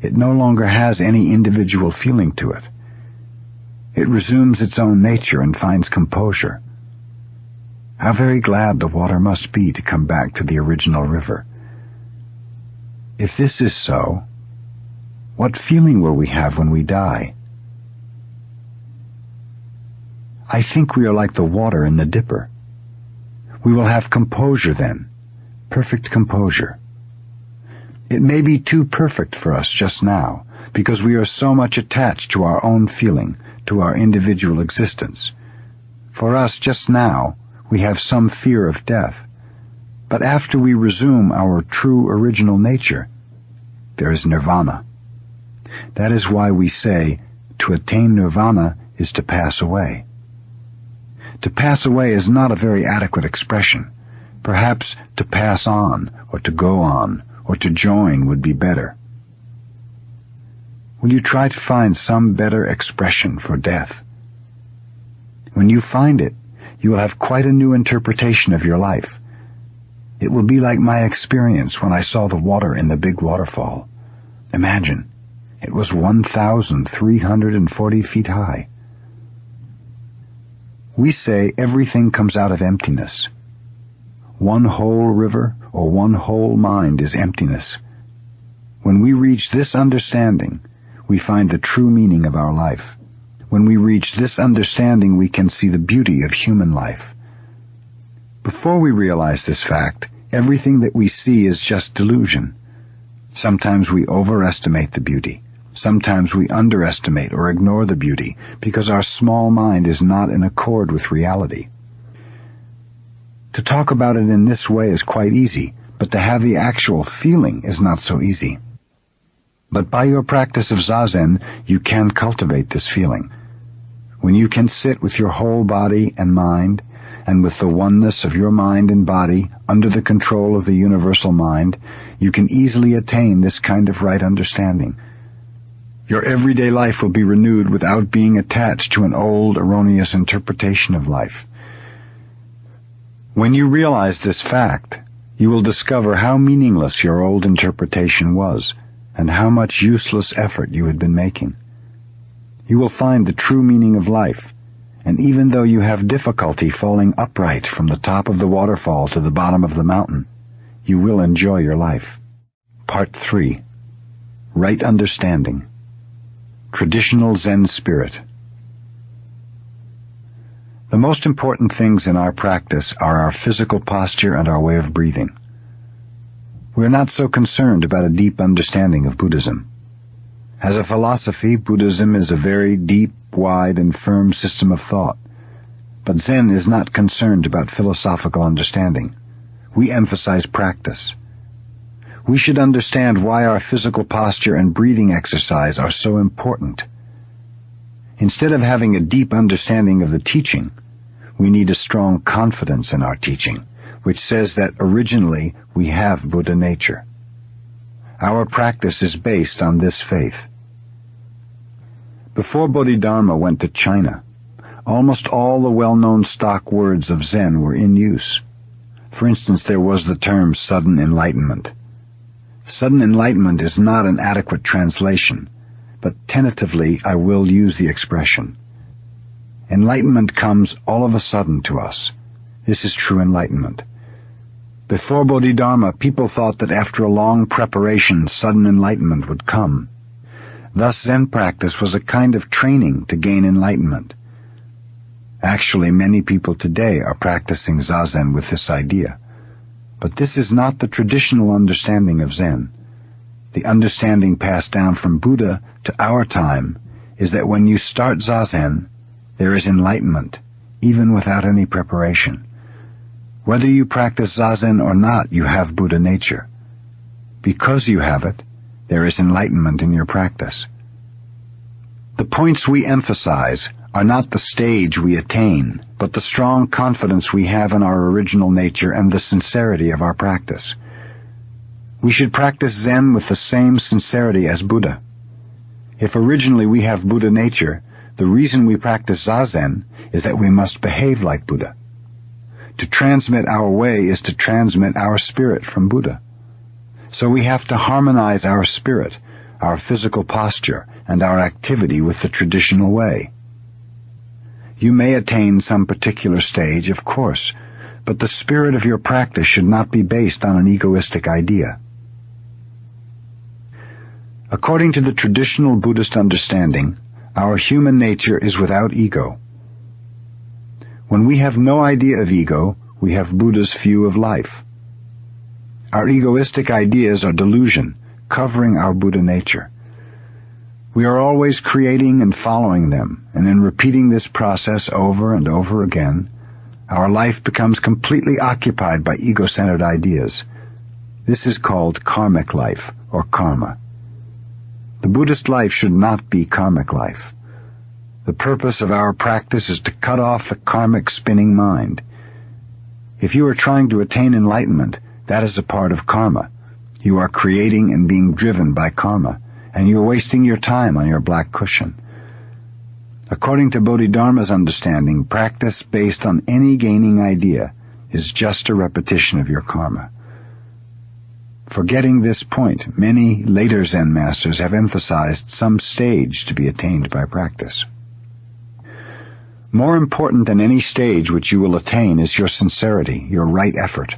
it no longer has any individual feeling to it. It resumes its own nature and finds composure. How very glad the water must be to come back to the original river. If this is so, what feeling will we have when we die? I think we are like the water in the dipper. We will have composure then, perfect composure. It may be too perfect for us just now, because we are so much attached to our own feeling, to our individual existence. For us just now, we have some fear of death, but after we resume our true original nature, there is nirvana. That is why we say, to attain nirvana is to pass away. To pass away is not a very adequate expression. Perhaps to pass on, or to go on, or to join would be better. Will you try to find some better expression for death? When you find it, you will have quite a new interpretation of your life. It will be like my experience when I saw the water in the big waterfall. Imagine, it was 1,340 feet high. We say everything comes out of emptiness. One whole river or one whole mind is emptiness. When we reach this understanding, we find the true meaning of our life. When we reach this understanding, we can see the beauty of human life. Before we realize this fact, everything that we see is just delusion. Sometimes we overestimate the beauty. Sometimes we underestimate or ignore the beauty because our small mind is not in accord with reality. To talk about it in this way is quite easy, but to have the actual feeling is not so easy. But by your practice of Zazen, you can cultivate this feeling. When you can sit with your whole body and mind, and with the oneness of your mind and body under the control of the universal mind, you can easily attain this kind of right understanding. Your everyday life will be renewed without being attached to an old, erroneous interpretation of life. When you realize this fact, you will discover how meaningless your old interpretation was, and how much useless effort you had been making. You will find the true meaning of life, and even though you have difficulty falling upright from the top of the waterfall to the bottom of the mountain, you will enjoy your life. Part 3. Right Understanding. Traditional Zen Spirit. The most important things in our practice are our physical posture and our way of breathing. We are not so concerned about a deep understanding of Buddhism. As a philosophy, Buddhism is a very deep, wide, and firm system of thought. But Zen is not concerned about philosophical understanding. We emphasize practice. We should understand why our physical posture and breathing exercise are so important. Instead of having a deep understanding of the teaching, we need a strong confidence in our teaching, which says that originally we have Buddha nature. Our practice is based on this faith. Before Bodhidharma went to China, almost all the well-known stock words of Zen were in use. For instance, there was the term sudden enlightenment. Sudden enlightenment is not an adequate translation, but tentatively I will use the expression. Enlightenment comes all of a sudden to us. This is true enlightenment. Before Bodhidharma, people thought that after a long preparation, sudden enlightenment would come. Thus, Zen practice was a kind of training to gain enlightenment. Actually, many people today are practicing Zazen with this idea. But this is not the traditional understanding of Zen. The understanding passed down from Buddha to our time is that when you start Zazen, there is enlightenment, even without any preparation. Whether you practice Zazen or not, you have Buddha nature. Because you have it, there is enlightenment in your practice. The points we emphasize are not the stage we attain, but the strong confidence we have in our original nature and the sincerity of our practice. We should practice Zen with the same sincerity as Buddha. If originally we have Buddha nature, the reason we practice Zazen is that we must behave like Buddha. To transmit our way is to transmit our spirit from Buddha. So we have to harmonize our spirit, our physical posture, and our activity with the traditional way. You may attain some particular stage, of course, but the spirit of your practice should not be based on an egoistic idea. According to the traditional Buddhist understanding, our human nature is without ego. When we have no idea of ego, we have Buddha's view of life. Our egoistic ideas are delusion, covering our Buddha nature. We are always creating and following them, and in repeating this process over and over again, our life becomes completely occupied by ego-centered ideas. This is called karmic life, or karma. The Buddhist life should not be karmic life. The purpose of our practice is to cut off the karmic spinning mind. If you are trying to attain enlightenment, that is a part of karma. You are creating and being driven by karma, and you're wasting your time on your black cushion. According to Bodhidharma's understanding, practice based on any gaining idea is just a repetition of your karma. Forgetting this point, many later Zen masters have emphasized some stage to be attained by practice. More important than any stage which you will attain is your sincerity, your right effort.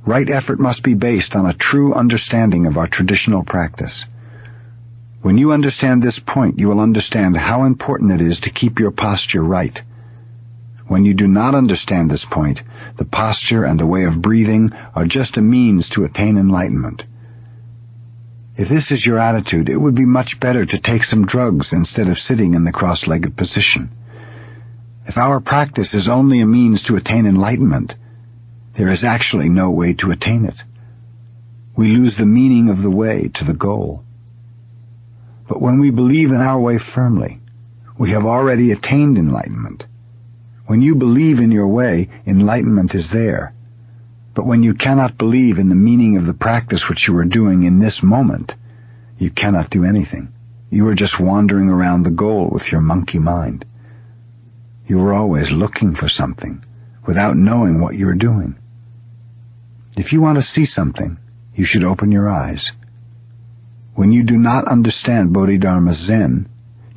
Right effort must be based on a true understanding of our traditional practice. When you understand this point, you will understand how important it is to keep your posture right. When you do not understand this point, the posture and the way of breathing are just a means to attain enlightenment. If this is your attitude, it would be much better to take some drugs instead of sitting in the cross-legged position. If our practice is only a means to attain enlightenment, there is actually no way to attain it. We lose the meaning of the way to the goal. But when we believe in our way firmly, we have already attained enlightenment. When you believe in your way, enlightenment is there. But when you cannot believe in the meaning of the practice which you are doing in this moment, you cannot do anything. You are just wandering around the goal with your monkey mind. You are always looking for something, without knowing what you are doing. If you want to see something, you should open your eyes. When you do not understand Bodhidharma Zen,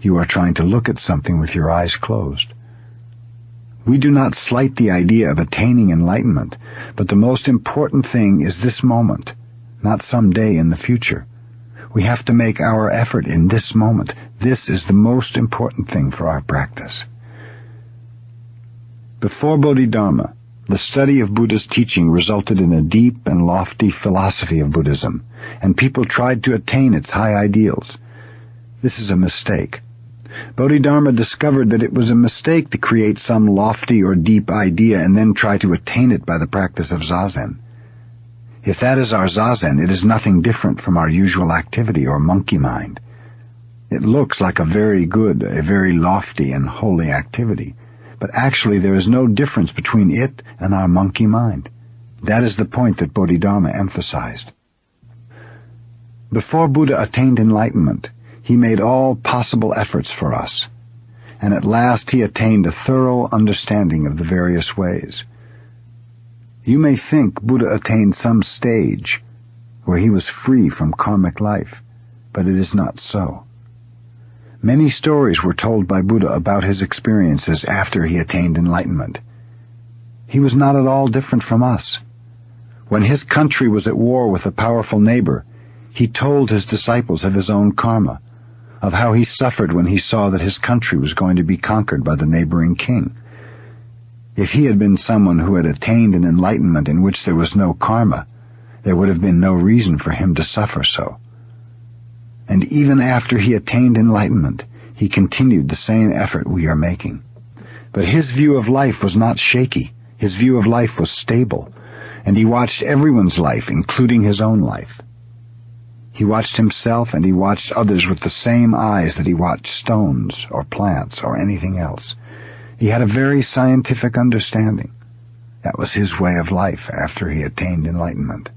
you are trying to look at something with your eyes closed. We do not slight the idea of attaining enlightenment, but the most important thing is this moment, not some day in the future. We have to make our effort in this moment. This is the most important thing for our practice. Before Bodhidharma, the study of Buddha's teaching resulted in a deep and lofty philosophy of Buddhism, and people tried to attain its high ideals. This is a mistake. Bodhidharma discovered that it was a mistake to create some lofty or deep idea and then try to attain it by the practice of zazen. If that is our zazen, it is nothing different from our usual activity or monkey mind. It looks like a very good, a very lofty and holy activity, but actually there is no difference between it and our monkey mind. That is the point that Bodhidharma emphasized. Before Buddha attained enlightenment, he made all possible efforts for us, and at last he attained a thorough understanding of the various ways. You may think Buddha attained some stage where he was free from karmic life, but it is not so. Many stories were told by Buddha about his experiences after he attained enlightenment. He was not at all different from us. When his country was at war with a powerful neighbor, he told his disciples of his own karma, of how he suffered when he saw that his country was going to be conquered by the neighboring king. If he had been someone who had attained an enlightenment in which there was no karma, there would have been no reason for him to suffer so. And even after he attained enlightenment, he continued the same effort we are making. But his view of life was not shaky. His view of life was stable, and he watched everyone's life, including his own life. He watched himself and he watched others with the same eyes that he watched stones or plants or anything else. He had a very scientific understanding. That was his way of life after he attained enlightenment.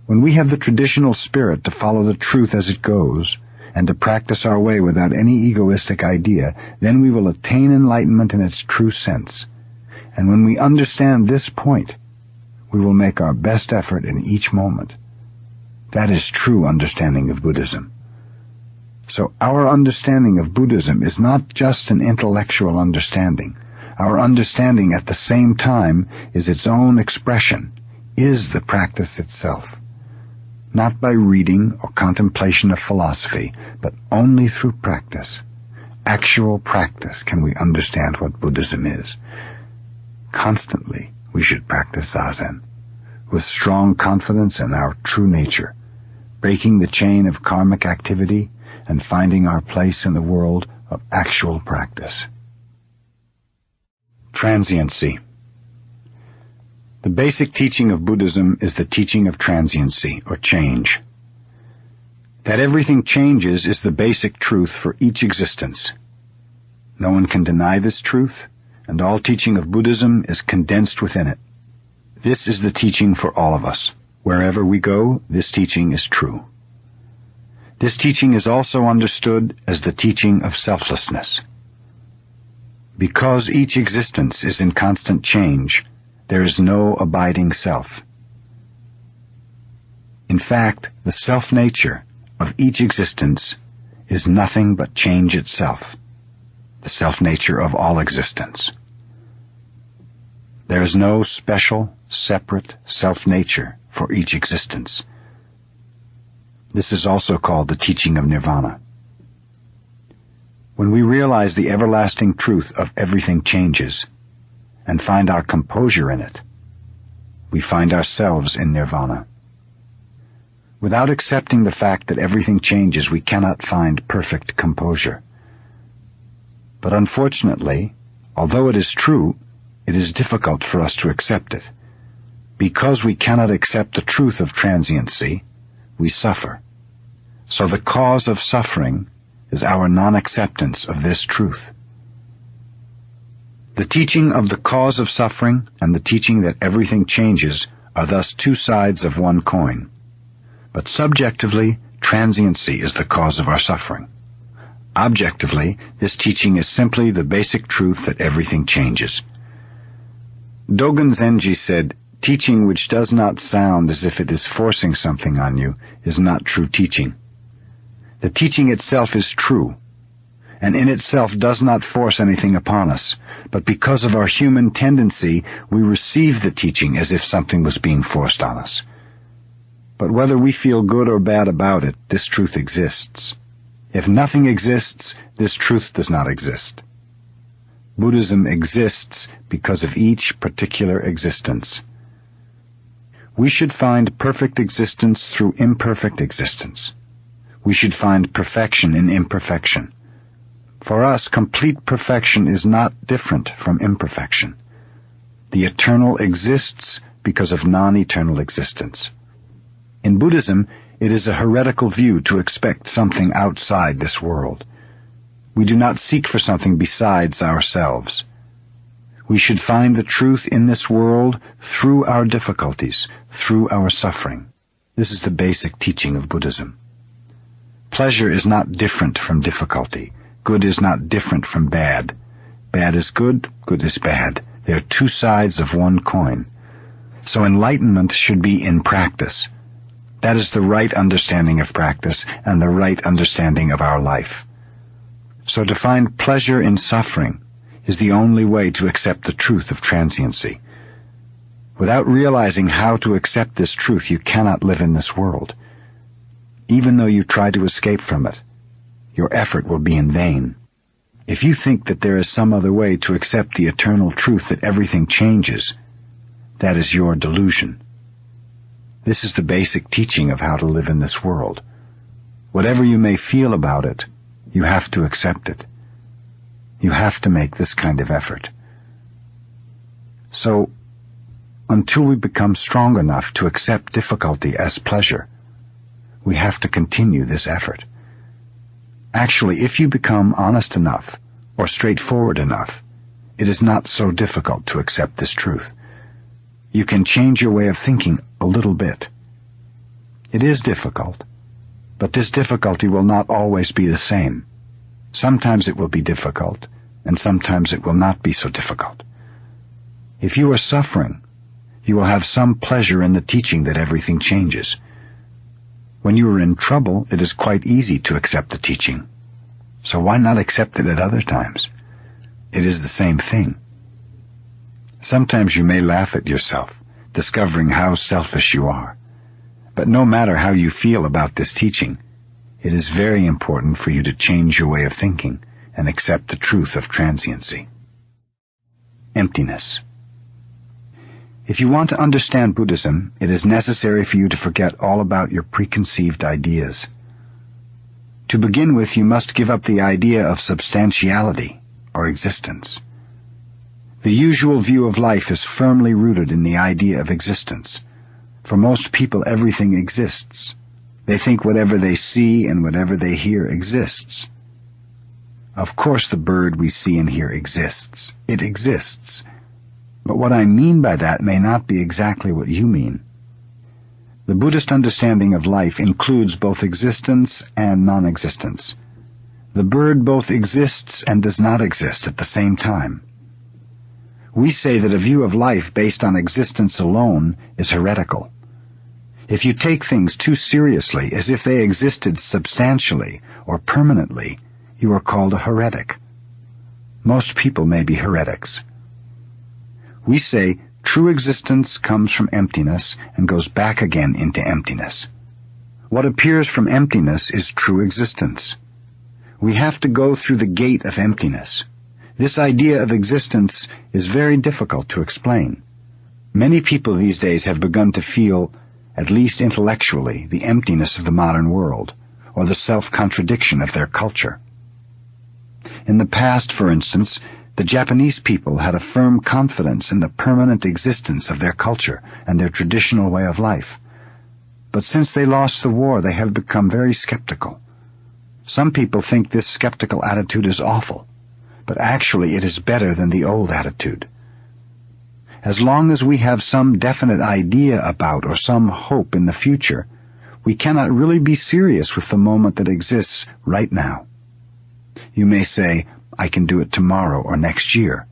When we have the traditional spirit to follow the truth as it goes, and to practice our way without any egoistic idea, then we will attain enlightenment in its true sense. And when we understand this point, we will make our best effort in each moment. That is true understanding of Buddhism. So our understanding of Buddhism is not just an intellectual understanding. Our understanding at the same time is its own expression, is the practice itself. Not by reading or contemplation of philosophy, but only through practice. Actual practice can we understand what Buddhism is. Constantly we should practice zazen, with strong confidence in our true nature, breaking the chain of karmic activity and finding our place in the world of actual practice. Transiency. The basic teaching of Buddhism is the teaching of transiency, or change. That everything changes is the basic truth for each existence. No one can deny this truth, and all teaching of Buddhism is condensed within it. This is the teaching for all of us. Wherever we go, this teaching is true. This teaching is also understood as the teaching of selflessness. Because each existence is in constant change, there is no abiding self. In fact, the self-nature of each existence is nothing but change itself, the self-nature of all existence. There is no special, separate self-nature for each existence. This is also called the teaching of nirvana. When we realize the everlasting truth of everything changes and find our composure in it, we find ourselves in nirvana. Without accepting the fact that everything changes, we cannot find perfect composure. But unfortunately, although it is true, it is difficult for us to accept it. Because we cannot accept the truth of transiency, we suffer. So the cause of suffering is our non-acceptance of this truth. The teaching of the cause of suffering and the teaching that everything changes are thus two sides of one coin. But subjectively, transiency is the cause of our suffering. Objectively, this teaching is simply the basic truth that everything changes. Dogen Zenji said, "Teaching which does not sound as if it is forcing something on you is not true teaching. The teaching itself is true, and in itself does not force anything upon us, but because of our human tendency, we receive the teaching as if something was being forced on us. But whether we feel good or bad about it, this truth exists. If nothing exists, this truth does not exist. Buddhism exists because of each particular existence. We should find perfect existence through imperfect existence. We should find perfection in imperfection. For us, complete perfection is not different from imperfection. The eternal exists because of non-eternal existence. In Buddhism, it is a heretical view to expect something outside this world. We do not seek for something besides ourselves. We should find the truth in this world through our difficulties, through our suffering. This is the basic teaching of Buddhism. Pleasure is not different from difficulty. Good is not different from bad. Bad is good, good is bad. They are two sides of one coin. So enlightenment should be in practice. That is the right understanding of practice and the right understanding of our life. So to find pleasure in suffering is the only way to accept the truth of transiency. Without realizing how to accept this truth, you cannot live in this world. Even though you try to escape from it, your effort will be in vain. If you think that there is some other way to accept the eternal truth that everything changes, that is your delusion. This is the basic teaching of how to live in this world. Whatever you may feel about it, you have to accept it. You have to make this kind of effort. So, until we become strong enough to accept difficulty as pleasure, we have to continue this effort. Actually, if you become honest enough or straightforward enough, it is not so difficult to accept this truth. You can change your way of thinking a little bit. It is difficult, but this difficulty will not always be the same. Sometimes it will be difficult, and sometimes it will not be so difficult. If you are suffering, you will have some pleasure in the teaching that everything changes. When you are in trouble, it is quite easy to accept the teaching. So why not accept it at other times? It is the same thing. Sometimes you may laugh at yourself, discovering how selfish you are. But no matter how you feel about this teaching, it is very important for you to change your way of thinking and accept the truth of transiency. Emptiness. If you want to understand Buddhism, it is necessary for you to forget all about your preconceived ideas. To begin with, you must give up the idea of substantiality or existence. The usual view of life is firmly rooted in the idea of existence. For most people, everything exists. They think whatever they see and whatever they hear exists. Of course, the bird we see and hear exists. It exists. But what I mean by that may not be exactly what you mean. The Buddhist understanding of life includes both existence and non-existence. The bird both exists and does not exist at the same time. We say that a view of life based on existence alone is heretical. If you take things too seriously, as if they existed substantially or permanently, you are called a heretic. Most people may be heretics. We say true existence comes from emptiness and goes back again into emptiness. What appears from emptiness is true existence. We have to go through the gate of emptiness. This idea of existence is very difficult to explain. Many people these days have begun to feel, at least intellectually, the emptiness of the modern world, or the self-contradiction of their culture. In the past, for instance, the Japanese people had a firm confidence in the permanent existence of their culture and their traditional way of life. But since they lost the war, they have become very skeptical. Some people think this skeptical attitude is awful, but actually it is better than the old attitude. As long as we have some definite idea about or some hope in the future, we cannot really be serious with the moment that exists right now. You may say, I can do it tomorrow or next year,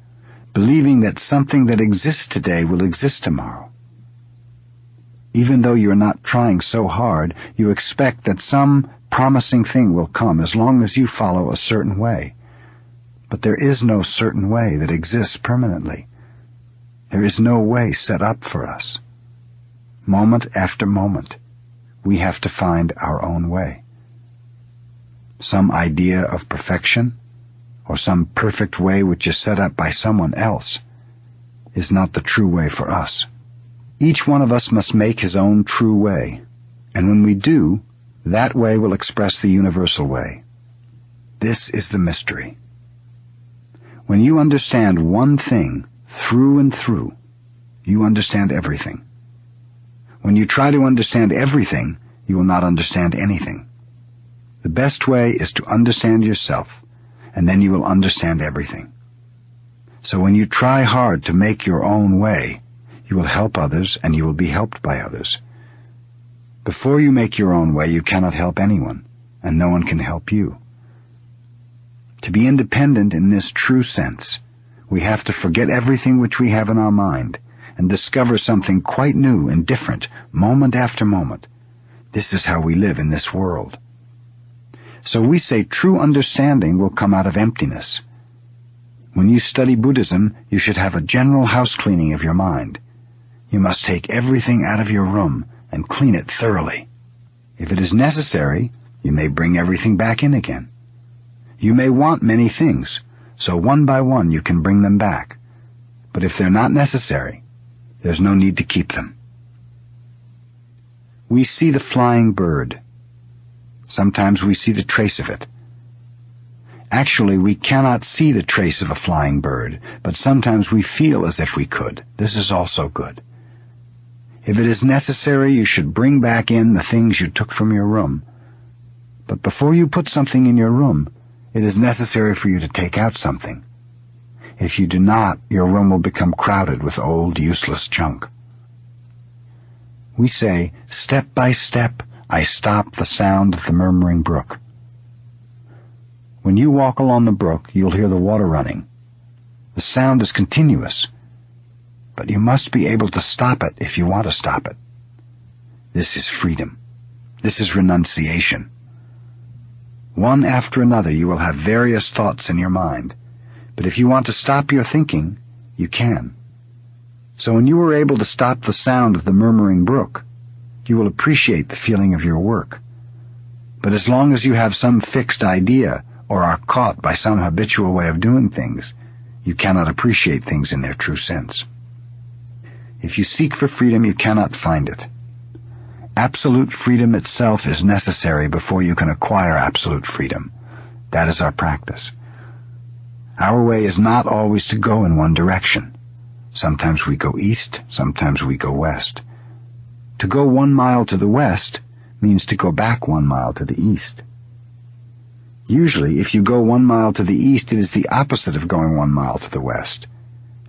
believing that something that exists today will exist tomorrow. Even though you are not trying so hard, you expect that some promising thing will come as long as you follow a certain way. But there is no certain way that exists permanently. There is no way set up for us. Moment after moment, we have to find our own way. Some idea of perfection, or some perfect way which is set up by someone else, is not the true way for us. Each one of us must make his own true way, and when we do, that way will express the universal way. This is the mystery. When you understand one thing through and through, you understand everything. When you try to understand everything, you will not understand anything. The best way is to understand yourself, and then you will understand everything. So when you try hard to make your own way, you will help others and you will be helped by others. Before you make your own way, you cannot help anyone, and no one can help you. To be independent in this true sense, we have to forget everything which we have in our mind and discover something quite new and different, moment after moment. This is how we live in this world. So we say true understanding will come out of emptiness. When you study Buddhism, you should have a general house cleaning of your mind. You must take everything out of your room and clean it thoroughly. If it is necessary, you may bring everything back in again. You may want many things, so one by one you can bring them back. But if they're not necessary, there's no need to keep them. We see the flying bird. Sometimes we see the trace of it. Actually, we cannot see the trace of a flying bird, but sometimes we feel as if we could. This is also good. If it is necessary, you should bring back in the things you took from your room. But before you put something in your room, it is necessary for you to take out something. If you do not, your room will become crowded with old, useless junk. We say, step by step, I stop the sound of the murmuring brook. When you walk along the brook, you'll hear the water running. The sound is continuous, but you must be able to stop it if you want to stop it. This is freedom. This is renunciation. One after another you will have various thoughts in your mind, but if you want to stop your thinking, you can. So when you are able to stop the sound of the murmuring brook, you will appreciate the feeling of your work. But as long as you have some fixed idea or are caught by some habitual way of doing things, you cannot appreciate things in their true sense. If you seek for freedom, you cannot find it. Absolute freedom itself is necessary before you can acquire absolute freedom. That is our practice. Our way is not always to go in one direction. Sometimes we go east, sometimes we go west. To go 1 mile to the west means to go back 1 mile to the east. Usually, if you go 1 mile to the east, it is the opposite of going 1 mile to the west.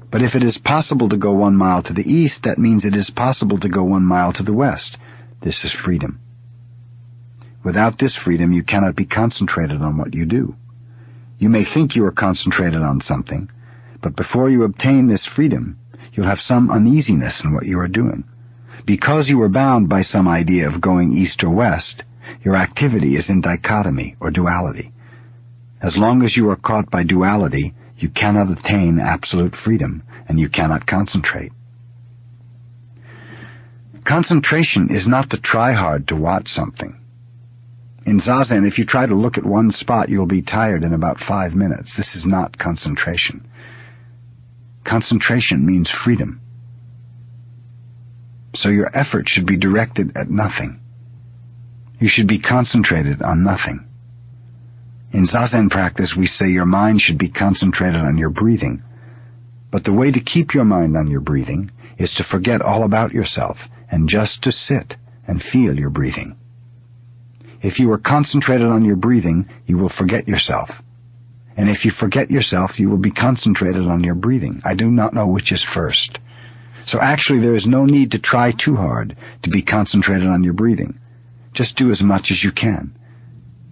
But if it is possible to go 1 mile to the east, that means it is possible to go 1 mile to the west, This is freedom. Without this freedom, you cannot be concentrated on what you do. You may think you are concentrated on something, but before you obtain this freedom, you'll have some uneasiness in what you are doing. Because you are bound by some idea of going east or west, your activity is in dichotomy or duality. As long as you are caught by duality, you cannot attain absolute freedom, and you cannot concentrate. Concentration is not to try hard to watch something. In Zazen, if you try to look at one spot, you'll be tired in about 5 minutes. This is not concentration. Concentration means freedom. So your effort should be directed at nothing. You should be concentrated on nothing. In Zazen practice, we say your mind should be concentrated on your breathing. But the way to keep your mind on your breathing is to forget all about yourself and just to sit and feel your breathing. If you are concentrated on your breathing, you will forget yourself. And if you forget yourself, you will be concentrated on your breathing. I do not know which is first. So actually there is no need to try too hard to be concentrated on your breathing. Just do as much as you can.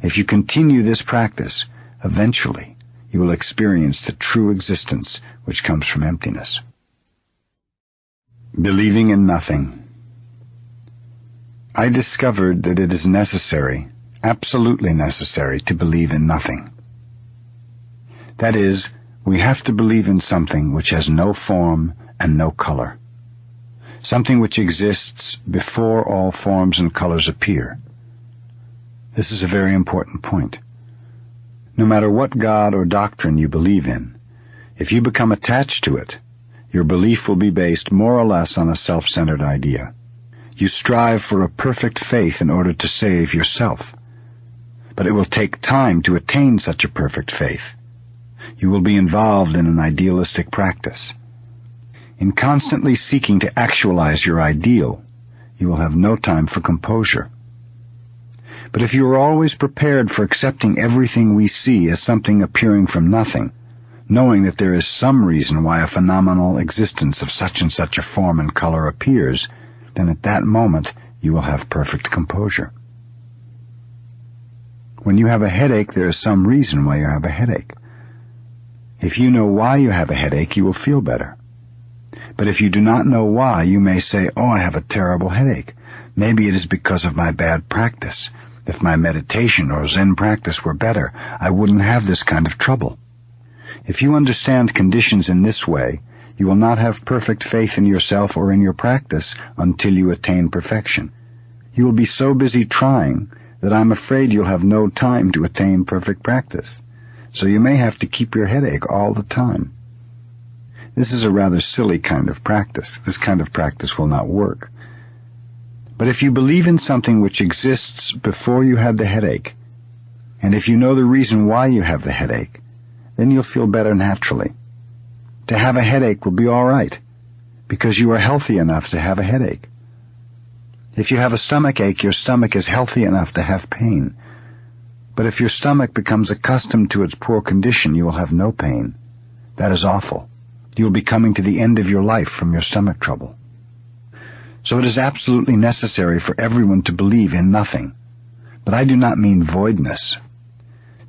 If you continue this practice, eventually you will experience the true existence which comes from emptiness. Believing in nothing. I discovered that it is necessary, absolutely necessary, to believe in nothing. That is, we have to believe in something which has no form and no color. Something which exists before all forms and colors appear. This is a very important point. No matter what God or doctrine you believe in, if you become attached to it, your belief will be based more or less on a self-centered idea. You strive for a perfect faith in order to save yourself. But it will take time to attain such a perfect faith. You will be involved in an idealistic practice. In constantly seeking to actualize your ideal, you will have no time for composure. But if you are always prepared for accepting everything we see as something appearing from nothing, knowing that there is some reason why a phenomenal existence of such and such a form and color appears, then at that moment you will have perfect composure. When you have a headache, there is some reason why you have a headache. If you know why you have a headache, you will feel better. But if you do not know why, you may say, "Oh, I have a terrible headache. Maybe it is because of my bad practice. If my meditation or Zen practice were better, I wouldn't have this kind of trouble." If you understand conditions in this way, you will not have perfect faith in yourself or in your practice until you attain perfection. You will be so busy trying that I'm afraid you'll have no time to attain perfect practice. So you may have to keep your headache all the time. This is a rather silly kind of practice. This kind of practice will not work. But if you believe in something which exists before you had the headache, and if you know the reason why you have the headache, then you'll feel better naturally. To have a headache will be all right, because you are healthy enough to have a headache. If you have a stomach ache, your stomach is healthy enough to have pain. But if your stomach becomes accustomed to its poor condition, you will have no pain. That is awful. You will be coming to the end of your life from your stomach trouble. So it is absolutely necessary for everyone to believe in nothing. But I do not mean voidness.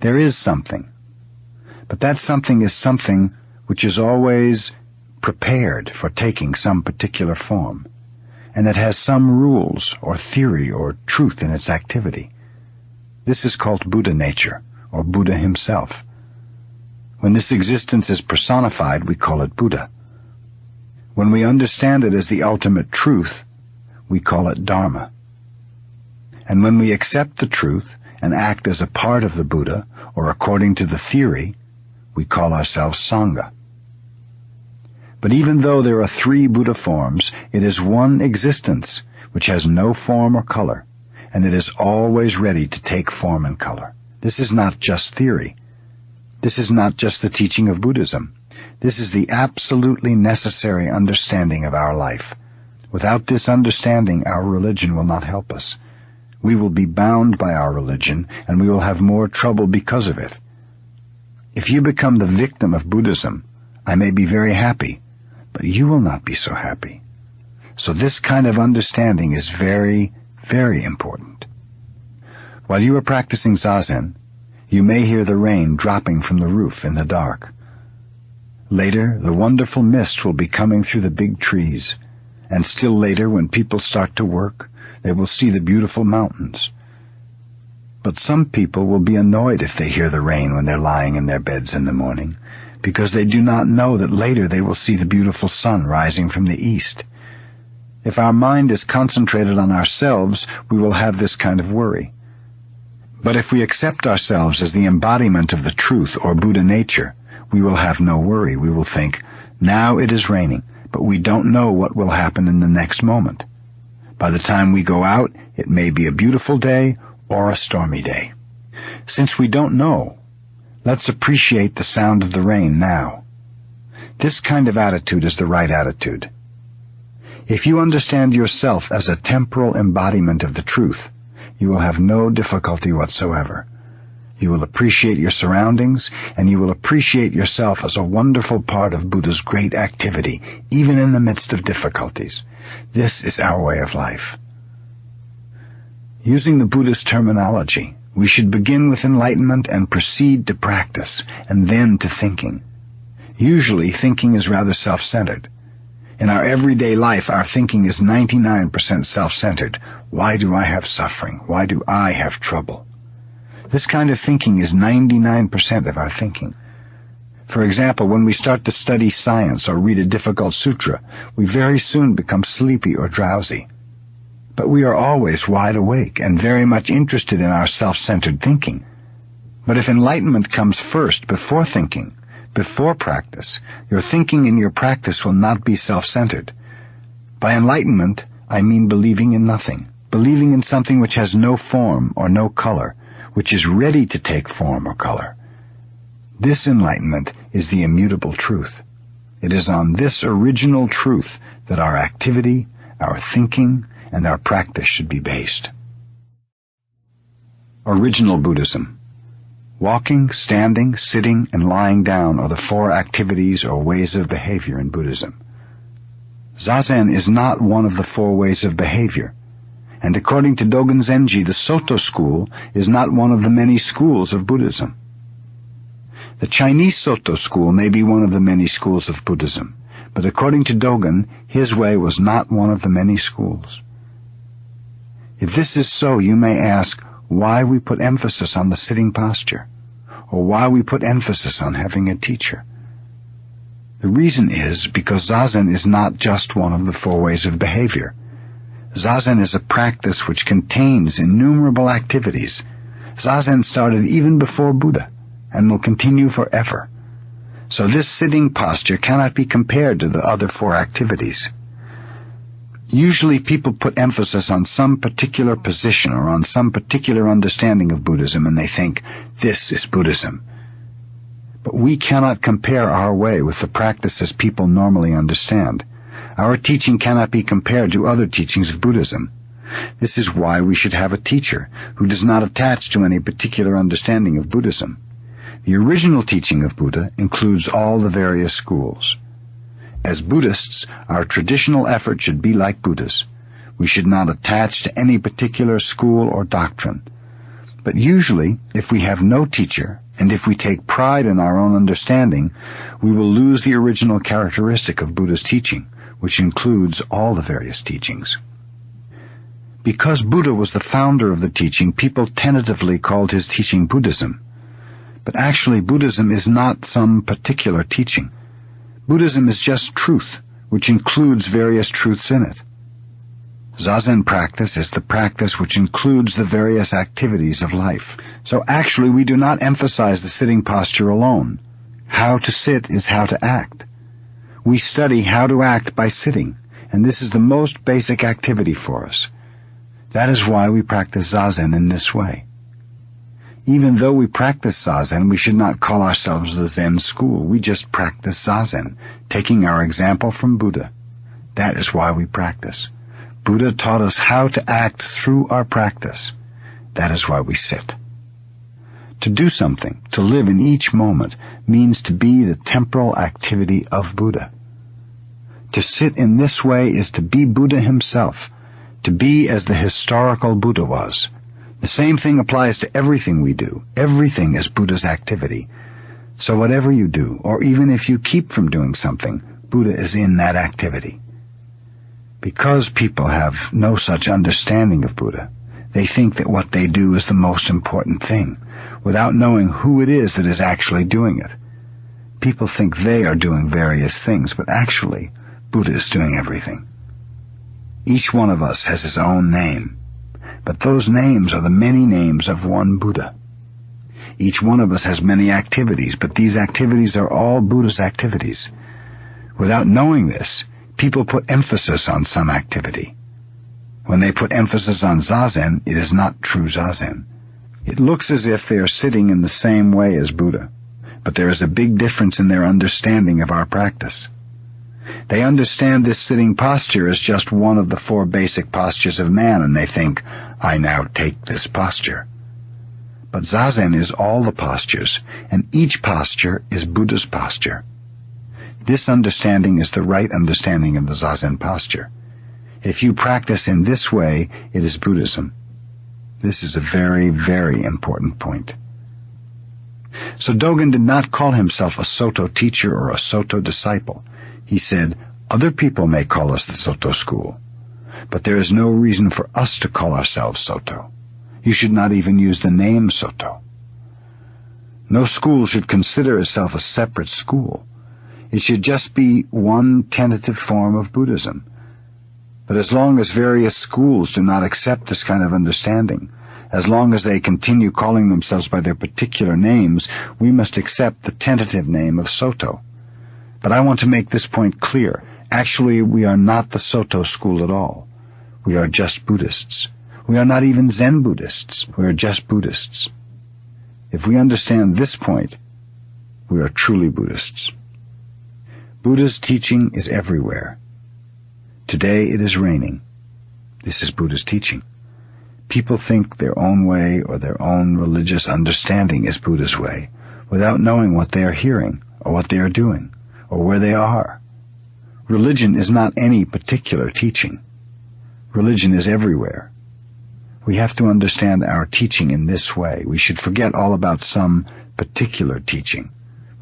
There is something. But that something is something which is always prepared for taking some particular form, and that has some rules or theory or truth in its activity. This is called Buddha nature, or Buddha himself. When this existence is personified, we call it Buddha. When we understand it as the ultimate truth, we call it Dharma. And when we accept the truth and act as a part of the Buddha, or according to the theory, we call ourselves Sangha. But even though there are 3 Buddha forms, it is one existence which has no form or color, and it is always ready to take form and color. This is not just theory. This is not just the teaching of Buddhism. This is the absolutely necessary understanding of our life. Without this understanding, our religion will not help us. We will be bound by our religion, and we will have more trouble because of it. If you become the victim of Buddhism, I may be very happy, but you will not be so happy. So this kind of understanding is very, very important. While you are practicing Zazen, you may hear the rain dropping from the roof in the dark. Later, the wonderful mist will be coming through the big trees, and still later, when people start to work, they will see the beautiful mountains. But some people will be annoyed if they hear the rain when they're lying in their beds in the morning, because they do not know that later they will see the beautiful sun rising from the east. If our mind is concentrated on ourselves, we will have this kind of worry. But if we accept ourselves as the embodiment of the truth or Buddha nature, we will have no worry. We will think, now it is raining, but we don't know what will happen in the next moment. By the time we go out, it may be a beautiful day or a stormy day. Since we don't know, let's appreciate the sound of the rain now. This kind of attitude is the right attitude. If you understand yourself as a temporal embodiment of the truth, you will have no difficulty whatsoever. You will appreciate your surroundings, and you will appreciate yourself as a wonderful part of Buddha's great activity, even in the midst of difficulties. This is our way of life. Using the Buddhist terminology, we should begin with enlightenment and proceed to practice, and then to thinking. Usually, thinking is rather self-centered. In our everyday life, our thinking is 99% self-centered. Why do I have suffering? Why do I have trouble? This kind of thinking is 99% of our thinking. For example, when we start to study science or read a difficult sutra, we very soon become sleepy or drowsy. But we are always wide awake and very much interested in our self-centered thinking. But if enlightenment comes first, before thinking, before practice, your thinking and your practice will not be self-centered. By enlightenment, I mean believing in nothing, believing in something which has no form or no color, which is ready to take form or color. This enlightenment is the immutable truth. It is on this original truth that our activity, our thinking, and our practice should be based. Original Buddhism. Walking, standing, sitting, and lying down are the 4 activities or ways of behavior in Buddhism. Zazen is not one of the 4 ways of behavior, and according to Dogen Zenji, the Soto school is not one of the many schools of Buddhism. The Chinese Soto school may be one of the many schools of Buddhism, but according to Dogen, his way was not one of the many schools. If this is so, you may ask why we put emphasis on the sitting posture, or why we put emphasis on having a teacher. The reason is because Zazen is not just one of the 4 ways of behavior. Zazen is a practice which contains innumerable activities. Zazen started even before Buddha, and will continue forever. So this sitting posture cannot be compared to the other 4 activities. Usually people put emphasis on some particular position or on some particular understanding of Buddhism, and they think, this is Buddhism. But we cannot compare our way with the practices people normally understand. Our teaching cannot be compared to other teachings of Buddhism. This is why we should have a teacher who does not attach to any particular understanding of Buddhism. The original teaching of Buddha includes all the various schools. As Buddhists, our traditional effort should be like Buddha's. We should not attach to any particular school or doctrine. But usually, if we have no teacher, and if we take pride in our own understanding, we will lose the original characteristic of Buddha's teaching, which includes all the various teachings. Because Buddha was the founder of the teaching, people tentatively called his teaching Buddhism. But actually, Buddhism is not some particular teaching. Buddhism is just truth, which includes various truths in it. Zazen practice is the practice which includes the various activities of life. So actually, we do not emphasize the sitting posture alone. How to sit is how to act. We study how to act by sitting, and this is the most basic activity for us. That is why we practice Zazen in this way. Even though we practice Zazen, we should not call ourselves the Zen school. We just practice Zazen, taking our example from Buddha. That is why we practice. Buddha taught us how to act through our practice. That is why we sit. To do something, to live in each moment, means to be the temporal activity of Buddha. To sit in this way is to be Buddha himself, to be as the historical Buddha was. The same thing applies to everything we do. Everything is Buddha's activity. So whatever you do, or even if you keep from doing something, Buddha is in that activity. Because people have no such understanding of Buddha, they think that what they do is the most important thing, without knowing who it is that is actually doing it. People think they are doing various things, but actually, Buddha is doing everything. Each one of us has his own name, but those names are the many names of one Buddha. Each one of us has many activities, but these activities are all Buddha's activities. Without knowing this, people put emphasis on some activity. When they put emphasis on Zazen, it is not true Zazen. It looks as if they are sitting in the same way as Buddha, but there is a big difference in their understanding of our practice. They understand this sitting posture as just one of the 4 basic postures of man, and they think, I now take this posture. But Zazen is all the postures, and each posture is Buddha's posture. This understanding is the right understanding of the Zazen posture. If you practice in this way, it is Buddhism. This is a very, very important point. So Dogen did not call himself a Soto teacher or a Soto disciple. He said, other people may call us the Soto school, but there is no reason for us to call ourselves Soto. You should not even use the name Soto. No school should consider itself a separate school. It should just be one tentative form of Buddhism. But as long as various schools do not accept this kind of understanding, as long as they continue calling themselves by their particular names, we must accept the tentative name of Soto. But I want to make this point clear. Actually, we are not the Soto school at all. We are just Buddhists. We are not even Zen Buddhists. We are just Buddhists. If we understand this point, we are truly Buddhists. Buddha's teaching is everywhere. Today it is raining. This is Buddha's teaching. People think their own way or their own religious understanding is Buddha's way, without knowing what they are hearing, or what they are doing, or where they are. Religion is not any particular teaching. Religion is everywhere. We have to understand our teaching in this way. We should forget all about some particular teaching.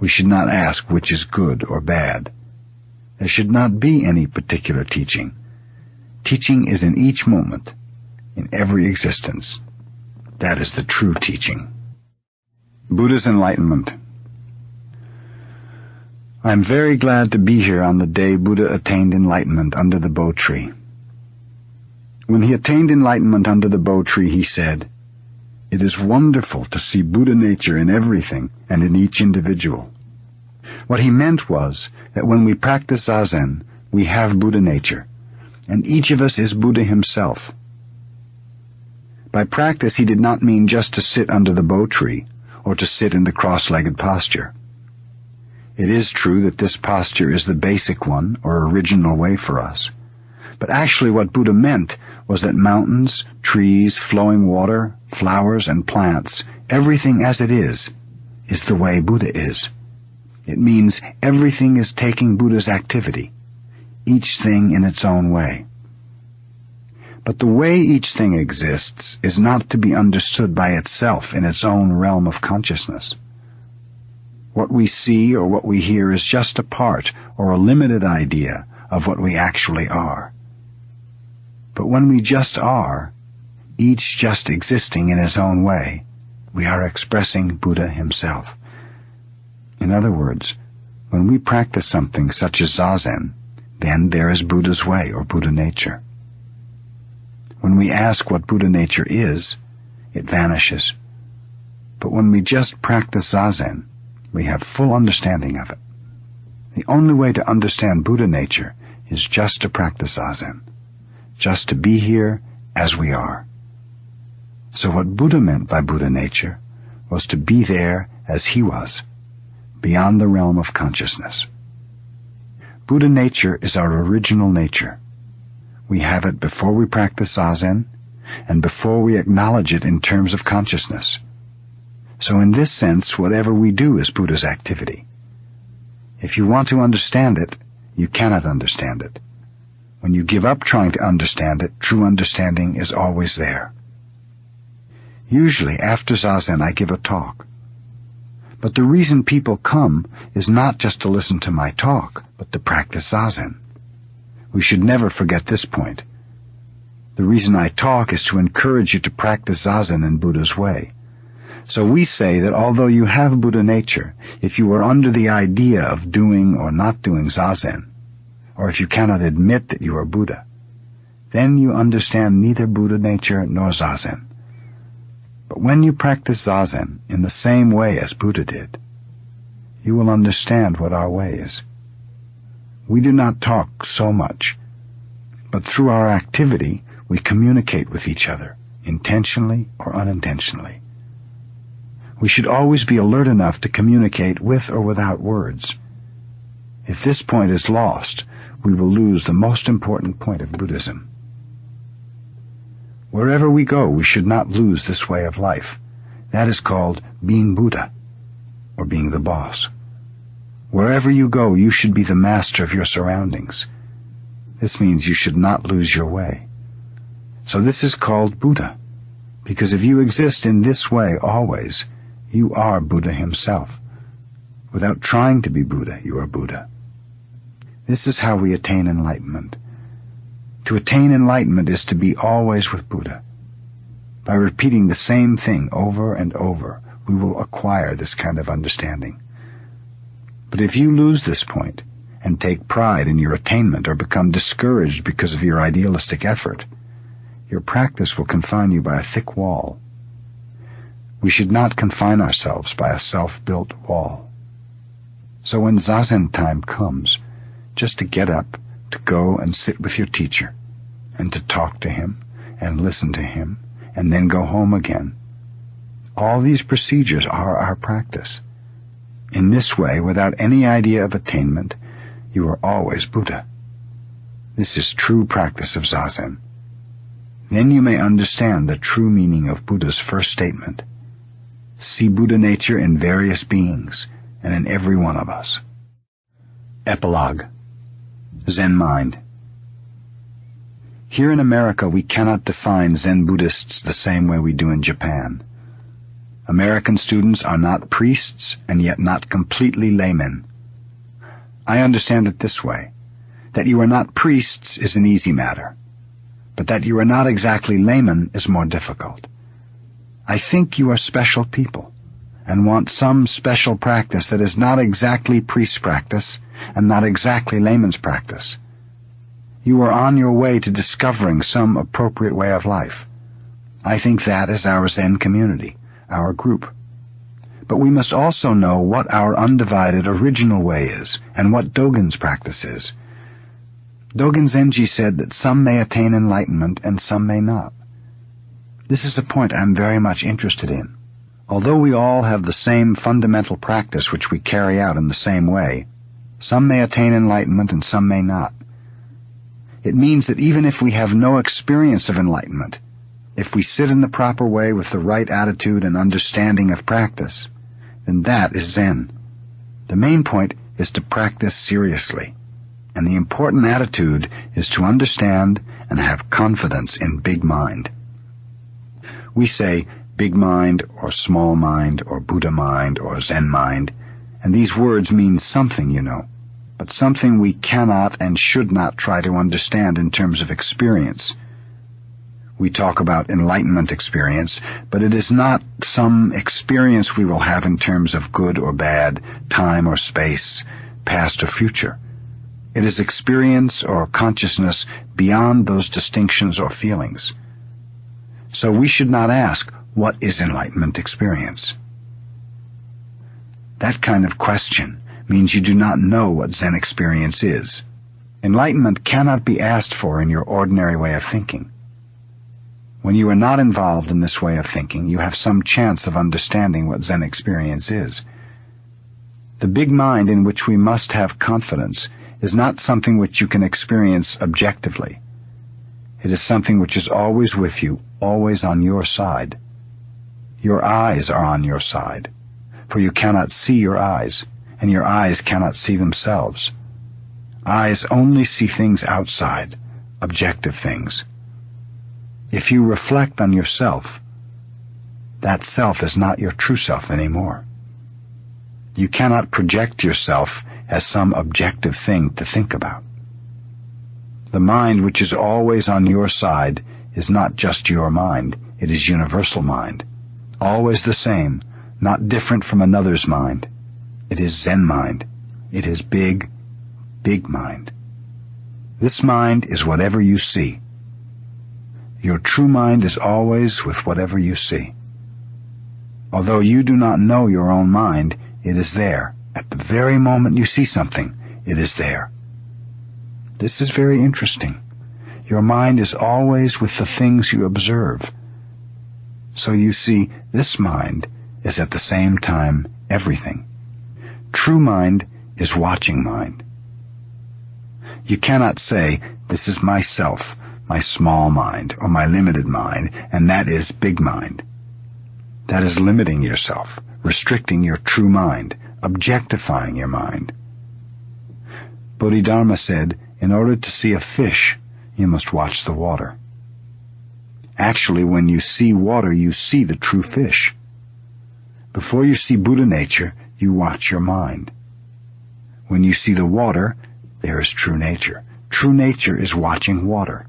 We should not ask which is good or bad. There should not be any particular teaching. Teaching is in each moment, in every existence. That is the true teaching. Buddha's enlightenment. I am very glad to be here on the day Buddha attained enlightenment under the Bo tree. When he attained enlightenment under the Bo tree, he said, "It is wonderful to see Buddha nature in everything and in each individual." What he meant was that when we practice Zazen, we have Buddha nature, and each of us is Buddha himself. By practice, he did not mean just to sit under the Bo tree, or to sit in the cross-legged posture. It is true that this posture is the basic one, or original way for us. But actually what Buddha meant was that mountains, trees, flowing water, flowers, and plants, everything as it is the way Buddha is. It means everything is taking Buddha's activity, each thing in its own way. But the way each thing exists is not to be understood by itself in its own realm of consciousness. What we see or what we hear is just a part or a limited idea of what we actually are. But when we just are, each just existing in his own way, we are expressing Buddha himself. In other words, when we practice something such as Zazen, then there is Buddha's way or Buddha nature. When we ask what Buddha nature is, it vanishes. But when we just practice Zazen, we have full understanding of it. The only way to understand Buddha nature is just to practice Zazen, just to be here as we are. So what Buddha meant by Buddha nature was to be there as he was, beyond the realm of consciousness. Buddha nature is our original nature. We have it before we practice Zazen, and before we acknowledge it in terms of consciousness. So in this sense, whatever we do is Buddha's activity. If you want to understand it, you cannot understand it. When you give up trying to understand it, true understanding is always there. Usually, after Zazen, I give a talk. But the reason people come is not just to listen to my talk, but to practice Zazen. We should never forget this point. The reason I talk is to encourage you to practice Zazen in Buddha's way. So we say that although you have Buddha nature, if you are under the idea of doing or not doing Zazen, or if you cannot admit that you are Buddha, then you understand neither Buddha nature nor Zazen. But when you practice Zazen in the same way as Buddha did, you will understand what our way is. We do not talk so much, but through our activity we communicate with each other, intentionally or unintentionally. We should always be alert enough to communicate with or without words. If this point is lost, we will lose the most important point of Buddhism. Wherever we go, we should not lose this way of life. That is called being Buddha, or being the boss. Wherever you go, you should be the master of your surroundings. This means you should not lose your way. So this is called Buddha, because if you exist in this way always, you are Buddha himself. Without trying to be Buddha, you are Buddha. This is how we attain enlightenment. To attain enlightenment is to be always with Buddha. By repeating the same thing over and over, we will acquire this kind of understanding. But if you lose this point, and take pride in your attainment or become discouraged because of your idealistic effort, your practice will confine you by a thick wall. We should not confine ourselves by a self-built wall. So when Zazen time comes, just to get up, to go and sit with your teacher, and to talk to him, and listen to him, and then go home again. All these procedures are our practice. In this way, without any idea of attainment, you are always Buddha. This is true practice of Zazen. Then you may understand the true meaning of Buddha's first statement. See Buddha nature in various beings, and in every one of us. Epilogue. Zen Mind. Here in America we cannot define Zen Buddhists the same way we do in Japan. American students are not priests and yet not completely laymen. I understand it this way. That you are not priests is an easy matter, but that you are not exactly laymen is more difficult. I think you are special people, and want some special practice that is not exactly priest's practice, and not exactly layman's practice. You are on your way to discovering some appropriate way of life. I think that is our Zen community, our group. But we must also know what our undivided original way is, and what Dogen's practice is. Dogen Zenji said that some may attain enlightenment and some may not. This is a point I am very much interested in. Although we all have the same fundamental practice which we carry out in the same way, some may attain enlightenment and some may not. It means that even if we have no experience of enlightenment, if we sit in the proper way with the right attitude and understanding of practice, then that is Zen. The main point is to practice seriously, and the important attitude is to understand and have confidence in big mind. We say big mind or small mind or Buddha mind or Zen mind, and these words mean something, you know, but something we cannot and should not try to understand in terms of experience. We talk about enlightenment experience, but it is not some experience we will have in terms of good or bad, time or space, past or future. It is experience or consciousness beyond those distinctions or feelings. So we should not ask, what is enlightenment experience? That kind of question means you do not know what Zen experience is. Enlightenment cannot be asked for in your ordinary way of thinking. When you are not involved in this way of thinking, you have some chance of understanding what Zen experience is. The big mind in which we must have confidence is not something which you can experience objectively. It is something which is always with you, always on your side. Your eyes are on your side, for you cannot see your eyes, and your eyes cannot see themselves. Eyes only see things outside, objective things. If you reflect on yourself, that self is not your true self anymore. You cannot project yourself as some objective thing to think about. The mind which is always on your side is not just your mind, it is universal mind, always the same, not different from another's mind. It is Zen mind. It is big, big mind. This mind is whatever you see. Your true mind is always with whatever you see. Although you do not know your own mind, it is there. At the very moment you see something, it is there. This is very interesting. Your mind is always with the things you observe. So you see, this mind is at the same time everything. True mind is watching mind. You cannot say, this is myself, my small mind, or my limited mind, and that is big mind. That is limiting yourself, restricting your true mind, objectifying your mind. Bodhidharma said, in order to see a fish, you must watch the water. Actually, when you see water, you see the true fish. Before you see Buddha nature, you watch your mind. When you see the water, there is true nature. True nature is watching water.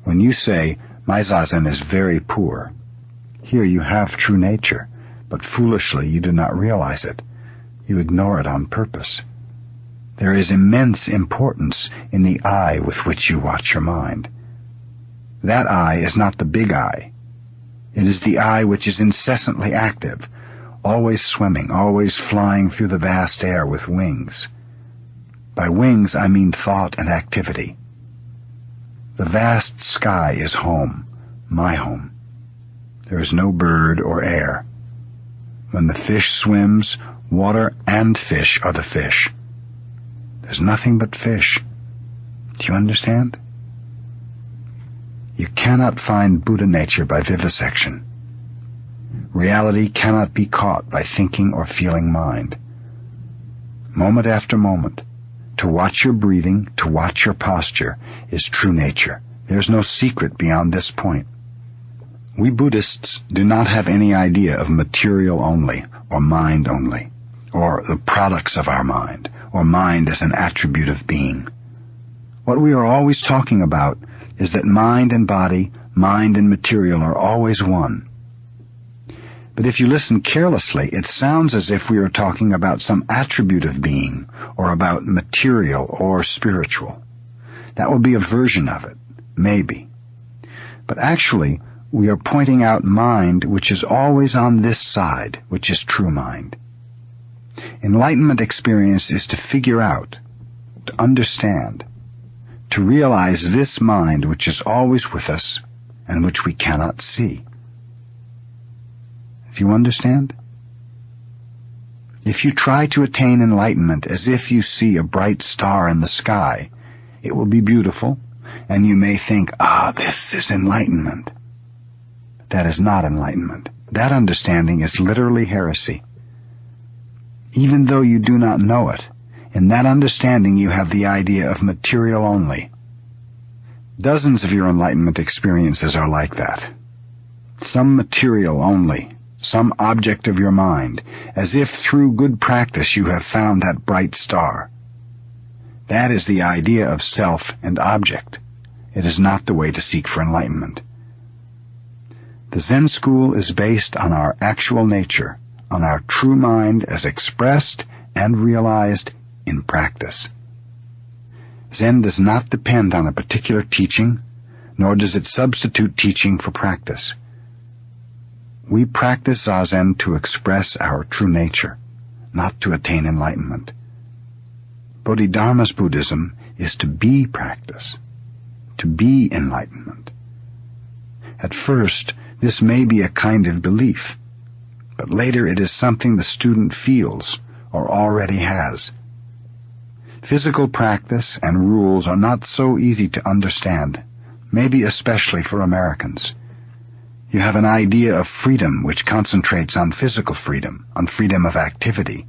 When you say, my zazen is very poor, here you have true nature, but foolishly you do not realize it. You ignore it on purpose. There is immense importance in the eye with which you watch your mind. That eye is not the big eye. It is the eye which is incessantly active, always swimming, always flying through the vast air with wings. By wings I mean thought and activity. The vast sky is home, my home. There is no bird or air. When the fish swims, water and fish are the fish. There's nothing but fish. Do you understand? You cannot find Buddha nature by vivisection. Reality cannot be caught by thinking or feeling mind. Moment after moment, to watch your breathing, to watch your posture, is true nature. There's no secret beyond this point. We Buddhists do not have any idea of material only, or mind only, or the products of our mind, or mind as an attribute of being. What we are always talking about is that mind and body, mind and material are always one. But if you listen carelessly, it sounds as if we are talking about some attribute of being, or about material or spiritual. That will be a version of it, maybe. But actually, we are pointing out mind which is always on this side, which is true mind. Enlightenment experience is to figure out, to understand, to realize this mind which is always with us and which we cannot see. Do you understand? If you try to attain enlightenment as if you see a bright star in the sky, it will be beautiful, and you may think, this is enlightenment. That is not enlightenment. That understanding is literally heresy. Even though you do not know it, in that understanding you have the idea of material only. Dozens of your enlightenment experiences are like that. Some material only, some object of your mind, as if through good practice you have found that bright star. That is the idea of self and object. It is not the way to seek for enlightenment. The Zen school is based on our actual nature, on our true mind as expressed and realized in practice. Zen does not depend on a particular teaching, nor does it substitute teaching for practice. We practice Zazen to express our true nature, not to attain enlightenment. Bodhidharma's Buddhism is to be practice, to be enlightenment. At first, this may be a kind of belief, but later it is something the student feels or already has. Physical practice and rules are not so easy to understand, maybe especially for Americans. You have an idea of freedom which concentrates on physical freedom, on freedom of activity.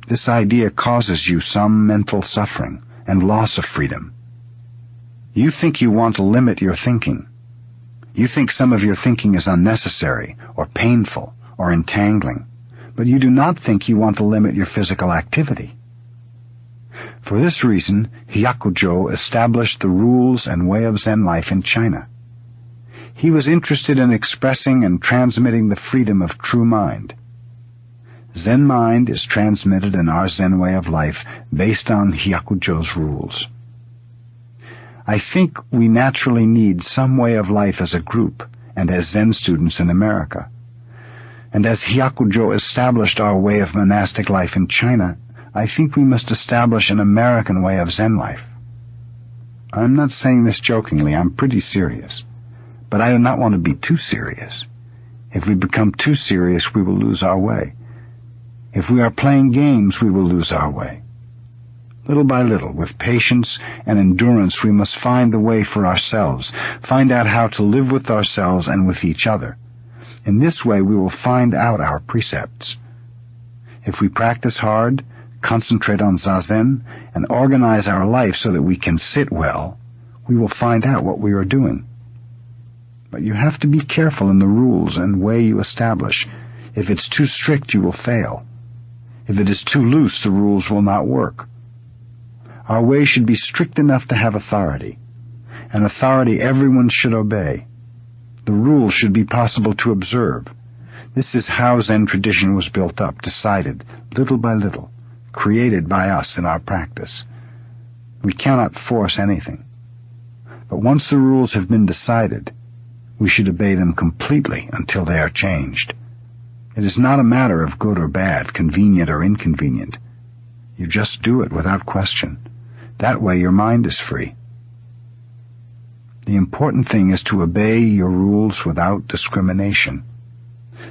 This idea causes you some mental suffering and loss of freedom. You think you want to limit your thinking. You think some of your thinking is unnecessary, or painful, or entangling, but you do not think you want to limit your physical activity. For this reason, Hyakujo established the rules and way of Zen life in China. He was interested in expressing and transmitting the freedom of true mind. Zen mind is transmitted in our Zen way of life based on Hyakujo's rules. I think we naturally need some way of life as a group and as Zen students in America. And as Hyakujo established our way of monastic life in China, I think we must establish an American way of Zen life. I'm not saying this jokingly, I'm pretty serious. But I do not want to be too serious. If we become too serious, we will lose our way. If we are playing games, we will lose our way. Little by little, with patience and endurance, we must find the way for ourselves, find out how to live with ourselves and with each other. In this way, we will find out our precepts. If we practice hard, concentrate on Zazen, and organize our life so that we can sit well, we will find out what we are doing. But you have to be careful in the rules and way you establish. If it's too strict, you will fail. If it is too loose, the rules will not work. Our way should be strict enough to have authority, and authority everyone should obey. The rules should be possible to observe. This is how Zen tradition was built up, decided, little by little, created by us in our practice. We cannot force anything. But once the rules have been decided, we should obey them completely until they are changed. It is not a matter of good or bad, convenient or inconvenient. You just do it without question. That way your mind is free. The important thing is to obey your rules without discrimination.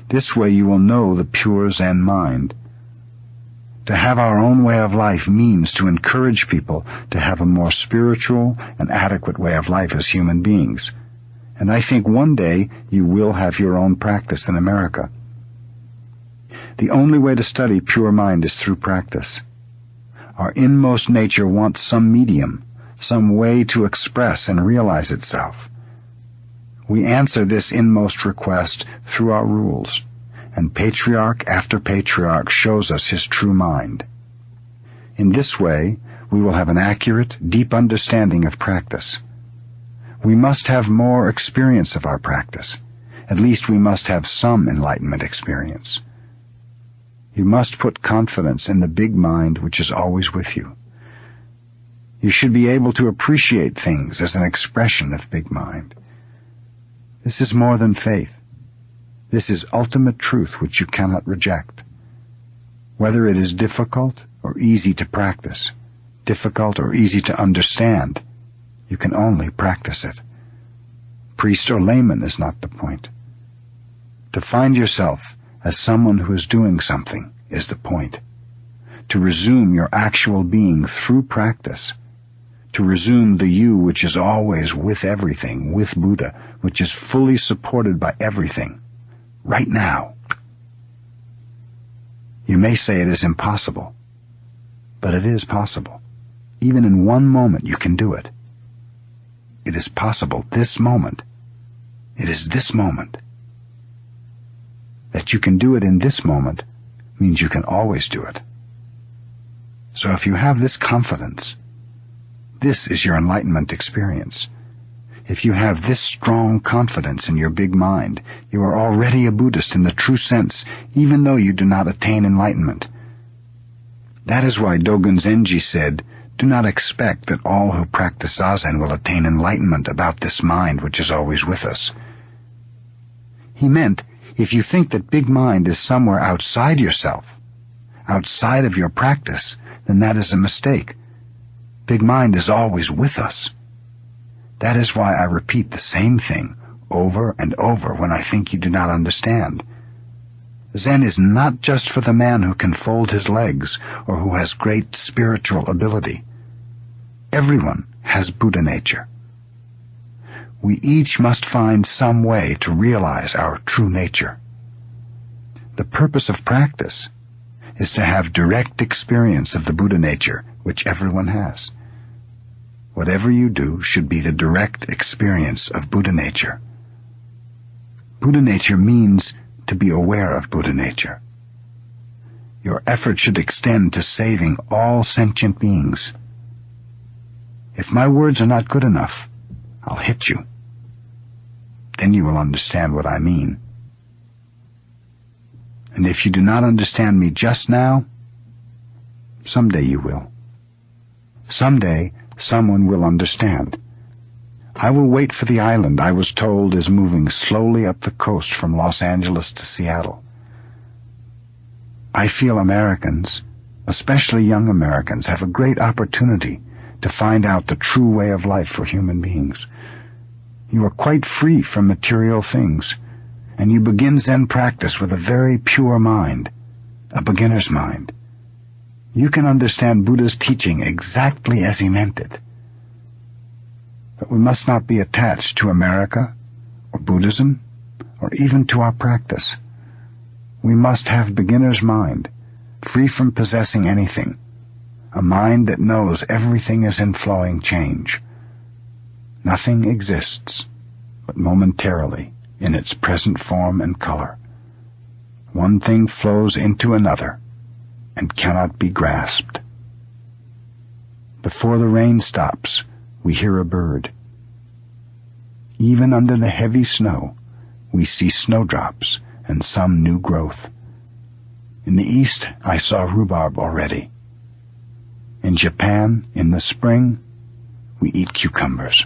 This way you will know the pure Zen mind. To have our own way of life means to encourage people to have a more spiritual and adequate way of life as human beings. And I think one day you will have your own practice in America. The only way to study pure mind is through practice. Our inmost nature wants some medium, some way to express and realize itself. We answer this inmost request through our rules, and patriarch after patriarch shows us his true mind. In this way, we will have an accurate, deep understanding of practice. We must have more experience of our practice. At least we must have some enlightenment experience. You must put confidence in the big mind which is always with you. You should be able to appreciate things as an expression of big mind. This is more than faith. This is ultimate truth which you cannot reject. Whether it is difficult or easy to practice, difficult or easy to understand, you can only practice it. Priest or layman is not the point. To find yourself as someone who is doing something is the point. To resume your actual being through practice. To resume the you which is always with everything, with Buddha, which is fully supported by everything, right now. You may say it is impossible, but it is possible. Even in one moment you can do it. It is possible this moment. It is this moment. That you can do it in this moment means you can always do it. So if you have this confidence, this is your enlightenment experience. If you have this strong confidence in your big mind, you are already a Buddhist in the true sense, even though you do not attain enlightenment. That is why Dogen Zenji said, "Do not expect that all who practice Zazen will attain enlightenment about this mind which is always with us." He meant, if you think that big mind is somewhere outside yourself, outside of your practice, then that is a mistake. Big mind is always with us. That is why I repeat the same thing over and over when I think you do not understand. Zen is not just for the man who can fold his legs or who has great spiritual ability. Everyone has Buddha nature. We each must find some way to realize our true nature. The purpose of practice is to have direct experience of the Buddha nature, which everyone has. Whatever you do should be the direct experience of Buddha nature. Buddha nature means to be aware of Buddha nature. Your effort should extend to saving all sentient beings. If my words are not good enough, I'll hit you. Then you will understand what I mean. And if you do not understand me just now, someday you will. Someday, someone will understand. I will wait for the island I was told is moving slowly up the coast from Los Angeles to Seattle. I feel Americans, especially young Americans, have a great opportunity to find out the true way of life for human beings. You are quite free from material things, and you begin Zen practice with a very pure mind, a beginner's mind. You can understand Buddha's teaching exactly as he meant it. But we must not be attached to America, or Buddhism, or even to our practice. We must have beginner's mind, free from possessing anything, a mind that knows everything is in flowing change. Nothing exists but momentarily in its present form and color. One thing flows into another and cannot be grasped. Before the rain stops, we hear a bird. Even under the heavy snow, we see snowdrops and some new growth. In the east, I saw rhubarb already. In Japan, in the spring, we eat cucumbers.